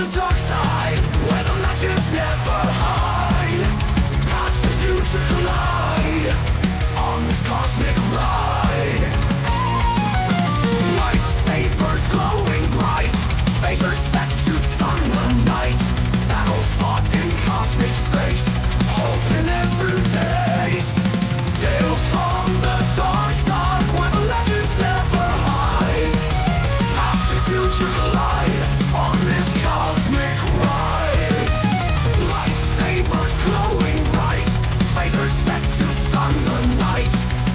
the dark side, where the legends never hide. Past and future collide on this cosmic ride. Lightsabers glowing bright, phasers set to stun the night. Battles fought in cosmic space, hope in every days. Tales from the dark side, where the legends never hide. Past and future collide on this cosmic ride. Lightsabers glowing bright, phasers set to stun the night.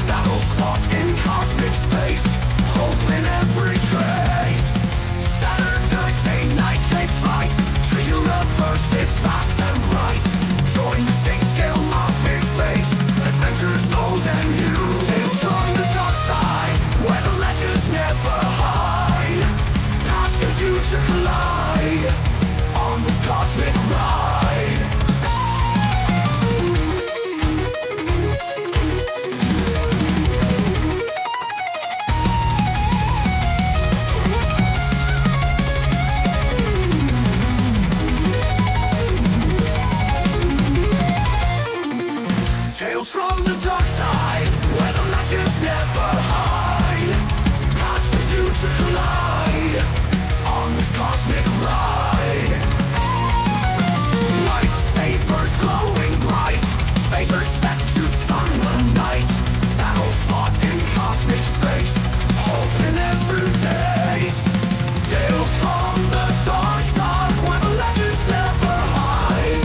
Battles fought in cosmic space, hope in every trace. Saturday day, night, take flight. The universe is vast and bright. Join the six-scale cosmic space, adventures old and new. Tales from the dark side, where the legends never hide. Past and future collide on this cosmic ride. Tales from the dark side, where the legends never hide. Past and future collide on this cosmic ride. Lightsabers glowing bright, phasers set to stun the night. Battles fought in cosmic space, hope in every days. Tales from the dark side, where the legends never hide.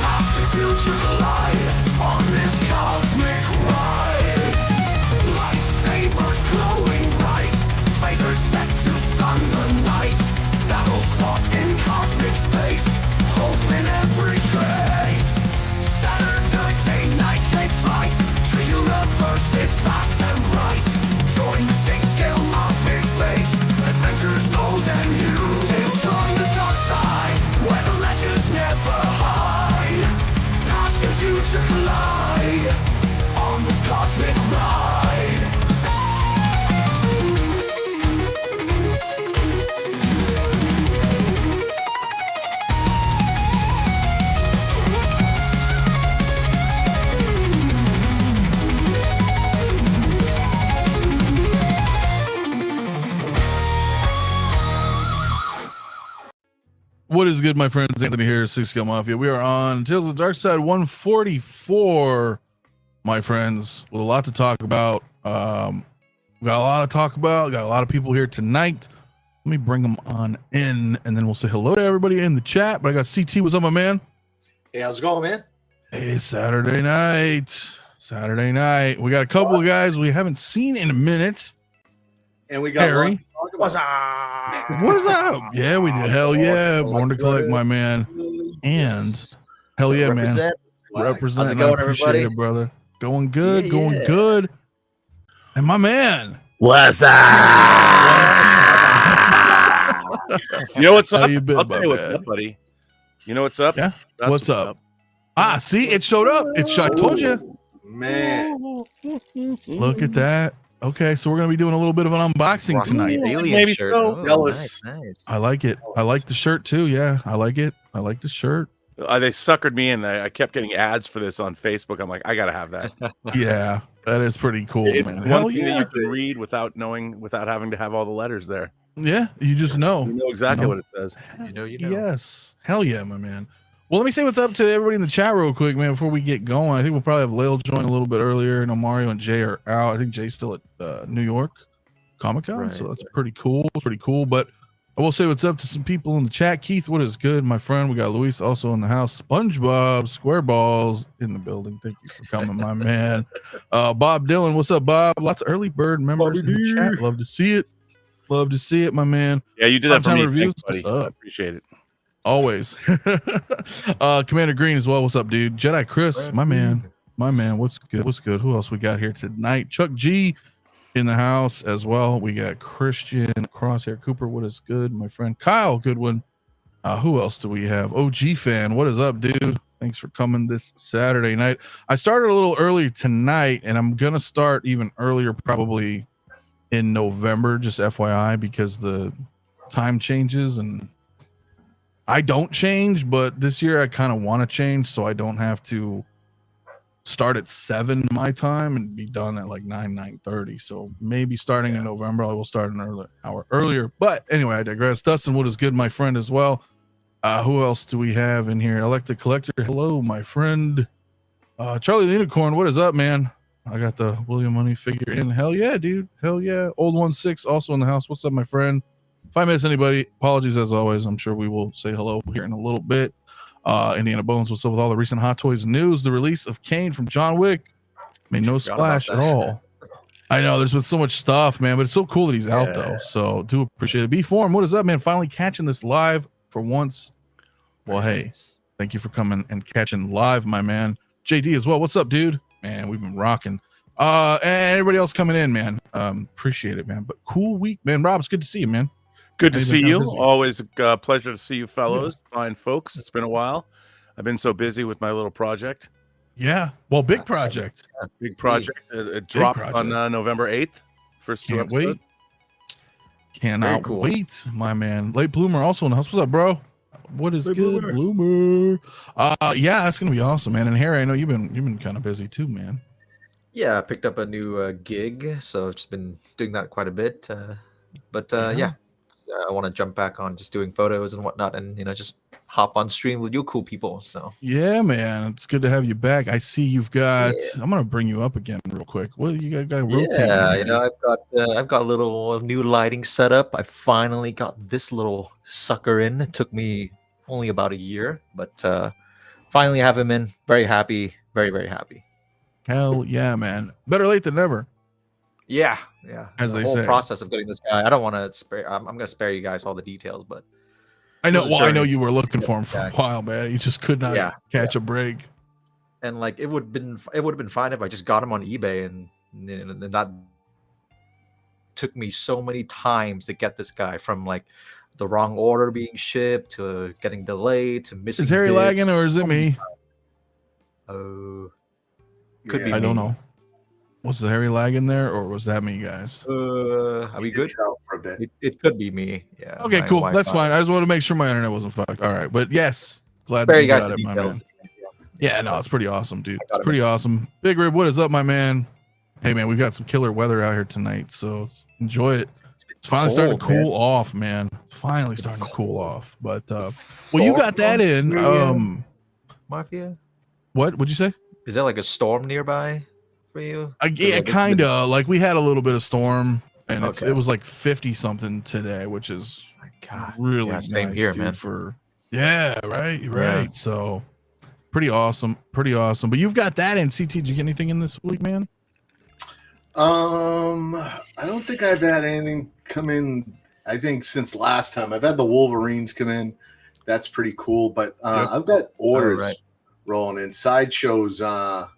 Past and future collide on this cosmic ride. Lightsabers glowing bright, phasers set to stun the night. Battles fought in cosmic space, hope in every trace. Saturday day, night, take flight. The universe is vast and bright. Join the six-scale cosmic space, adventures old and new. Tales from the dark side, where the legends never hide. Past and future collide on this cosmic ride. What is good, my friends? Anthony here, Six Scale Mafia. We are on Tales of the Darkside 144, my friends, with a lot to talk about. We got a lot to talk about. Got a lot of people here tonight. Let me bring them on in, and then we'll say hello to everybody in the chat. But I got CT. What's up, my man? Hey, how's it going, man? Hey, Saturday night. Saturday night. We got a couple of guys we haven't seen in a minute. And we got Harry. What's up? What is up? Yeah, we did. Hell yeah. Born to Collect, my man. And hell yeah, man. Represent. How's it going, I appreciate everybody? it, brother. Going good, Yeah, going yeah. good. And my man. What's up? You know what's up? How you been, I'll my tell you what's man? up, buddy. You know what's up? Yeah. That's What's up? Ah, see, it showed up. I told you. Man. Look at that. Okay, so we're gonna be doing a little bit of an unboxing tonight. Alien Maybe shirt. so. Oh, Jealous. nice. I like it. I like the shirt too. Yeah, I like it. I like the shirt. They suckered me in. I kept getting ads for this on Facebook. I'm like, I gotta have that. Yeah, that is pretty cool, It's man. one Hell thing yeah. that you can read without knowing, without having to have all the letters there. Yeah, you just know. You know exactly No. what it says. You know. Yes. Hell yeah, my man. Well, let me say what's up to everybody in the chat real quick, man, before we get going. I think we'll probably have Lael join a little bit earlier. I know Mario and Jay are out. I think Jay's still at New York Comic-Con, Right, so that's pretty cool. It's pretty cool. But I will say what's up to some people in the chat. Keith, what is good, my friend? We got Luis also in the house. SpongeBob Squareballs in the building. Thank you for coming, my man. Bob Dylan, what's up, Bob? Lots of early bird members in the chat. Love to see it. Love to see it, my man. Yeah, you did that for Primetime me. reviews. Thanks, buddy. What's I up? appreciate it. Always. Commander Green as well. What's up, dude? Jedi Chris, my man. My man. What's good? What's good? Who else we got here tonight? Chuck G in the house as well. We got Christian Crosshair Cooper. What is good? My friend Kyle Goodwin. Who else do we have? OG fan. What is up, dude? Thanks for coming this Saturday night. I started a little early tonight, and I'm gonna start even earlier, probably in November, just FYI, because the time changes and I don't change, but this year I kind of want to change so I don't have to start at 7 my time and be done at like 9:30. So maybe starting in November I will start an hour earlier. But anyway, I digress. Dustin, what is good, my friend, as well. Who else do we have in here? Electric Collector, hello, my friend. Charlie the Unicorn, what is up, man? I got the William Money figure in. Hell yeah, dude. Hell yeah. Old 16 also in the house. What's up, my friend? If I miss anybody, apologies as always. I'm sure we will say hello here in a little bit. Indiana Bones, what's up with all the recent Hot Toys news? The release of Kane from John Wick made no splash at all. I know there's been so much stuff, man, but it's so cool that he's out though. So do appreciate it. B-Form, what is up, man? Finally catching this live for once. Well, hey, thank you for coming and catching live, my man. JD as well. What's up, dude? Man, we've been rocking. And everybody else coming in, man. Appreciate it, man. But cool week, man. Rob, it's good to see you, man. Good to see you. Always a pleasure to see you fellows, fine folks. It's been a while. I've been so busy with my little project. Yeah. Well, big project. Big project. It dropped on November 8th. First Can't wait. Cannot wait, my man. Late Bloomer also in the house. What's up, bro? What is good, Bloomer? Yeah, that's gonna be awesome, man. And Harry, I know you've been kind of busy too, man. Yeah, I picked up a new gig, so I've just been doing that quite a bit. But yeah, I want to jump back on just doing photos and whatnot, and just hop on stream with you cool people. So yeah, man, it's good to have you back. I see you've got. Yeah. I'm gonna bring you up again real quick. What you got? Rotate? Yeah, I've got a little new lighting setup. I finally got this little sucker in. It took me only about a year, but finally have him in. Very happy, very very happy. Hell yeah, man! Better late than never. Yeah. As the they whole say. Process of getting this guy. I don't want to spare. I'm going to spare you guys all the details, but I know. Well, I know you were looking for him for a while, man. You just could not catch a break. And like it would have been fine if I just got him on eBay, and that took me so many times to get this guy, from like the wrong order being shipped to getting delayed to missing. Is Harry lagging or is it me? Could be. I don't know. Was the Harry lag in there, or was that me, guys? Are we good? For a bit. It could be me. Yeah. Okay, cool. That's fine. I just want to make sure my internet wasn't fucked. All right, but yes, glad that you you guys got it, my details. man. Yeah, no, it's pretty awesome, dude. It's pretty awesome. Big Rib, what is up, my man? Hey, man, we've got some killer weather out here tonight, so enjoy it. It's finally starting to cool off, man. It's finally starting to cool off. But well, you got that in. Mafia. What would you say? Is there like a storm nearby for you? Yeah, kind of. Like we had a little bit of storm, and it was like 50 something today, which is really nice, same here, dude, man. Right. Yeah. So pretty awesome. But you've got that in. CT, did you get anything in this week, man? I don't think I've had anything come in. I think since last time I've had the Wolverines come in. That's pretty cool. But I've got orders rolling in. Sideshows. A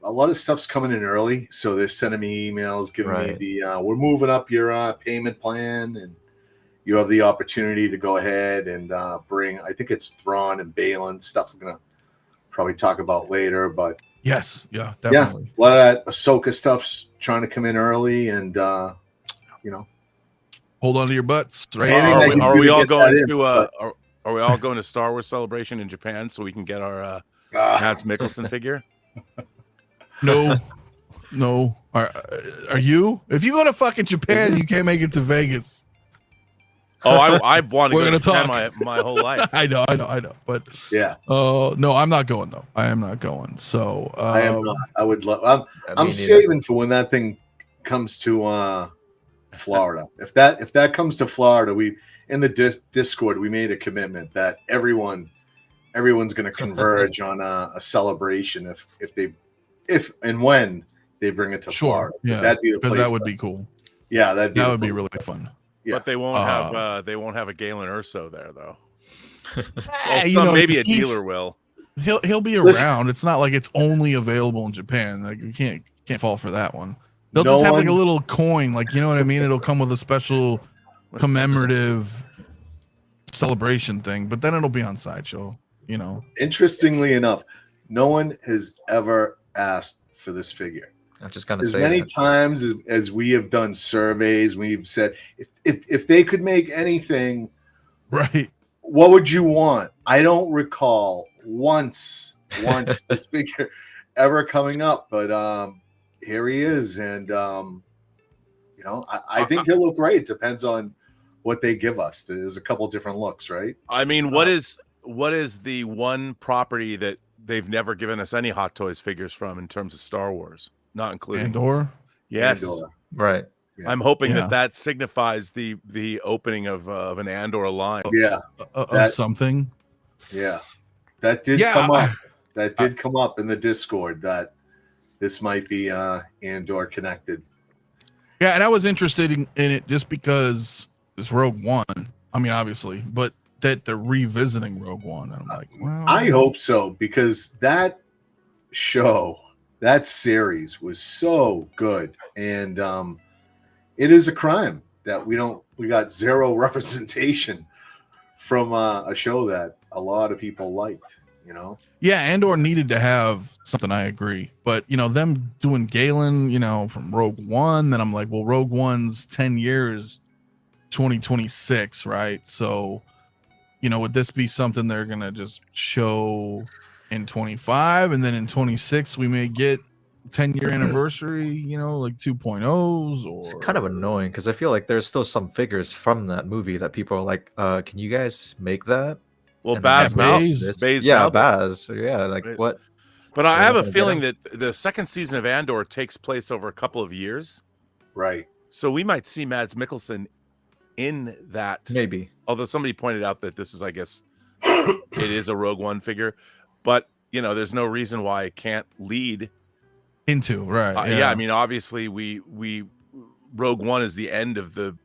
lot of stuff's coming in early, so they're sending me emails giving me the we're moving up your payment plan, and you have the opportunity to go ahead and bring. I think it's Thrawn and Baylen stuff. We're gonna probably talk about later, but yes, yeah, definitely. Yeah, a lot of that Ahsoka stuff's trying to come in early, and hold on to your butts. Right? Are we all going to Star Wars Celebration in Japan so we can get our Mads Mikkelsen figure? No. Are you? If you go to fucking Japan, you can't make it to Vegas. Oh, I want to go to Japan my whole life. I know. But yeah. No, I'm not going though. I am not going. So I am not. I would love. I'm saving for when that thing comes to Florida. If that comes to Florida, we in the Discord we made a commitment that everyone's going to converge on a celebration if and when they bring it to Florida. Yeah, that'd be the place. That would be cool. Yeah, that would be really fun. Yeah. But they won't have a Galen Urso there though. Well, maybe a dealer will. He'll be around. It's not like it's only available in Japan. Like you can't fall for that one. They'll just have like a little coin, like you know what I mean. It'll come with a special commemorative celebration thing, but then it'll be on Sideshow. Interestingly enough, no one has ever asked for this figure. I'm just gonna as say many times as we have done surveys, we've said if they could make anything right what would you want? I don't recall once this figure ever coming up, but here he is, and you know, I think he'll look great. It depends on what they give us. There's a couple different looks, right? I mean, what is the one property that they've never given us any Hot Toys figures from in terms of Star Wars, not including Andor? Yes. Andor. Right. Yeah. I'm hoping Yeah. that signifies the opening of an Andor line. Yeah, Of something. yeah, that did come up. That did come up in the Discord that this might be Andor connected. Yeah, and I was interested in it just because it's Rogue One. I mean, obviously, but that they're revisiting Rogue One. And I'm like, well, I hope so, because that show, that series was so good, and it is a crime that we got zero representation from a show that a lot of people liked, you know? yeah, Andor needed to have something. I agree, but you know, them doing Galen, you know, from Rogue One, then I'm like, well, Rogue One's 10 years, 2026, right? So, you know, would this be something they're gonna just show in 25, and then in 26 we may get 10-year anniversary, you know, like 2.0s, or It's kind of annoying because I feel like there's still some figures from that movie that people are like, can you guys make that? Well, And Baz then Baz- this- Baz yeah, Malbus. Baz. Yeah, like Right. what? But I We're have not a gonna get feeling him? that the second season of Andor takes place over a couple of years, Right. so we might see Mads Mikkelsen in that. Maybe. Although somebody pointed out that this is, I guess, it is a Rogue One figure, but you know, there's no reason why it can't lead into right. yeah, I mean, obviously, we Rogue One is the end of the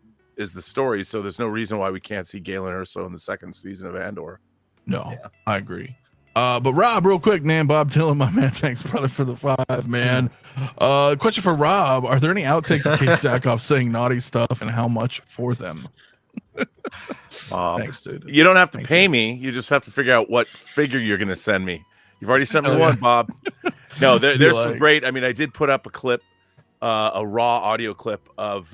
story, so there's no reason why we can't see Galen Erso in the second season of Andor. no, Yeah. I agree. But Rob, real quick, man, Bob Dylan, my man, thanks, brother, for the 5, man. Question for Rob: are there any outtakes of Kate Sackhoff saying naughty stuff, and how much for them? Thanks, dude. You don't have to Thank pay you. me; you just have to figure out what figure you're going to send me. You've already sent me one, Bob. No, there's some great. I mean, I did put up a clip, a raw audio clip of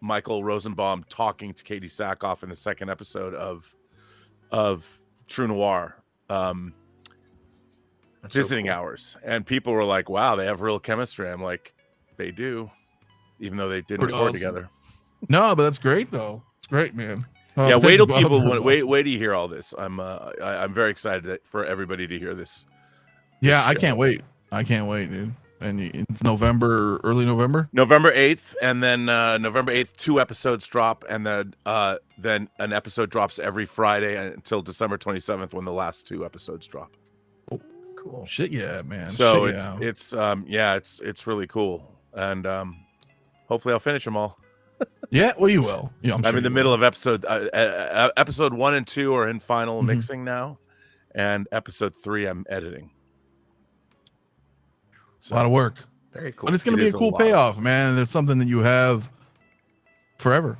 Michael Rosenbaum talking to Katie Sackhoff in the second episode of True Noir. Visiting hours, and people were like, wow, they have real chemistry. I'm like, they do, even though they didn't Pretty record awesome. together. No, but that's great though. It's great, man. Yeah, thank wait you, till Bob. people That's wait awesome. till you hear all this. I'm very excited for everybody to hear this. Yeah, I show. can't wait. I can't wait, dude. And it's November, early November. November 8th, and then November 8th, 2 episodes drop, and then an episode drops every Friday until December 27th when the last 2 episodes drop. Cool. Shit, yeah, man. So Shit, yeah. it's really cool, and hopefully I'll finish them all. Yeah, well, you will. Yeah, I'm sure in the you middle will. of episode 1 and 2 are in final Mhm. mixing now, and episode 3 I'm editing. A lot of work, Very cool. but it's going It to be a is a cool lot. payoff, man. It's something that you have forever,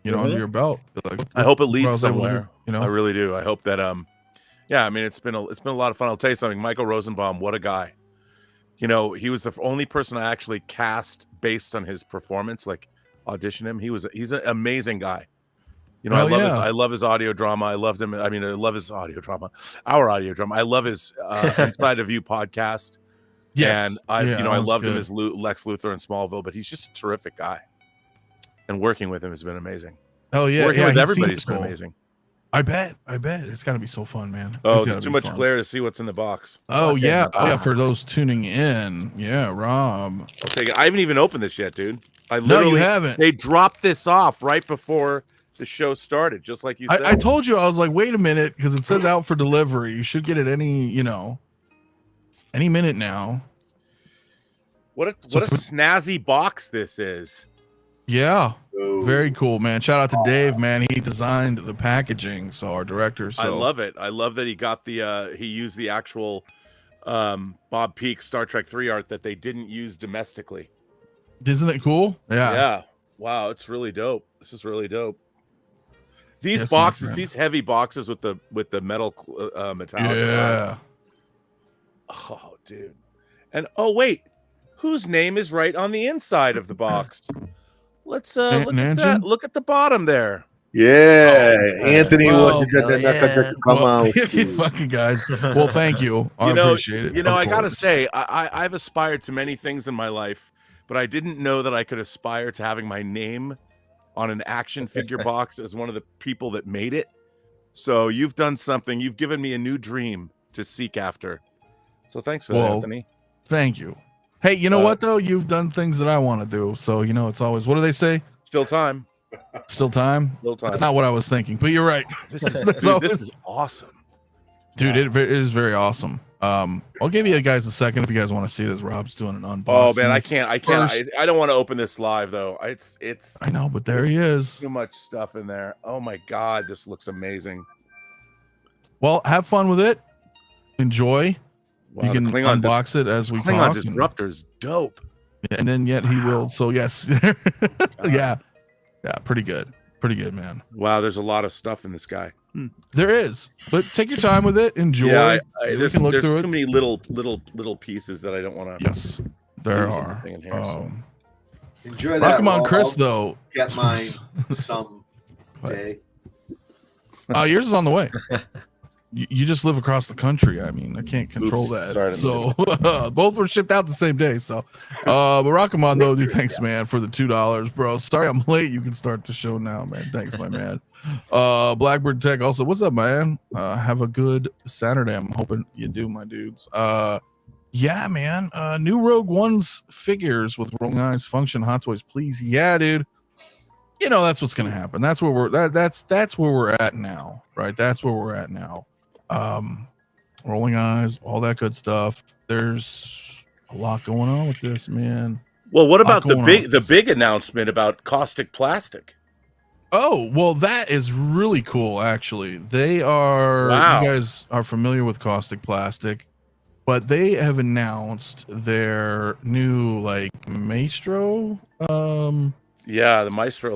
you know, under Mhm. your belt. Like, I hope it what I leads was able to do, somewhere. you know, I really do. I hope that yeah, I mean it's been a lot of fun. I'll tell you something. Michael Rosenbaum, what a guy. You know, he was the only person I actually cast based on his performance, like audition him. He's an amazing guy. You know, I love his audio drama. I loved him. I mean, I love his audio drama. Our audio drama. I love his Inside of You podcast. yes, And I yeah, I that one's loved him good. as Lex Luthor in Smallville, but he's just a terrific guy. And working with him has been amazing. Oh yeah, Working yeah, with he everybody's seems been cool. amazing. I bet it's got to be so fun, man. Oh, It's gotta there's too be much fun. glare to see what's in the box. Oh Watch yeah, it. oh, yeah. For those tuning in, yeah, Rob. I'll take it. I haven't even opened this yet, dude. I No, you literally haven't. they dropped this off right before the show started, just like you said. I told you, I was like, wait a minute, because it says out for delivery. You should get it any minute now. what a So- snazzy box this is. Yeah, Oh, very cool, man. Shout out to Dave, man. He designed the packaging, so our director. So I love it. I love that he got he used the actual Bob Peak Star Trek 3 art that they didn't use domestically. Isn't it cool? Yeah. Wow, it's really dope. This is really dope. These Yes, my boxes, friend. these heavy boxes with the metal metallic. Yeah. Oh, dude. And oh wait, whose name is right on the inside of the box? Let's look at Nanjin? that. Look at the bottom there. Yeah, Anthony, well, what you got that come out? fucking guys. Well, thank you. I appreciate it. You know, of I gotta course. say, I've aspired to many things in my life, but I didn't know that I could aspire to having my name on an action figure box as one of the people that made it. So you've done something. You've given me a new dream to seek after. So thanks for that, Anthony. Thank you. Hey, you know what though? You've done things that I want to do. So you know, it's always, what do they say? Still time. Still time. Still time. That's not what I was thinking, but you're right. This is awesome, dude. It is very awesome. I'll give you guys a second if you guys want to see it as Rob's doing an unboxing. Oh man, I can't. I don't want to open this live though. It's. I know, but there he is. Too much stuff in there. Oh my god, this looks amazing. Well, have fun with it. Enjoy. Wow, you can unbox it as we talk. Klingon Disruptor is dope. And then yet he will. So yes, yeah, pretty good, man. Wow, there's a lot of stuff in this guy. There is, but take your time with it. Enjoy. Yeah, there's too many little pieces that I don't want to. Yes, there are. In here, so. Enjoy that. Come on, Chris. Though, get mine some day. Yours is on the way. You just live across the country. I mean, I can't control that. Sorry, so both were shipped out the same day. So, but Rockamon though, dude, thanks, man, for the $2, bro. Sorry I'm late. You can start the show now, man. Thanks, my man. Blackbird Tech also, what's up, man? Have a good Saturday. I'm hoping you do, my dudes. Yeah, man. New Rogue One's figures with rolling eyes function. Hot Toys, please. Yeah, dude. You know that's what's gonna happen. That's where that's where we're at now, right? That's where we're at now. Rolling eyes, all that good stuff. There's a lot going on with this, man. Well, what about the big announcement about Caustic Plastic? Oh, well, that is really cool, actually. They are, you guys are familiar with Caustic Plastic, but they have announced their new, like, Maestro, yeah, the Maestro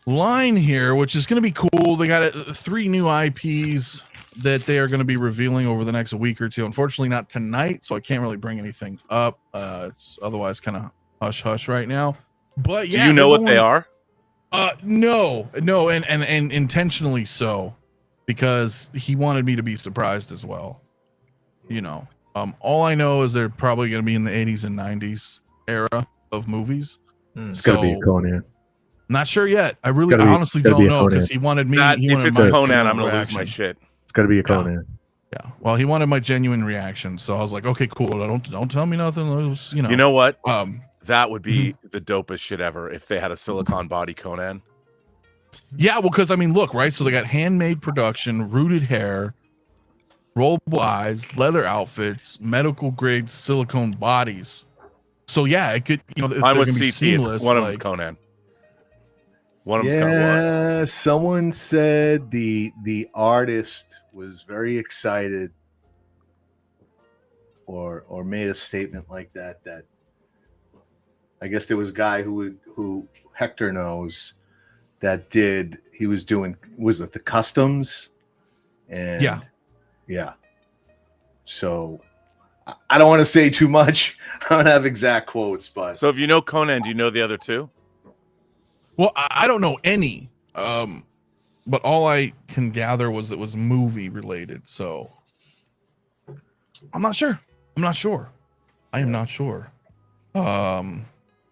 line here, which is going to be cool. They got 3 new IPs that they are going to be revealing over the next week or two. Unfortunately, not tonight, so I can't really bring anything up. It's otherwise kind of hush-hush right now. But yeah, do you know what they are? No, and intentionally so, because he wanted me to be surprised as well. You know, all I know is they're probably going to be in the 80s and 90s era of movies. It's got to be a Conan. Not sure yet. I really honestly don't know, because he wanted me. If it's a Conan, I'm going to lose my shit. It's got to be a Conan. Yeah. Well, he wanted my genuine reaction, so I was like, okay, cool. Don't tell me nothing. You know. You know what? That would be the dopest shit ever if they had a silicone body Conan. Yeah, well, because I mean, look, right? So they got handmade production, rooted hair, rollable eyes, leather outfits, medical grade silicone bodies. So yeah, it could, you know, I'm with CT. One of them's Conan. One of them's yeah, someone said the artist was very excited, or made a statement like that. That I guess there was a guy who Hector knows that he was doing, was it the customs? And yeah. So I don't want to say too much. I don't have exact quotes, but so if you know Conan, do you know the other two? Well, I don't know any, but all I can gather was it was movie related. So I'm not sure. I am not sure.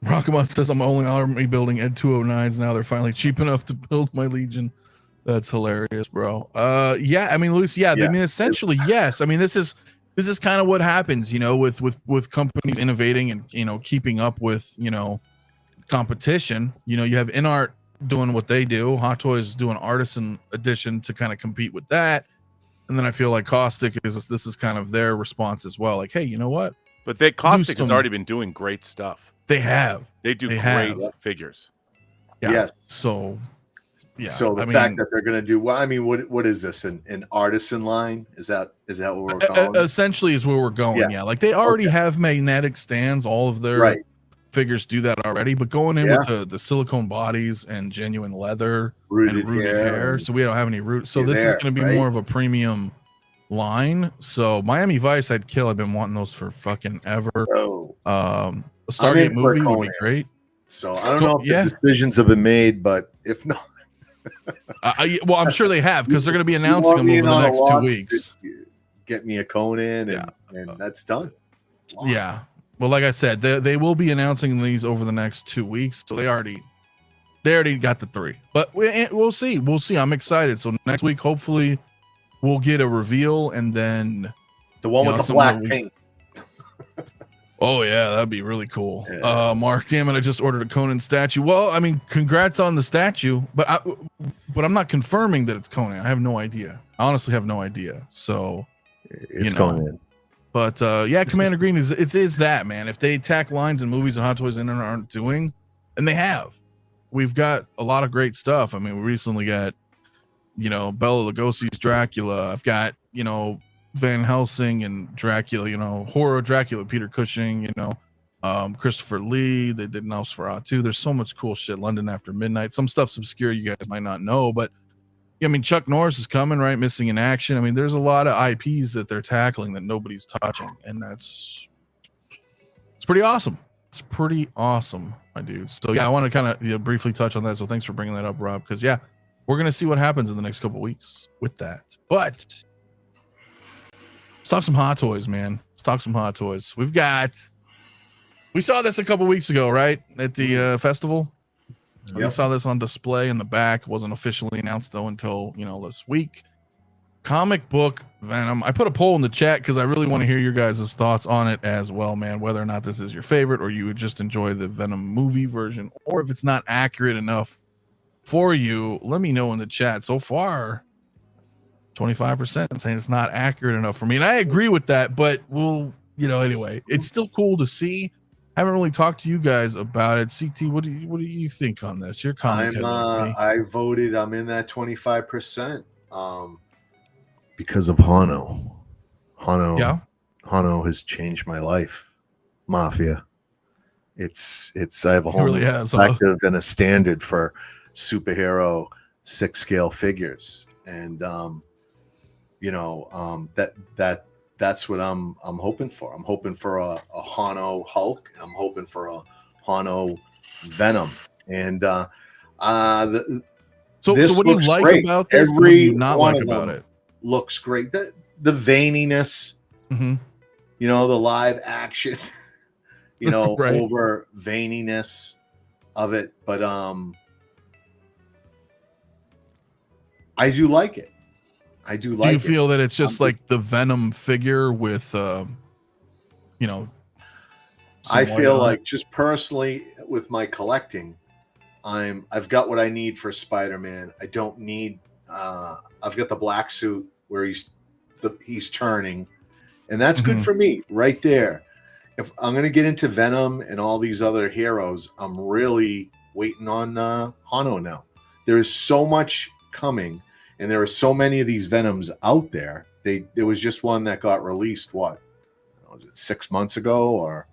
Rockamon says I'm only army building Ed 209s now. They're finally cheap enough to build my Legion. That's hilarious, bro. Yeah, I mean, Lucy, I mean, essentially, yes. I mean, this is kind of what happens, you know, with companies innovating and, you know, keeping up with, you know, competition. You know, you have InArt doing what they do, Hot Toys doing Artisan Edition to kind of compete with that, and then I feel like Caustic this is kind of their response as well. Like, hey, you know what? But Caustic has already been doing great stuff. They have. They do great figures. Yeah. Yes. So, yeah. So the fact that they're going to do, well, I mean, what is this? An artisan line? Is that what we're calling? Essentially is where we're going. Yeah. Like they already have magnetic stands. All of their figures do that already, but going in with the silicone bodies and genuine leather and rooted hair. So we don't have any root. So this is going to be more of a premium line. So Miami Vice, I'd kill. I've been wanting those for fucking ever. A Stargate movie would be great. So I don't know if the decisions have been made, but if not, Well, I'm sure they have because they're going to be announcing them over the next 2 weeks. Get me a Conan, and that's done. Wow. Yeah. Well, like I said, they will be announcing these over the next 2 weeks, so they already got the 3. But we'll see. We'll see. I'm excited. So next week, hopefully, we'll get a reveal, and then the one with the black paint. Oh yeah, that'd be really cool. Yeah. Mark, damn it, I just ordered a Conan statue. Well, I mean, congrats on the statue, but I'm not confirming that it's Conan. I have no idea. I honestly have no idea. So it's Conan. But yeah, Commander Green is that, man. If they attack lines and movies and Hot Toys Internet aren't doing, and they have, we've got a lot of great stuff. I mean, we recently got, Bela Lugosi's Dracula. I've got, Van Helsing and Dracula, horror Dracula, Peter Cushing, Christopher Lee. They did Nosferatu. There's so much cool shit. London After Midnight. Some stuff's obscure you guys might not know, but I mean, Chuck Norris is coming, right? Missing in Action. I mean, there's a lot of IPs that they're tackling that nobody's touching, and it's pretty awesome. It's pretty awesome, my dude. So yeah, I want to kind of briefly touch on that. So thanks for bringing that up, Rob, because yeah, we're gonna see what happens in the next couple weeks with that. But let's talk some Hot Toys, man. Let's talk some Hot Toys. We saw this a couple weeks ago, right? At the festival. Yep. We saw this on display in the back. It wasn't officially announced though until, this week. Comic book Venom. I put a poll in the chat because I really want to hear your guys' thoughts on it as well, man. Whether or not this is your favorite or you would just enjoy the Venom movie version, or if it's not accurate enough for you, let me know in the chat. So far, 25% saying it's not accurate enough for me, and I agree with that. But anyway, it's still cool to see. I haven't really talked to you guys about it. CT, what do you think on this? Your comment. I voted. I'm in that 25%. Because of Hano. Yeah. Hano has changed my life. Mafia. It's I have a whole perspective and a standard for superhero 6-scale figures, and that's what I'm hoping for. I'm hoping for a Hano Hulk. I'm hoping for a Hano Venom. And so what do you like great. about this? What do you not like about it? Looks great. The veniness, the live action, right. Over veniness of it. But I do like it. I do like it. Do you feel that it's just like the Venom figure with, I feel like just personally with my collecting, I've got what I need for Spider-Man. I don't need, I've got the black suit where he's turning, and that's good for me right there. If I'm going to get into Venom and all these other heroes, I'm really waiting on Hano now. There is so much coming. And there are so many of these Venoms out there. There was just one that got released. What was it? 6 months ago, or?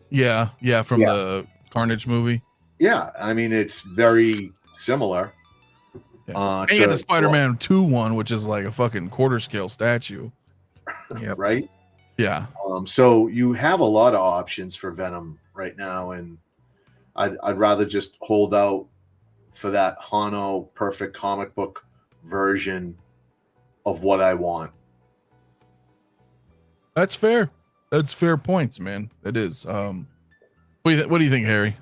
Yeah, from the Carnage movie. Yeah, I mean it's very similar. Yeah. And you had the Spider-Man 2 one, which is like a fucking quarter scale statue. Yeah, right. Yeah. So you have a lot of options for Venom right now, and I'd rather just hold out for that Hano perfect comic book version of what I want. That's fair. That's fair points, man. It is. What do you think, Harry?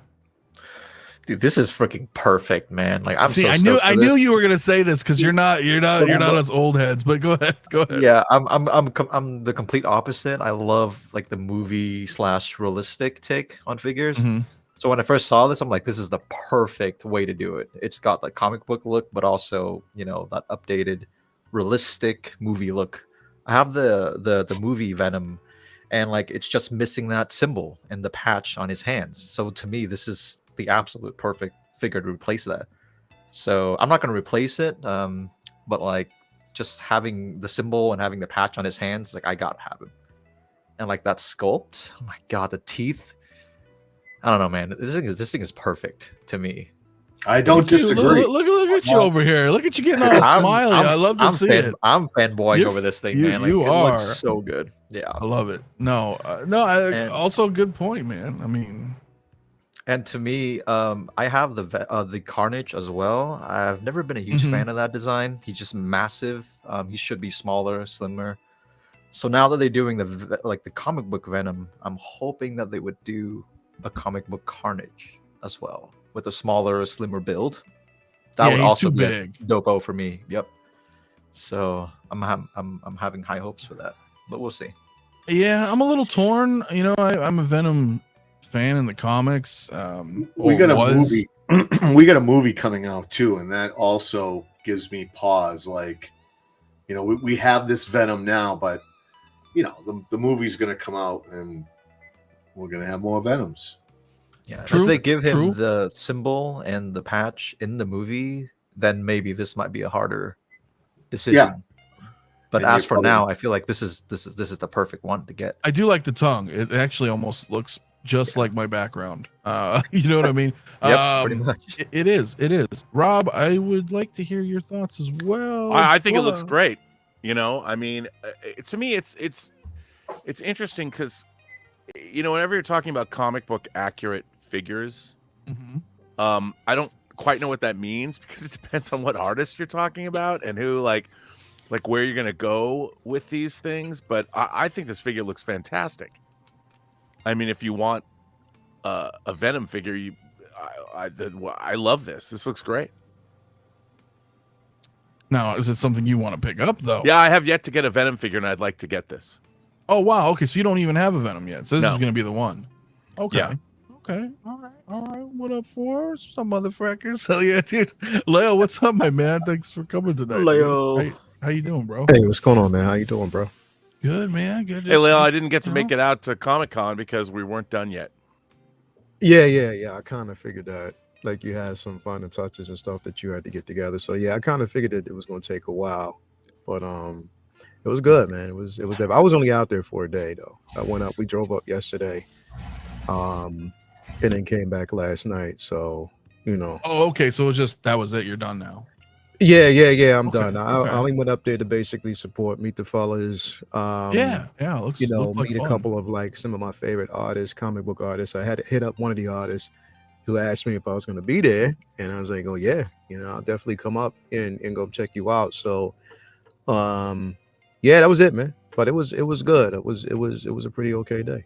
Dude, this is freaking perfect, man. Like I knew you were gonna say this because you're not us old heads. But go ahead. Yeah, I'm the complete opposite. I love like the movie / realistic take on figures. Mm-hmm. So when I first saw this, I'm like, this is the perfect way to do it. It's got the comic book look, but also, that updated realistic movie look. I have the movie Venom, and like it's just missing that symbol and the patch on his hands. So to me, this is the absolute perfect figure to replace that. So I'm not going to replace it, but like just having the symbol and having the patch on his hands, like I gotta have him. And like that sculpt, oh my god, the teeth. I don't know, man. This thing is perfect to me. I don't disagree. Look at you over here. Look at you getting all smiley. I love to see it. I'm fanboying over this thing, man. Like, you it are looks so good. Yeah, I love it. Also good point, man. I mean, And to me, I have the Carnage as well. I've never been a huge fan of that design. He's just massive. He should be smaller, slimmer. So now that they're doing the comic book Venom, I'm hoping that they would do a comic book Carnage as well with a smaller, slimmer build. That would also be big. Dopo for me. Yep. So I'm having high hopes for that, but we'll see. Yeah, I'm a little torn. You know, I'm a Venom fan in the comics. We got a movie. We got a movie coming out too, and that also gives me pause. Like, you know, we have this Venom now, but you know, the movie's going to come out, and we're going to have more Venoms. Yeah, if they give him the symbol and the patch in the movie, then maybe this might be a harder decision. Yeah. But and as for now, I feel like this is the perfect one to get. I do like the tongue. It actually almost looks just like my background. You know what I mean? Yep, pretty much. It is. Rob, I would like to hear your thoughts as well. I think it looks great. You know, I mean, to me, it's interesting because, you know, whenever you're talking about comic book accurate figures, I don't quite know what that means because it depends on what artist you're talking about and who, like where you're gonna go with these things. But I think this figure looks fantastic. I mean, if you want a Venom figure, I love this. This looks great. Now, is it something you want to pick up though? Yeah, I have yet to get a Venom figure, and I'd like to get this. Oh wow, okay, so you don't even have a Venom yet. So this is going to be the one. Okay. Yeah. Okay. All right. What up for some motherfuckers? Hell yeah, dude. Leo, what's up, my man? Thanks for coming tonight. Leo, how you doing, bro? Hey, what's going on, man? How you doing, bro? Good, man. Good. Hey, Leo, I didn't get to make it out to Comic-Con because we weren't done yet. Yeah. I kind of figured that. Like you had some final touches and stuff that you had to get together. So yeah, I kind of figured that it was going to take a while, but it was good, man. It was. I was only out there for a day though. I went up. We drove up yesterday, and then came back last night. So you know. Oh, okay. So that was it. You're done now. Yeah. I'm done. I only went up there to basically meet the fellas. Yeah. Looks like fun. meet a couple of some of my favorite artists, comic book artists. I had to hit up one of the artists who asked me if I was going to be there, and I was like, "Oh yeah, you know, I'll definitely come up and go check you out." So, yeah, that was it, man. But it was good. It was a pretty okay day.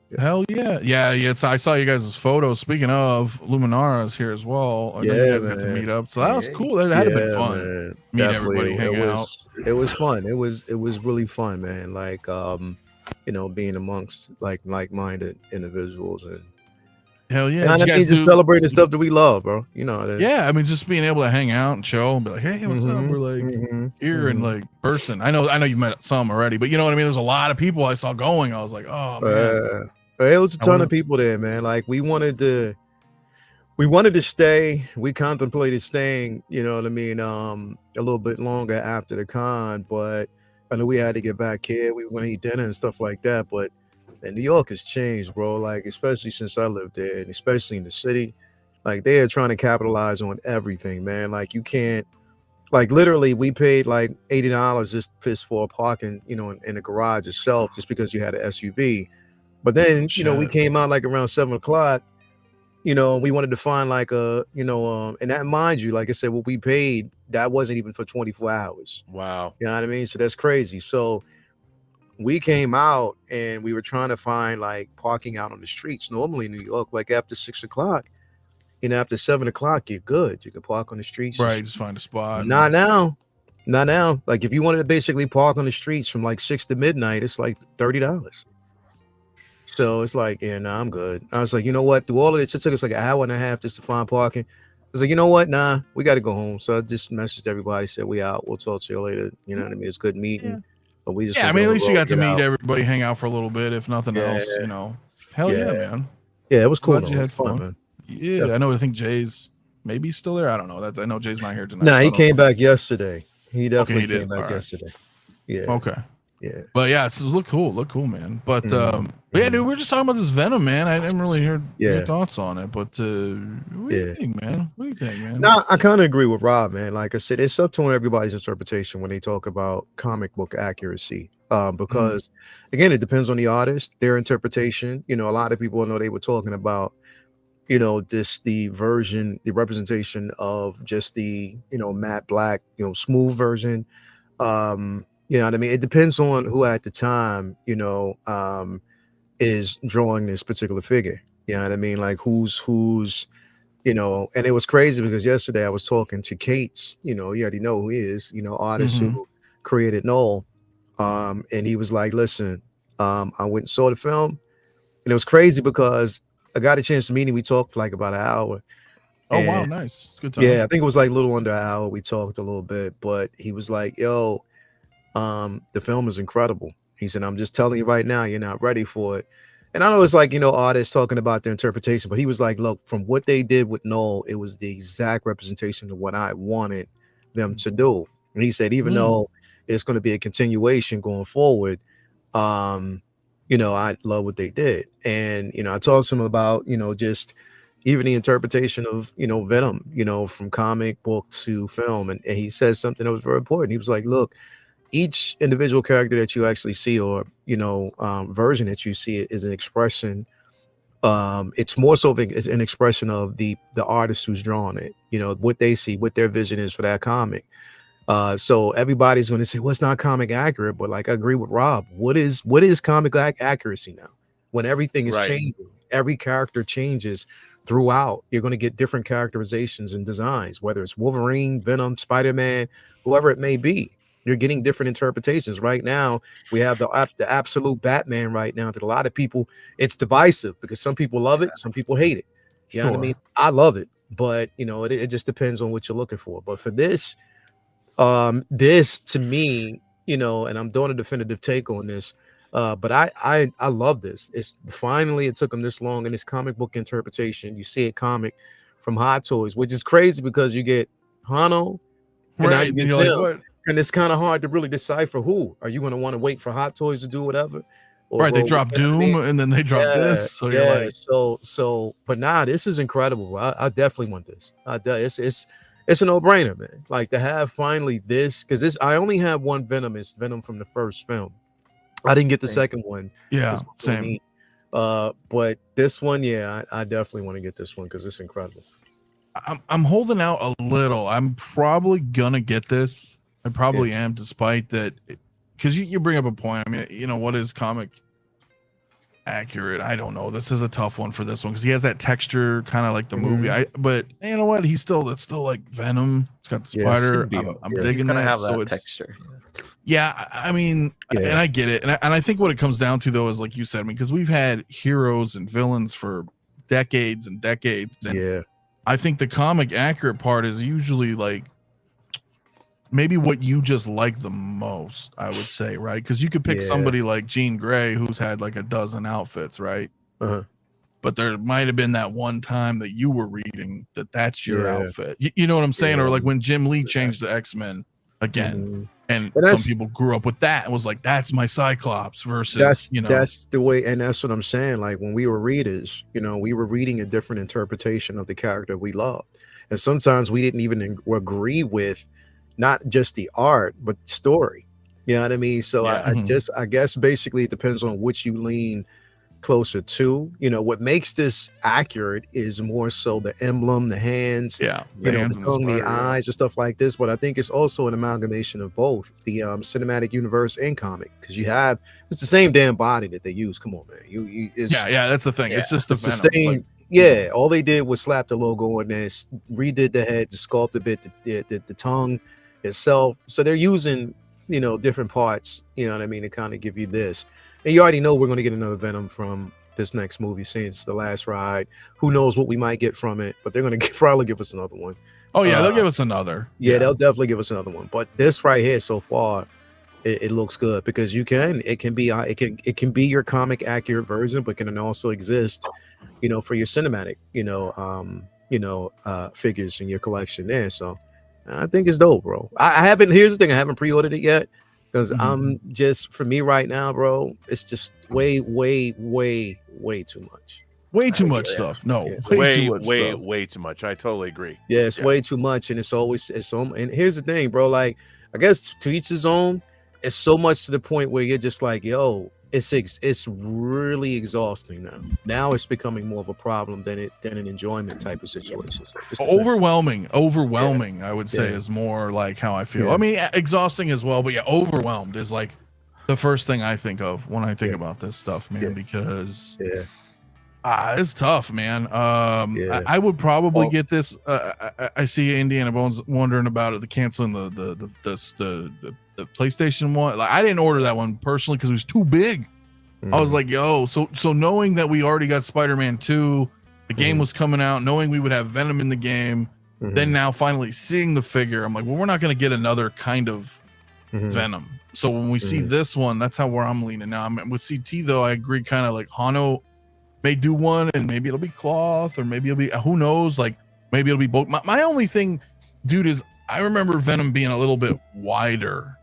Yeah. Hell yeah. So I saw you guys' photos. Speaking of, Luminara's here as well. I know you guys got to meet up, so that was cool. That had been fun. Man. Meet Definitely. everybody, hang out. It was fun. It was really fun, man. Like you know, being amongst like-minded individuals and. Hell yeah! Just celebrating the stuff that we love, bro. You know. Yeah, I mean, just being able to hang out and chill and be like, "Hey, what's up?" We're like here in like person. I know you've met some already, but you know what I mean. There's a lot of people I saw going. I was like, "Oh man!" It was a ton of people there, man. Like we wanted to stay. We contemplated staying. You know what I mean? A little bit longer after the con, but I know we had to get back here. We were gonna eat dinner and stuff like that, but. And New York has changed, bro. Like, especially since I lived there, and especially in the city, like they are trying to capitalize on everything, man. Like you can't, like literally, we paid like $80 just for parking, you know, in the garage itself, just because you had an SUV. But then, you know, we came out like around 7:00. You know, we wanted to find like a, you know, and that, mind you, like I said, what we paid, that wasn't even for 24 hours. Wow. You know what I mean? So that's crazy. So. We came out and we were trying to find like parking out on the streets. Normally in New York, like after 6:00, you know, after 7:00, you're good. You can park on the streets. Right. Just find a spot. Not now. Like if you wanted to basically park on the streets from like 6 to midnight, it's like $30. So it's like, yeah, nah, I'm good. I was like, you know what? Through all of this, it took us like an hour and a half just to find parking. I was like, you know what? Nah, we got to go home. So I just messaged everybody, said we out. We'll talk to you later. You know what I mean? It's good meeting. Yeah. But we just I mean, at least you got to meet everybody, hang out for a little bit, if nothing else, you know. Hell yeah, man. Yeah, it was cool. Glad you had fun, man. Yeah, definitely. I think Jay's maybe still there. I don't know. I know Jay's not here tonight. Nah, he came back yesterday. He definitely came back yesterday. Yeah. Okay. Yeah. But yeah, it's look cool, man. But yeah, dude, we're just talking about this Venom, man. I didn't really hear your thoughts on it, but what do you think, man? What do you think, man? No, I kind of agree with Rob, man. Like I said, it's up to everybody's interpretation when they talk about comic book accuracy. Because again, it depends on the artist, their interpretation. You know, a lot of people know they were talking about this the representation of just the, matte black, smooth version. You know what I mean? It depends on who at the time, is drawing this particular figure. You know what I mean? Like who's and it was crazy because yesterday I was talking to Cates, you already know who he is, artist who created Null. And he was like, listen, I went and saw the film, and it was crazy because I got a chance to meet him. We talked for like about an hour. Oh, wow, nice. It's a good time. Yeah, I think it was like a little under an hour. We talked a little bit, but he was like, yo, the film is incredible. He said, I'm just telling you right now, you're not ready for it. And I know it's like, artists talking about their interpretation, but he was like, look, from what they did with Null, it was the exact representation of what I wanted them to do. And he said, even though it's going to be a continuation going forward, I love what they did. And, I talked to him about, just even the interpretation of, Venom, from comic book to film. And he says something that was very important. He was like, look, each individual character that you actually see, or, version that you see, is an expression. It's more so it's an expression of the artist who's drawn it, what they see, what their vision is for that comic. So everybody's going to say, well, it's not comic accurate, but like I agree with Rob. What is comic accuracy now? When everything is changing, every character changes throughout. You're going to get different characterizations and designs, whether it's Wolverine, Venom, Spider-Man, whoever it may be. You're getting different interpretations. Right now, we have the absolute Batman right now that a lot of people, it's divisive because some people love it, some people hate it. You know what I mean? I love it, but it just depends on what you're looking for. But for this, this to me, and I'm doing a definitive take on this, but I love this. It's finally, it took them this long in this comic book interpretation. You see a comic from Hot Toys, which is crazy because you get Hano, right? And you're like, what? And it's kind of hard to really decipher who. Are you going to want to wait for Hot Toys to do whatever? Or, right, they drop Doom and then they drop this. So you're like, so, but nah, this is incredible. I definitely want this. It's a no-brainer, man. Like to have finally this, because I only have one Venom. It's Venom from the first film. I didn't get the second one. Yeah, same. But this one, I definitely want to get this one because it's incredible. I'm holding out a little. I'm probably gonna get this. I probably am, despite that, because you bring up a point. I mean, what is comic accurate? I don't know. This is a tough one for this one because he has that texture, kind of like the movie. But you know what? That's still like Venom. It's got the spider. I'm digging that. Have so that it's texture. Yeah, I mean, and I get it, and I think what it comes down to though is like you said, because we've had heroes and villains for decades and decades, and I think the comic accurate part is usually like maybe what you just like the most, I would say, right? Because you could pick somebody like Jean Grey who's had like a dozen outfits, right? But there might have been that one time that you were reading that's your outfit. You know what I'm saying? Or like when Jim Lee changed the X-Men again, and some people grew up with that and was like, that's my Cyclops versus, that's the way. And that's what I'm saying. Like when we were readers, we were reading a different interpretation of the character we loved. And sometimes we didn't even agree with not just the art, but the story. You know what I mean? So I guess basically it depends on which you lean closer to. What makes this accurate is more so the emblem, the hands, the hands, the tongue, the eyes, and stuff like this. But I think it's also an amalgamation of both the cinematic universe and comic, because it's the same damn body that they use. Come on, man. That's the thing. It's just the same. Like, all they did was slap the logo on there, redid the head, sculpt a bit, the tongue itself. So they're using different parts, you know what I mean, to kind of give you this. And you already know we're going to get another Venom from this next movie, since the last ride. Who knows what we might get from it, but they're going to probably give us another one. Oh yeah, they'll give us another. They'll definitely give us another one. But this right here so far, it looks good, because it can be your comic accurate version, but can also exist for your cinematic figures in your collection there. So I think it's dope, bro. Here's the thing, I haven't pre-ordered it yet, because I'm just, for me right now, bro, it's just way too much. Way too much stuff. No, way too much. I totally agree. Yeah, it's way too much, and and here's the thing, bro. Like, I guess to each his own. It's so much to the point where you're just like, yo, it's really exhausting now. Now it's becoming more of a problem than an enjoyment type of situation. So just Overwhelming. Yeah. I would say is more like how I feel. Yeah. I mean, exhausting as well, but yeah, overwhelmed is like the first thing I think of when I think about this stuff, man. Because it's tough, man. I would probably get this. I see Indiana Bones wondering about it. The canceling the PlayStation one. Like, I didn't order that one personally because it was too big. I was like, yo, so knowing that we already got Spider-Man 2, the game was coming out, knowing we would have Venom in the game, then now finally seeing the figure, I'm like, well, we're not going to get another kind of Venom. So when we see this one, that's where I'm leaning now. With CT though, I agree, kind of like Hano may do one, and maybe it'll be cloth, or maybe it'll be, who knows, like maybe it'll be both. My only thing, dude, is I remember Venom being a little bit wider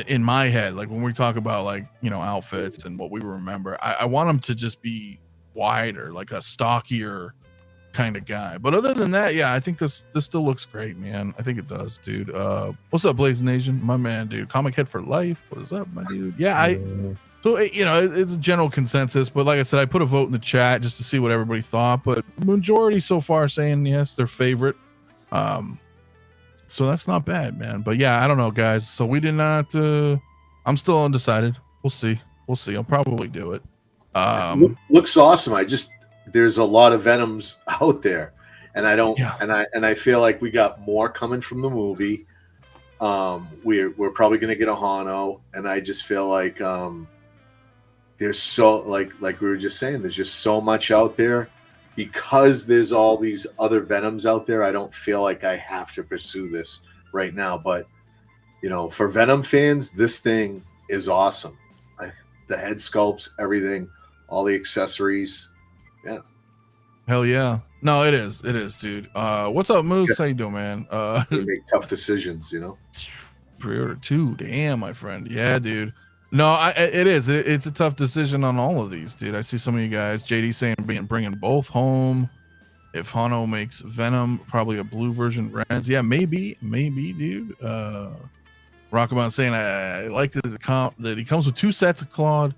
in my head, like when we talk about like, you know, outfits and what we remember. I want him to just be wider, like a stockier kind of guy. But other than that, yeah, I think this still looks great, man. I think it does, dude. What's up, Blazing Nation, my man, dude? Comic head for life. What is up, my dude? Yeah, so, you know, it's a general consensus, but like I said, I put a vote in the chat just to see what everybody thought, but majority so far saying yes, their favorite. So that's not bad, man. But yeah, I don't know, guys. So we did not. I'm still undecided. We'll see. I'll probably do it. Looks awesome. There's a lot of Venoms out there, and I don't. And I feel like we got more coming from the movie. We're probably gonna get a Hano, and I just feel like there's so like we were just saying, there's just so much out there. Because there's all these other Venoms out there, I don't feel like I have to pursue this right now. But, you know, for Venom fans, this thing is awesome. The head sculpts, everything, all the accessories. Yeah. Hell yeah. No, it is, dude. What's up, Moose? How you doing, man? You make tough decisions, you know? Pre-order 2. Damn, my friend. Yeah, dude. No, it is. It's a tough decision on all of these, dude. I see some of you guys, JD saying bringing both home. If Hano makes Venom, probably a blue version Rens. Yeah, maybe, dude. Rockabouts saying I like that he comes with 2 sets of clawed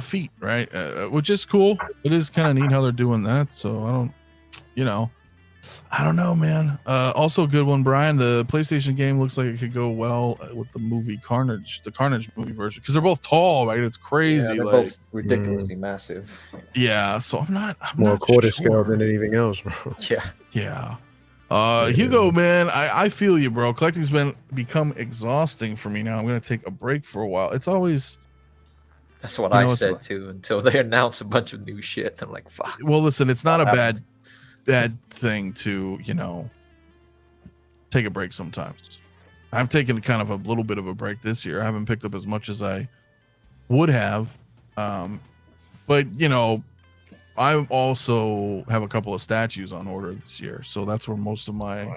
feet, right? Which is cool. It is kind of neat how they're doing that. So I don't know, man. Also a good one, Brian. The PlayStation game looks like it could go well with the movie Carnage, the Carnage movie version, because they're both tall, right? It's crazy. Yeah, they're both ridiculously massive. Yeah, so I'm not more quarter scale than anything else, bro. Yeah. Hugo, man, I feel you, bro. Collecting's become exhausting for me now. I'm gonna take a break for a while. It's always. That's what I said too. Until they announce a bunch of new shit, I'm like, fuck. Well, listen, it's not a bad thing to, you know, take a break sometimes. I've taken kind of a little bit of a break this year. I haven't picked up as much as I would have, but you know, I also have a couple of statues on order this year, so that's where most of my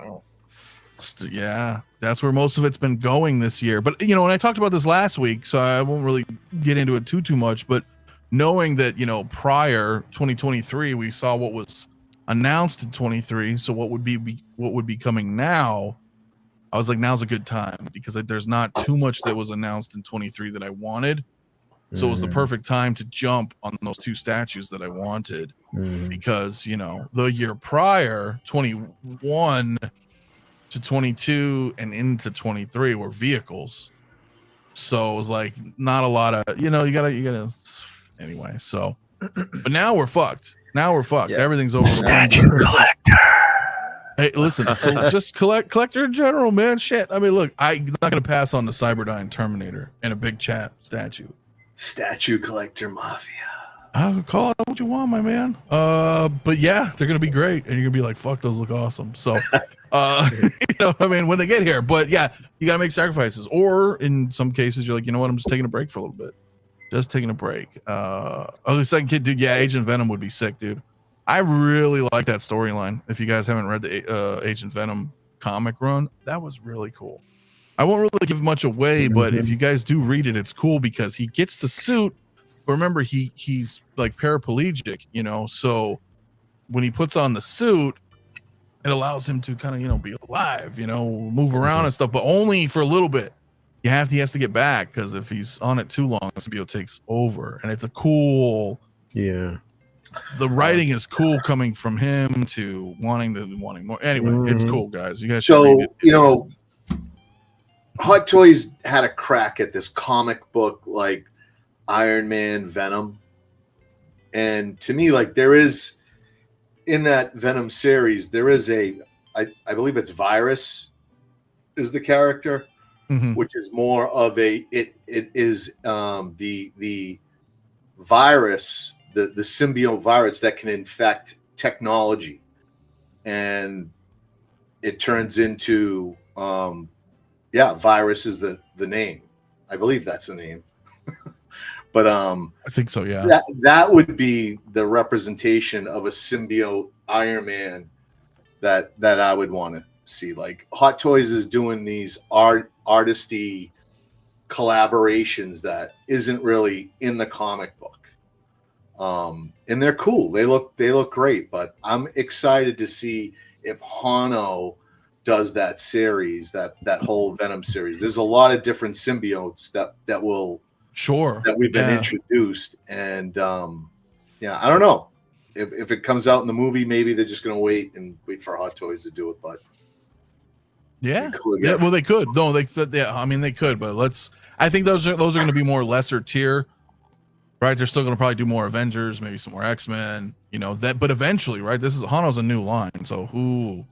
that's where most of it's been going this year. But you know, and I talked about this last week, so I won't really get into it too much, but knowing that, you know, prior 2023 we saw what was announced in 23, so what would be coming now, I was like, now's a good time, because there's not too much that was announced in 23 that I wanted, so it was the perfect time to jump on those 2 statues that I wanted, because, you know, the year prior, 21 to 22 and into 23 were vehicles, so it was like not a lot of, you know, you gotta anyway. So but now we're fucked. Yeah. Everything's over. Hey, listen, so just collector in general, man. Shit. I mean, look, I'm not gonna pass on the Cyberdyne Terminator and a big chat statue collector mafia. I would call it what you want, my man. But yeah, they're gonna be great, and you're gonna be like, fuck, those look awesome. So you know, I mean, when they get here. But yeah, you gotta make sacrifices, or in some cases you're like, you know what, I'm just taking a break for a little bit. Just taking a break. The second kid, dude. Yeah, Agent Venom would be sick, dude. I really like that storyline. If you guys haven't read the Agent Venom comic run, that was really cool. I won't really give much away, but if you guys do read it, it's cool because he gets the suit. But remember, he's like paraplegic, you know. So when he puts on the suit, it allows him to kind of, you know, be alive, you know, move around and stuff, but only for a little bit. he has to get back, because if he's on it too long, the symbiote takes over. And it's a cool. Yeah. The writing is cool, coming from him to wanting more. Anyway, it's cool, guys. You guys should read it. You know, Hot Toys had a crack at this comic book like Iron Man, Venom. And to me, like, there is in that Venom series, there is I believe it's Virus is the character, which is more of it is the virus, the symbiote virus that can infect technology, and it turns into Virus is the name. I believe that's the name. But I think so, yeah. That would be the representation of a symbiote Iron Man that I would want to see. Like, Hot Toys is doing these artisty collaborations that isn't really in the comic book. And they're cool. They look great, but I'm excited to see if Hano does that series, that whole Venom series. There's a lot of different symbiotes that we've been introduced, and I don't know if it comes out in the movie. Maybe they're just gonna wait for Hot Toys to do it, but well, they could. No, I mean, they could, but I think those are going to be more lesser tier, right? They're still going to probably do more Avengers, maybe some more X-Men, but eventually, right? Hano's a new line, so who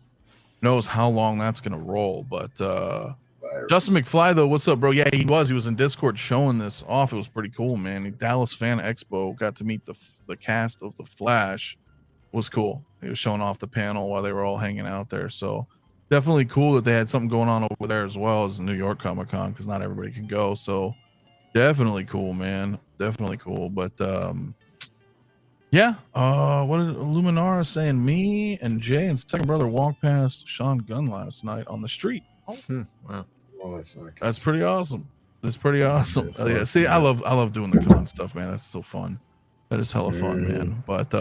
knows how long that's going to roll? But Jazzinc Catwoman, though, what's up, bro? Yeah, he was in Discord showing this off. It was pretty cool, man. Dallas Fan Expo, got to meet the cast of The Flash. It was cool. He was showing off the panel while they were all hanging out there. So definitely cool that they had something going on over there as well as New York Comic Con, because not everybody can go. So definitely cool, man. Definitely cool. But what is Luminara saying? Me and Jay and second brother walked past Sean Gunn last night on the street. Wow. Well, that's pretty awesome. That's pretty awesome. Yeah, see, I love doing the con stuff, man. That's so fun. That is hella fun, man. But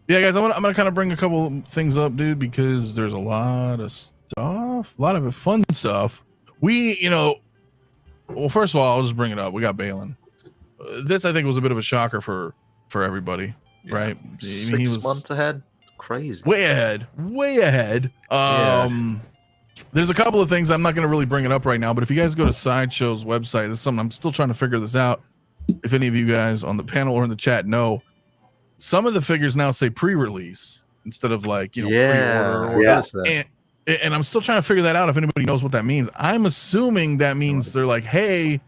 yeah, guys, I'm gonna kind of bring a couple things up, dude, because there's a lot of stuff, a lot of fun stuff. Well, first of all, I'll just bring it up. We got Baylen. This, I think, was a bit of a shocker for everybody, right? 6 months ahead. Crazy. Way ahead. There's a couple of things. I'm not going to really bring it up right now, but if you guys go to Sideshow's website, this is something I'm still trying to figure this out. If any of you guys on the panel or in the chat know, some of the figures now say pre-release instead of pre-order. And I'm still trying to figure that out. If anybody knows what that means, I'm assuming that means they're like, hey,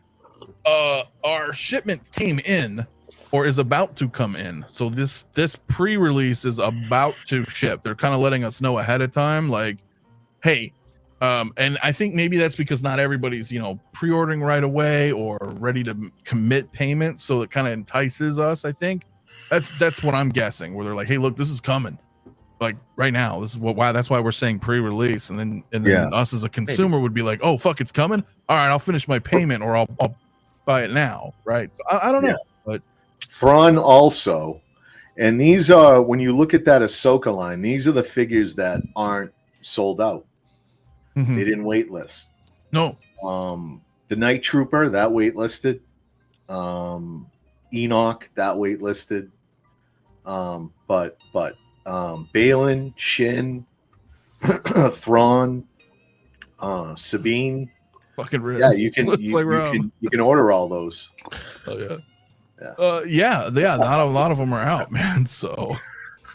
our shipment came in or is about to come in. So this pre-release is about to ship. They're kind of letting us know ahead of time, like, hey, and I think maybe that's because not everybody's, pre-ordering right away or ready to commit payment. So it kind of entices us. I think that's what I'm guessing, where they're like, hey, look, this is coming. Like right now, this is that's why we're saying pre-release. And then us as a consumer would be like, oh, fuck, it's coming. All right, I'll finish my payment or I'll buy it now. Right. So I don't know, but Thrawn also. And these are, when you look at that Ahsoka line, these are the figures that aren't sold out. They didn't wait list. No. The Night Trooper, that wait listed. Enoch, that wait listed. But Baylen, Shin, Thrawn, Sabine. Fucking rich. Yeah, you can order all those. Oh yeah. Not a lot of them are out, man. So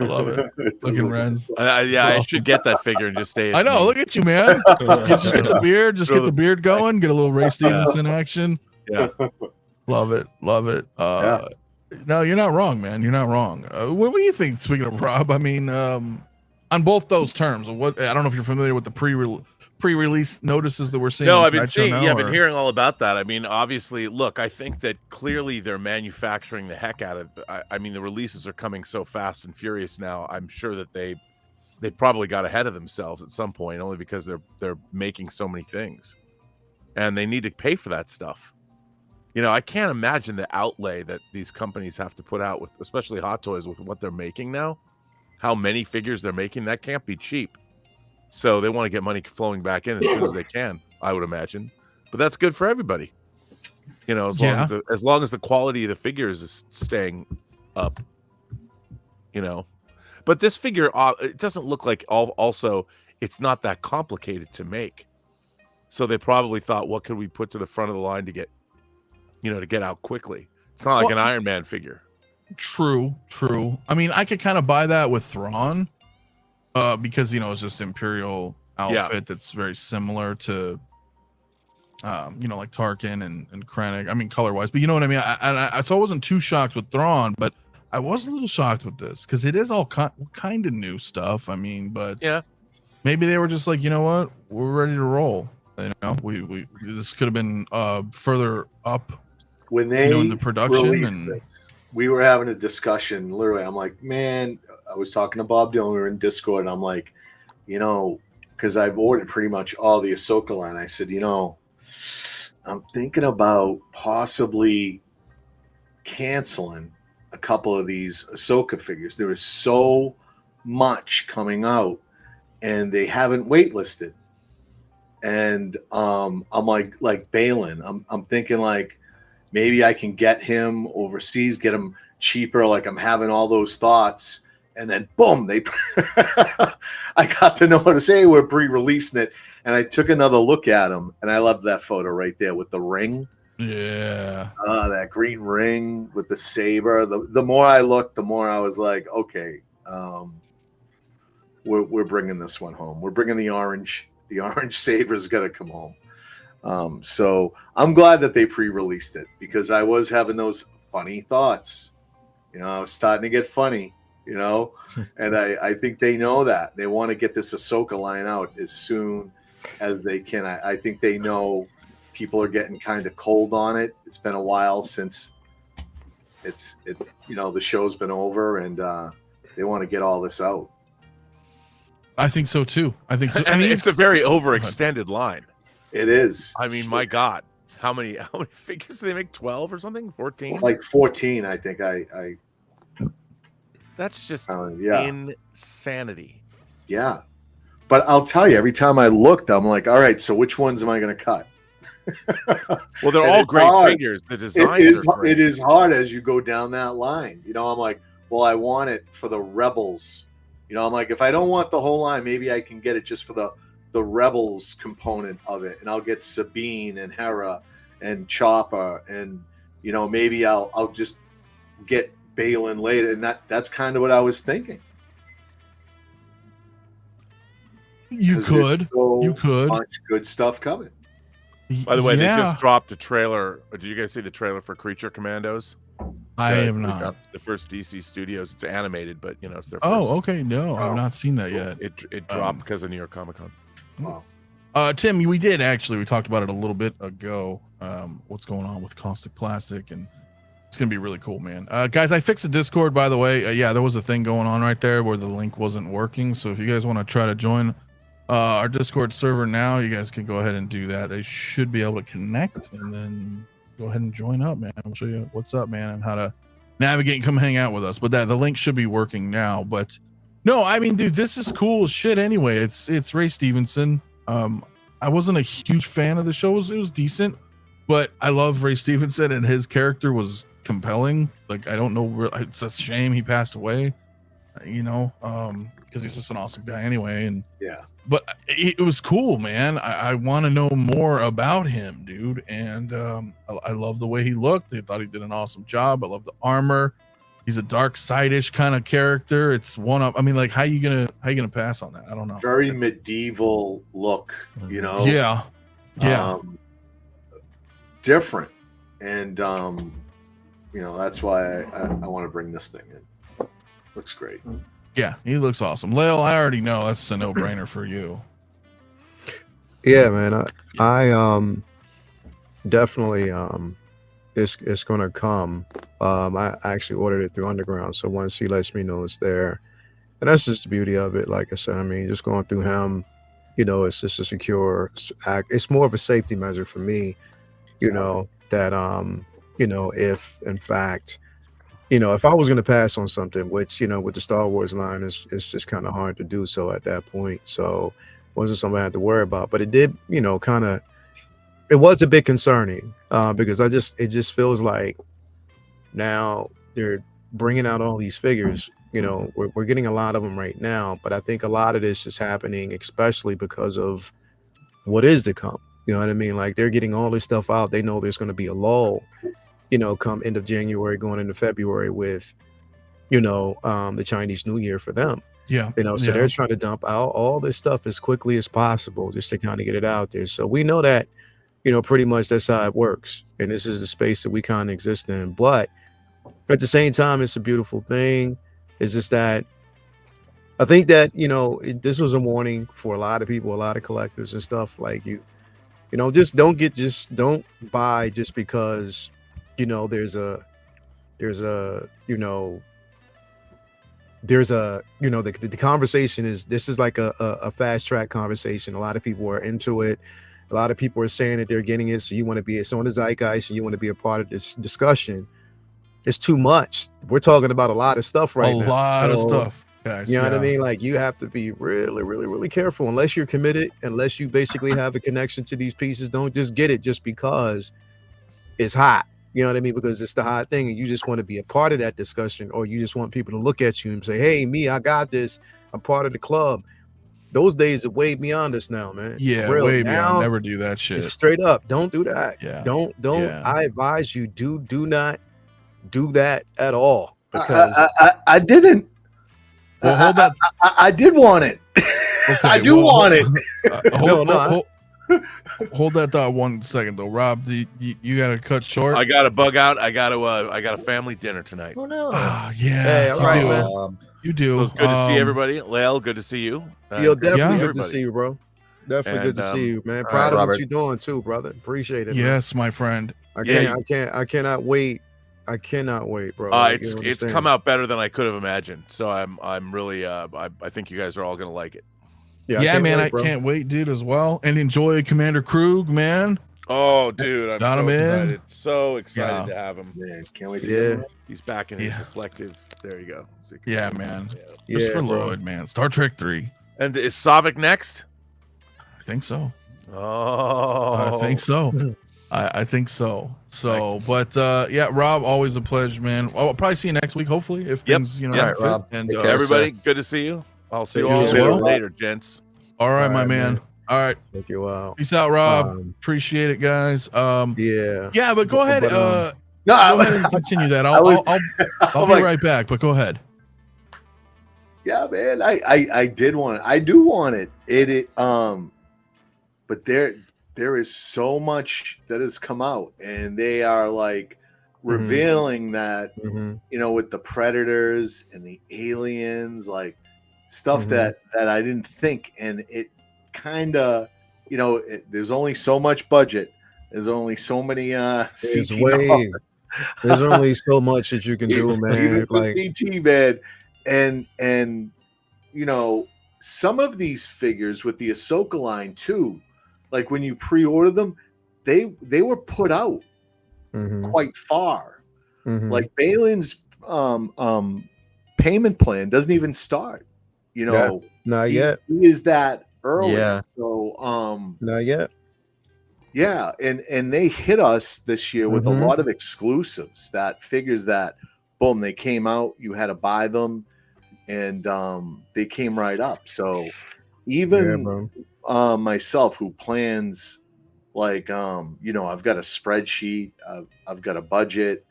I love it. Fucking Renz. I should get that figure and just stay. I know. Look at you, man. Just get the beard. Just get the beard going. Get a little Ray Stevenson action. Yeah. Love it. No, you're not wrong, man. You're not wrong. What do you think? Speaking of Rob, I mean, on both those terms, I don't know if you're familiar with the pre-release notices that we're seeing. No, I've been seeing. I've been hearing all about that. I mean, obviously, look, I think that clearly they're manufacturing the heck out of it. I mean, the releases are coming so fast and furious now. I'm sure that they probably got ahead of themselves at some point, only because they're making so many things, and they need to pay for that stuff. I can't imagine the outlay that these companies have to put out with, especially Hot Toys, with what they're making now. How many figures they're making, that can't be cheap. So they want to get money flowing back in as soon as they can, I would imagine. but that's good for everybody. You know, as long as the quality of the figures is staying up. You know, but this figure, it doesn't look like also it's not that complicated to make. So they probably thought, what could we put to the front of the line to get, to get out quickly? It's not like an Iron Man figure. True. I mean, I could kind of buy that with Thrawn, because it's just Imperial outfit that's very similar to, like Tarkin and Krennic. I mean, color wise, but you know what I mean. So I wasn't too shocked with Thrawn, but I was a little shocked with this because it is all kind of new stuff. I mean, but maybe they were just like, you know what, we're ready to roll. We this could have been further up when they in the production, and this, we were having a discussion. Literally, I'm like, man, I was talking to Bob Dylan. We were in Discord, and I'm like, because I've ordered pretty much all the Ahsoka line. I said, I'm thinking about possibly canceling a couple of these Ahsoka figures. There is so much coming out, and they haven't waitlisted. And I'm like Baylen. I'm thinking like maybe I can get him overseas, get him cheaper. Like I'm having all those thoughts, and then boom, I got to know what to say. We're pre-releasing it, and I took another look at him, and I love that photo right there with the ring. Yeah. That green ring with the saber. The more I looked, the more I was like, okay, we're bringing this one home. We're bringing the orange. The orange saber's got to come home. So I'm glad that they pre-released it because I was having those funny thoughts. I was starting to get funny, and I think they know that. They want to get this Ahsoka line out as soon as they can. I think they know people are getting kind of cold on it. It's been a while since the show's been over, and they want to get all this out. I think so too. And it's a very overextended line. It is. I mean, my God, how many figures do they make? 12 or something? 14? Like 14, I think. That's just insanity. Yeah, but I'll tell you, every time I looked, I'm like, all right, so which ones am I going to cut? Well, they're all great figures. The designs are great. It is hard as you go down that line. I'm like, well, I want it for the Rebels. I'm like, if I don't want the whole line, maybe I can get it just for the Rebels component of it, and I'll get Sabine and Hera and Chopper, and maybe I'll just get Baylen later, and that's kind of what I was thinking. You could much good stuff coming. By the way, they just dropped a trailer. Did you guys see the trailer for Creature Commandos? I have not. The first DC Studios. It's animated, but it's their first. Oh, okay. No, I've not seen that yet. It dropped because of New York Comic Con. Wow. Tim, we talked about it a little bit ago. What's going on with Caustic Plastic, and it's gonna be really cool, man. Guys, I fixed the Discord, by the way. There was a thing going on right there where the link wasn't working. So if you guys want to try to join our Discord server now, you guys can go ahead and do that. They should be able to connect, and then go ahead and join up, man. I'll show you what's up, man, and how to navigate and come hang out with us. But the link should be working now. But no, I mean, dude, this is cool as shit anyway. It's Ray Stevenson. I wasn't a huge fan of the show. It was decent, but I love Ray Stevenson, and his character was compelling. Like, I don't know, it's a shame he passed away, because he's just an awesome guy anyway. And but it was cool, man. I want to know more about him, dude. And I love the way he looked. I thought he did an awesome job. I love the armor. He's a Darkside-ish kind of character. It's one up. I mean, like, how you gonna pass on that? I don't know. Very medieval look, Yeah. Different, and that's why I want to bring this thing in. Looks great. Yeah, he looks awesome. Lil, I already know that's a no-brainer for you. Yeah, man. I definitely it's gonna come. I actually ordered it through Underground, so once he lets me know it's there, and that's just the beauty of it. Like I said, I mean, just going through him, it's just a secure act. It's more of a safety measure for me, that if in fact, if I was going to pass on something, which, with the Star Wars line, it's just kind of hard to do so at that point. So it wasn't something I had to worry about. But it did, it was a bit concerning because it just feels like now they're bringing out all these figures. You know, we're getting a lot of them right now, but I think a lot of this is happening, especially because of what is to come. You know what I mean? Like they're getting all this stuff out. They know there's going to be a lull, you know, come end of January, going into February with, you know, the Chinese New Year for them. Yeah. You know, so they're trying to dump out all this stuff as quickly as possible just to kind of get it out there. So we know that, you know, pretty much that's how it works. And this is the space that we kind of exist in. But at the same time, it's a beautiful thing. It's just that I think that, you know, this was a warning for a lot of people, a lot of collectors and stuff. Like you know, just don't buy just because, you know, there's a the conversation is, this is like a fast track conversation. A lot of people are into it. A lot of people are saying that they're getting it. So you want to be on the zeitgeist and you want to be a part of this discussion. It's too much. We're talking about a lot of stuff right now. A lot of stuff, guys. You know what I mean? Like you have to be really, really, really careful. Unless you're committed, unless you basically have a connection to these pieces, don't just get it just because it's hot. You know what I mean? Because it's the hot thing and you just want to be a part of that discussion, or you just want people to look at you and say, hey, me, I got this. I'm part of the club. Those days are way beyond us now, man. Yeah, Real. way now, beyond. Never do that shit. Straight up. Don't do that. Yeah. Don't. Yeah. I advise you, do not do that at all. Because I didn't. Well, hold that. I did want it. Okay, I do want it. Hold that thought 1 second though, Rob. You got to cut short. I got to bug out. I got a family dinner tonight. Oh no. Yeah, Hey, all right, man. You do. So it's good to see everybody. Lael, good to see you. Definitely good everybody. to see you, bro. Definitely good to see you, man. all Proud right, of what Robert. you're doing too, brother. Appreciate it. Man. Yes, my friend. I cannot wait. I cannot wait, bro. It's come out better than I could have imagined. So I'm really I think you guys are all gonna like it. Yeah, man, I can't wait, dude, as well. And enjoy Commander Krug, man. Oh, dude, I'm Got so him in. excited. So excited to have him. Yeah, can't wait. He's back in his reflective. There you go. Yeah, man. Yeah, Christopher bro. Lloyd, man. Star Trek 3. And is Savick next? I think so. Oh, I think so. I think so. So, but yeah, Rob, always a pleasure, man. I'll probably see you next week, hopefully, if things, you know, Yep. fit. All right, Rob. And Take care, everybody, good to see you. I'll see you Thank all you as well. later, gents. all right, All my right, man. man. All right. Thank you out. Peace out, Rob. Appreciate it, guys. Yeah, but go ahead. No, Go ahead and continue that. I'll be right back, but go ahead. Yeah, man. I did want it. I do want it. But there is so much that has come out, and they are like revealing that, you know, with the predators and the aliens, like stuff that I didn't think, and it kind of, you know, there's only so much budget. There's only so many CT. There's only so much that you can do, man. Even Like with CT, man, and you know, some of these figures with the Ahsoka line too, like when you pre-order them, they were put out quite far. Like Baylen's payment plan doesn't even start. You know, not yet. He is that early. Yeah. So Not yet. yeah, and they hit us this year with a lot of exclusives, that figures that boom, they came out, you had to buy them, and they came right up. So even myself, who plans like you know, I've got a spreadsheet, I've got a budget,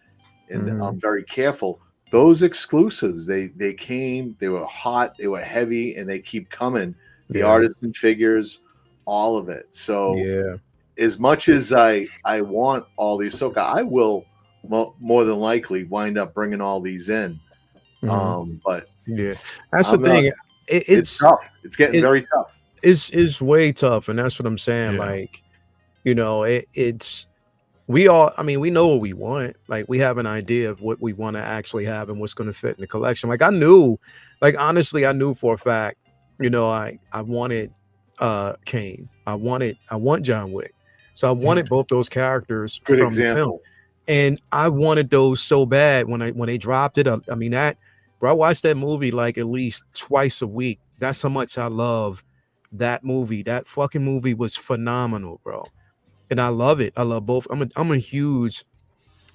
and I'm very careful. Those exclusives, they came, they were hot, they were heavy, and they keep coming. The artisan figures, all of it. So yeah, as much as I want all these Ahsoka, I will more than likely wind up bringing all these in. But yeah, that's the thing. It's tough. It's getting very tough. It's way tough, and that's what I'm saying. Like, you know, it's we all. I mean, we know what we want. Like, we have an idea of what we want to actually have and what's going to fit in the collection. Like, I knew, like honestly, I knew for a fact. You know, I wanted Kane. I want John Wick. So I wanted both those characters Good from example. the film. And I wanted those so bad when they dropped it. I mean, I watched that movie like at least twice a week. That's how much I love that movie. That fucking movie was phenomenal, bro. and I love it. I love both. I'm a huge,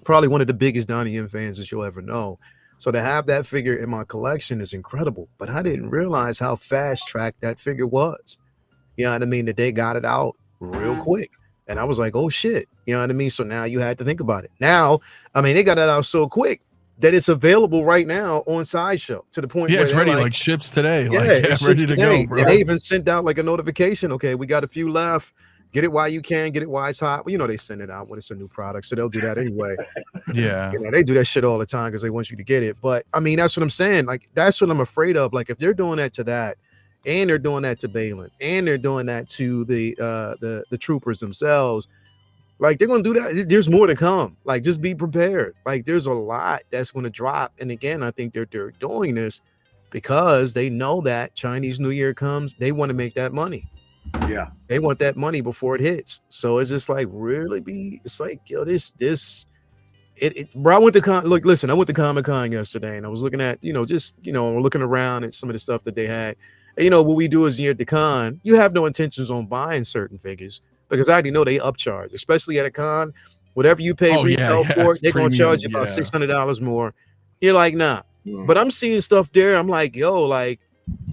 probably one of the biggest Donnie Yen fans that you'll ever know. So to have that figure in my collection is incredible. But I didn't realize how fast tracked that figure was. You know what I mean? That they got it out real quick. And I was like, oh shit. You know what I mean? So now you had to think about it. Now, I mean, they got it out so quick that it's available right now on Sideshow to the point where it's ready, like ships today. Yeah, it's ready to go, bro. And they even sent out like a notification. Okay, we got a few left. Get it while you can, get it while it's hot. Well, you know, they send it out when it's a new product, so they'll do that anyway. Yeah, you know, they do that shit all the time because they want you to get it. But I mean, that's what I'm saying. Like, that's what I'm afraid of. Like, if they're doing that to that, and they're doing that to Baylen, and they're doing that to the troopers themselves, like, they're gonna do that. There's more to come. Like, just be prepared. Like, there's a lot that's gonna drop. And again, I think they're doing this because they know that Chinese New Year comes. They want to make that money. Yeah, they want that money before it hits. So it's just like, really it's like, yo, bro, I went to Comic-Con yesterday, and I was looking at, looking around at some of the stuff that they had. And, you know, what we do is near the con, you have no intentions on buying certain figures because I already know they upcharge, especially at a con. Whatever you pay retail for it, they're going to charge you about $600 more. You're like, nah. But I'm seeing stuff there. I'm like, yo, like,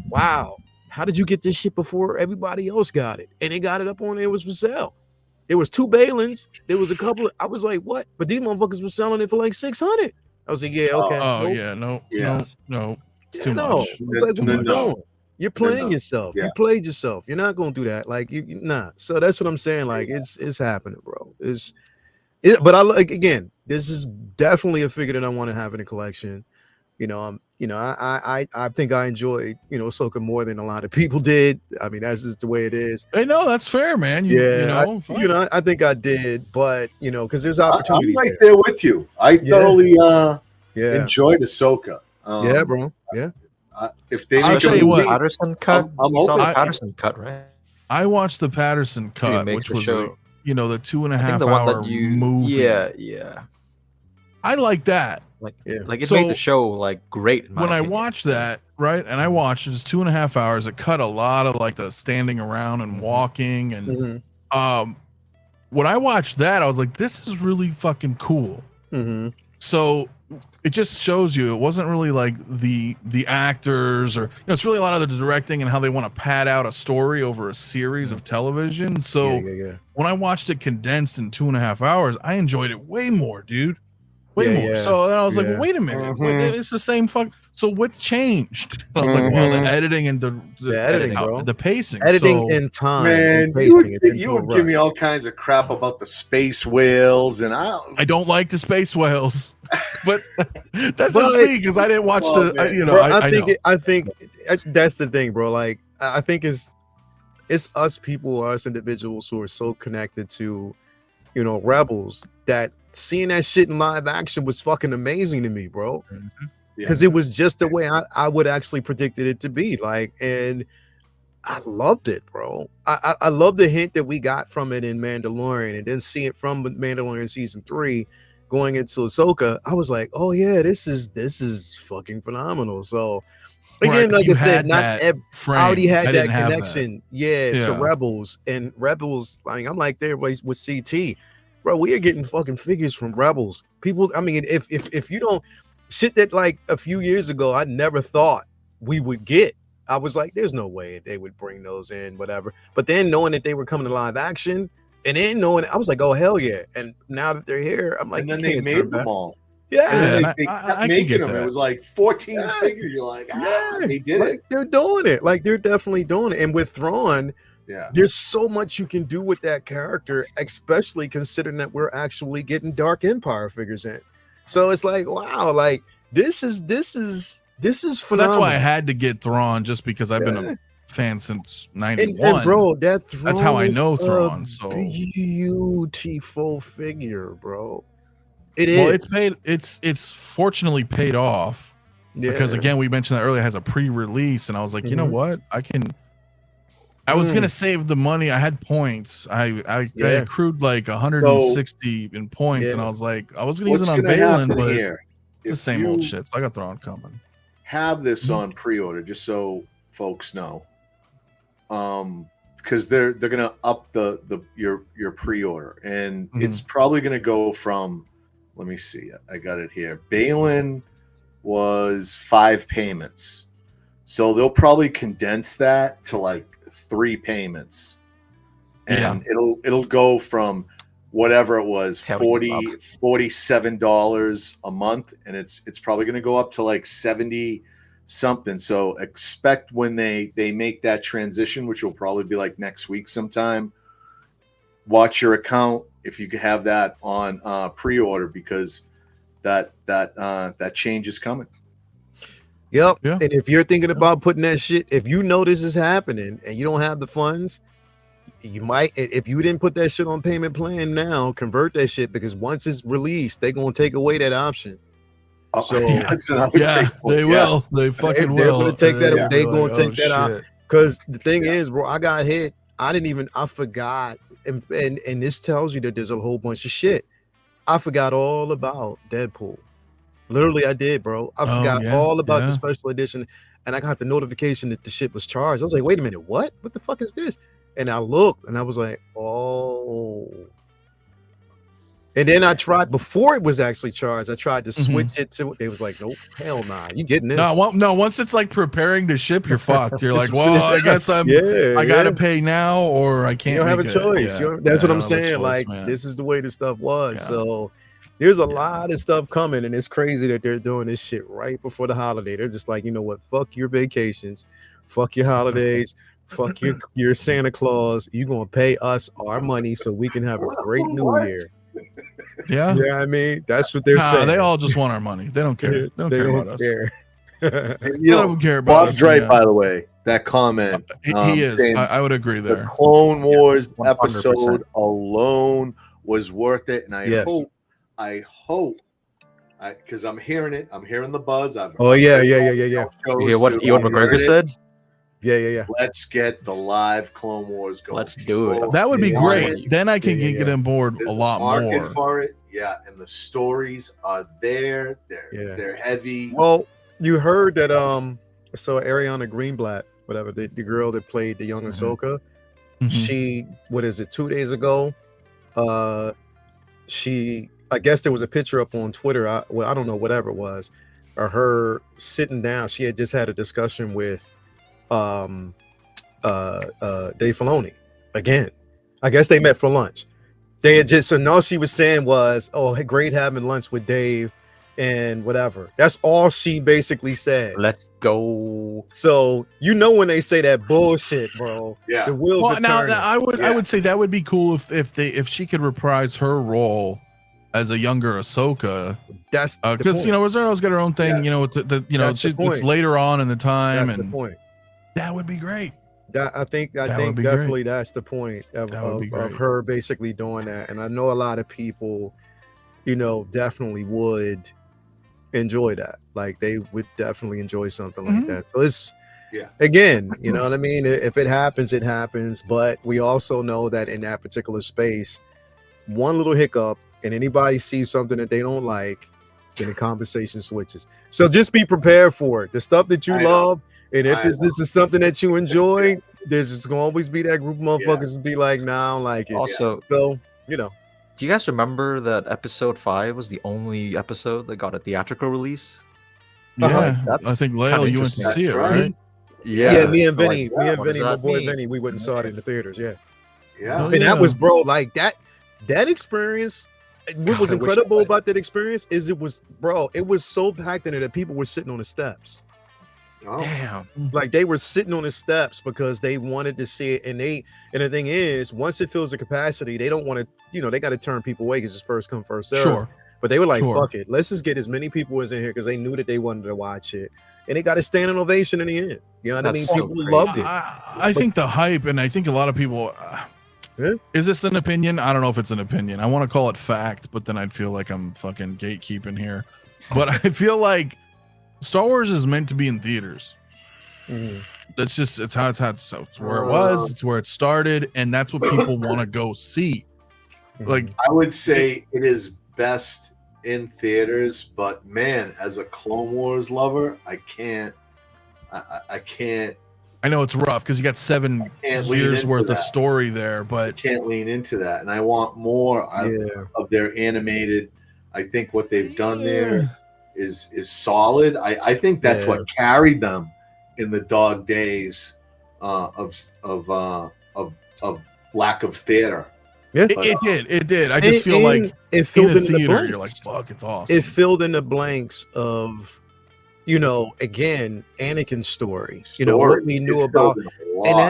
wow. How did you get this shit before everybody else got it? And they got it up on there. It was for sale. There was 2 Baylens. There was a couple. I was like, what? But these motherfuckers were selling it for like 600. I was like, yeah, okay. No. It's too much. It's like, what are you doing? You're playing yourself. You played yourself. You're not gonna do that. Like, nah. So that's what I'm saying. Like, it's happening, bro. But I like, again, this is definitely a figure that I want to have in a collection. I think I enjoyed, Ahsoka more than a lot of people did. I mean, that's just the way it is. Hey, no, that's fair, man. I think I did, but because there's opportunities. I'm right there with you. I thoroughly enjoyed Ahsoka. Yeah, bro. Yeah. If they I'll tell you what, Patterson cut. I'm saw the open. Patterson cut, right? I watched the Patterson cut, which was the 2.5 hour movie. Yeah. I like that. Like it made the show like great. When I watched that, right, and I watched it's 2.5 hours. It cut a lot of like the standing around and walking, and when I watched that, I was like, this is really fucking cool. So it just shows you it wasn't really like the actors, or it's really a lot of the directing and how they want to pad out a story over a series of television. So when I watched it condensed in 2.5 hours, I enjoyed it way more, dude. Way more. So then I was like, well, wait a minute. It's the same fuck. So what changed? I was like, well, the editing and the editing, bro. The pacing. Editing and time. Man, you would give me all kinds of crap about the space whales, and I don't like the space whales. But that's just me because I didn't watch I think that's the thing, bro. Like, I think it's us people, us individuals who are so connected to, Rebels, that seeing that shit in live action was fucking amazing to me, bro. Because it was just the way I would actually predicted it to be. Like, and I loved it, bro. I love the hint that we got from it in Mandalorian, and then see it from Mandalorian season 3 going into Ahsoka. I was like, oh yeah, this is fucking phenomenal. So again, like I said, I already had that connection, to Rebels, and Rebels. Like, I'm like there with CT, bro. We are getting fucking figures from Rebels. People, I mean, if you don't shit that like a few years ago, I never thought we would get. I was like, there's no way they would bring those in, whatever. But then knowing that they were coming to live action, and then knowing, I was like, oh hell yeah! And now that they're here, I'm like, and then they made them all. Yeah, they kept making them. It was like 14 figures. You're like, they did it. They're doing it. Like, they're definitely doing it. And with Thrawn, there's so much you can do with that character, especially considering that we're actually getting Dark Empire figures in. So it's like, wow, like this is phenomenal. That's why I had to get Thrawn, just because I've been a fan since '91. And bro, that's how I know Thrawn. So beautiful figure, bro. It is. Well, it's fortunately paid off, because again, we mentioned that earlier, it has a pre-release, and I was like, you know what, I was gonna save the money. I had points. I accrued like 160 in points, and I was like, I was gonna use it on Baylen, but it's the same old shit. So I got Thrawn coming. Have this on pre-order, just so folks know. because they're gonna up your pre-order, and it's probably gonna go from, let me see, I got it here. Baylen was 5 payments, so they'll probably condense that to like 3 payments, and it'll go from whatever it was, $47 a month, and it's probably going to go up to like 70 something. So expect when they make that transition, which will probably be like next week sometime, watch your account if you can have that on pre-order, because that change is coming. Yep. Yeah. And if you're thinking about putting that shit, if you know this is happening and you don't have the funds, you might, if you didn't put that shit on payment plan now, convert that shit, because once it's released, they're gonna take away that option. So they will. They fucking will. They're gonna take that. They're gonna take that out. Because the thing is, bro, I got hit. I forgot, and this tells you that there's a whole bunch of shit. I forgot all about Deadpool. Literally, I did, bro. I forgot all about the special edition, and I got the notification that the shit was charged. I was like, wait a minute, what? What the fuck is this? And I looked, and I was like, oh. And then I tried, before it was actually charged, I tried to switch it to, they was like, nope, hell nah, you getting this. No, once it's like preparing to ship, you're fucked. You're like, well, I guess I gotta pay now, or I can't. You don't have a choice. That's what I'm saying. Like, this is the way this stuff was. So there's a lot of stuff coming, and it's crazy that they're doing this shit right before the holiday. They're just like, you know what? Fuck your vacations, fuck your holidays, fuck your Santa Claus. You gonna pay us our money so we can have a great New Year. Yeah, I mean, that's what they're saying. They all just want our money. They don't care. They don't care about us. They don't care about Bob's us, right, by the way. That comment, he is. I would agree there. The Clone Wars episode alone was worth it, and I hope, because I'm hearing it. I'm hearing the buzz. Yeah. You hear what Ewan McGregor said? Yeah. Let's get the live Clone Wars going. Let's do it. That would be great. Then I can get on board a lot more. For it. Yeah, and the stories are there. They're heavy. Well, you heard that so Ariana Greenblatt, whatever, the girl that played the young Ahsoka, she, what is it, 2 days ago? I guess there was a picture up on Twitter. I don't know, whatever it was, or her sitting down. She had just had a discussion with Dave Filoni again. I guess they met for lunch. They had just, and all she was saying was, oh, great having lunch with Dave and whatever. That's all she basically said. Let's go. So you know when they say that bullshit, bro. Yeah. The wheels are turning. Now I would say that would be cool if she could reprise her role as a younger Ahsoka. That's because Rosario's got her own thing. It's later on in the time, that's the point. That would be great. I think definitely that's the point of her basically doing that. And I know a lot of people, definitely would enjoy that. Like, they would definitely enjoy something like that. So it's, again, you know what I mean? If it happens, it happens. But we also know that in that particular space, one little hiccup and anybody sees something that they don't like, then the conversation switches. So just be prepared for it. The stuff that you love. And if this is something that you enjoy, there's just gonna always be that group of motherfuckers to be like, nah, I don't like it. Also, so do you guys remember that episode 5 was the only episode that got a theatrical release? Yeah, I think Lale, you went to see it, right? Yeah, me and Vinny, my boy Vinny, we went and saw it in the theaters. Yeah. And that was, bro, like that experience. What was incredible about that experience is it was so packed in it that people were sitting on the steps. Oh. Damn. Like, they were sitting on the steps because they wanted to see it, and the thing is, once it fills the capacity, they don't want to, they got to turn people away because it's first come first serve. Sure. But they were like, fuck it, let's just get as many people as in here, because they knew that they wanted to watch it, and they got a standing ovation in the end. You know what I mean? So people loved it. I think the hype, and I think a lot of people is this an opinion? I don't know if it's an opinion. I want to call it fact, but then I'd feel like I'm fucking gatekeeping here. But I feel like Star Wars is meant to be in theaters. That's just, it's where it was, it's where it started, and that's what people want to go see. Like, I would say it is best in theaters, but man, as a Clone Wars lover, I can't I know it's rough because you got 7 years worth of story there, but can't lean into that. And I want more of their animated. I think what they've done there is solid. I think that's what carried them in the dog days of lack of theater. Yeah, it did. I just feel like it filled in the theater, blanks. you're like, fuck, it's awesome. It filled in the blanks of, again, Anakin's stories. What we knew about,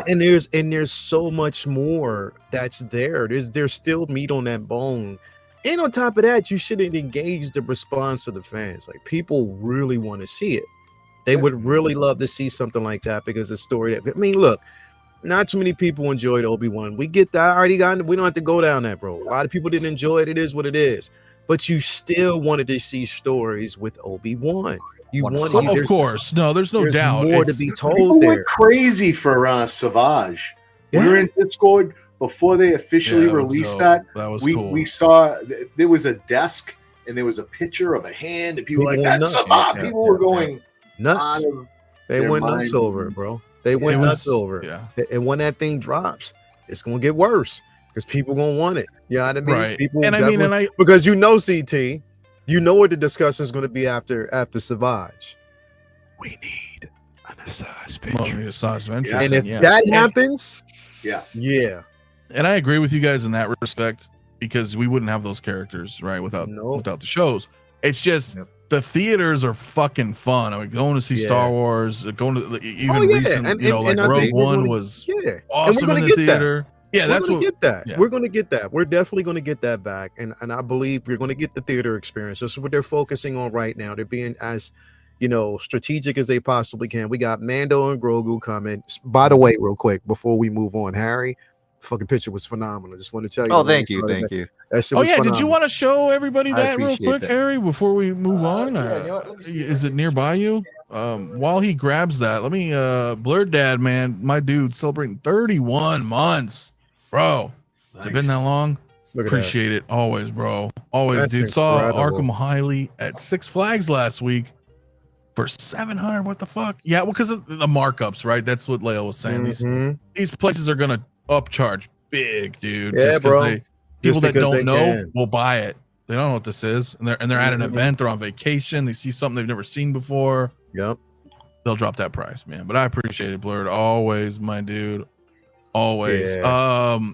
and there's so much more that's there. There's still meat on that bone. And on top of that, you should engage the response of the fans. Like, people really want to see it. They would really love to see something like that because the story that, look, not too many people enjoyed Obi-Wan. We get that. We don't have to go down that, bro. A lot of people didn't enjoy it. It is what it is. But you still wanted to see stories with Obi-Wan. Of course. No, there's no doubt. More to be told. People went crazy for 𝗣𝗧𝗥𝗖𝗛. We were in Discord before they officially released that. That was cool. We saw there was a desk and there was a picture of a hand, and people were like, that's 𝗣𝗧𝗥𝗖𝗛. People were going nuts. They went nuts over it, bro. They went nuts over it. Yeah. And when that thing drops, it's gonna get worse because people gonna want it. You know what I mean? Right. People because CT, you know what the discussion is gonna be after 𝗣𝗧𝗥𝗖𝗛. We need an Asajj venture. And if that happens, yeah. And I agree with you guys in that respect because we wouldn't have those characters, right, without the shows. It's just the theaters are fucking fun. I mean, going to see Star Wars, going to even recent, like Rogue One was awesome in the theater. Yeah, that's what. Get that. Yeah. We're going to get that. We're definitely going to get that back, and I believe we're going to get the theater experience. That's what they're focusing on right now. They're being as strategic as they possibly can. We got Mando and Grogu coming. By the way, real quick before we move on, Harry, fucking picture was phenomenal. I just want to tell you. Oh, thank you. Did you want to show everybody that real quick, Harry, before we move on? Is it nearby you? While he grabs that, let me Blurred Dad, man, my dude, celebrating 31 months, bro. Nice. Has it been that long? Appreciate it always, bro. Always. That's dude. Saw Arkham Highly at Six Flags last week for 700. What the fuck? Yeah, well, because of the markups, right? That's what Leo was saying. These places are gonna upcharge big, dude. Yeah, bro. People that don't know will buy it. They don't know what this is, and they're at an event. They're on vacation. They see something they've never seen before. Yep. They'll drop that price, man. But I appreciate it, Blurred. Always, my dude. Always.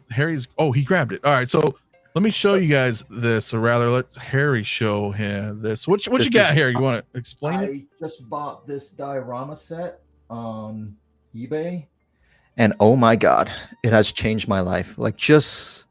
Harry's. Oh, he grabbed it. All right, so let me show you guys this, or rather, let Harry show him this. What you got here? You want to explain it? I just bought this diorama set on eBay, and oh my god, it has changed my life. Like just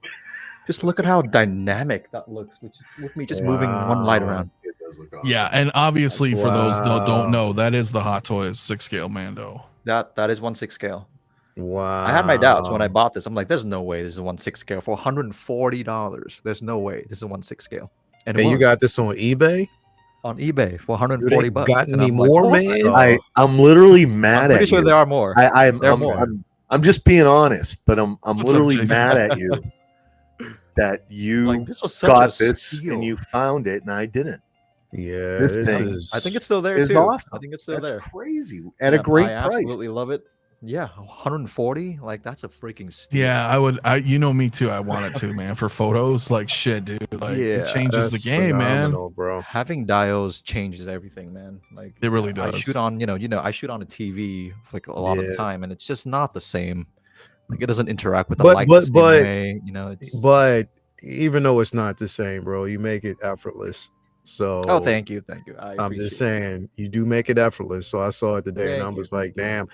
look at how dynamic that looks, with me just moving one light around. It does look awesome. Yeah, and obviously for those that don't know, that is the Hot Toys 6-scale Mando. That is 1/6 scale. Wow. I had my doubts when I bought this. I'm like, there's no way this is a 1/6 scale for $140. There's no way this is a 1/6 scale. And you got this on eBay? On eBay for $140. Got any more, man? I'm literally mad at you. Pretty sure there are more. I'm just being honest, but I'm literally mad at you that you got this and you found it and I didn't. Yeah, this thing is, I think it's still there too. Awesome. I think it's still there. That's crazy at a great price. I absolutely love it. Yeah, 140. Like that's a freaking steal. Yeah, I would. Me too. I want it to, man, for photos. Like shit, dude. Like it changes the game, man. Bro. Having dials changes everything, man. Like it really does. I shoot on, I shoot on a TV like a lot of the time, and it's just not the same. Like it doesn't interact with the light the same way. But even though it's not the same, bro, you make it effortless. So thank you. I'm just saying you do make it effortless. So I saw it today, and I was like, damn.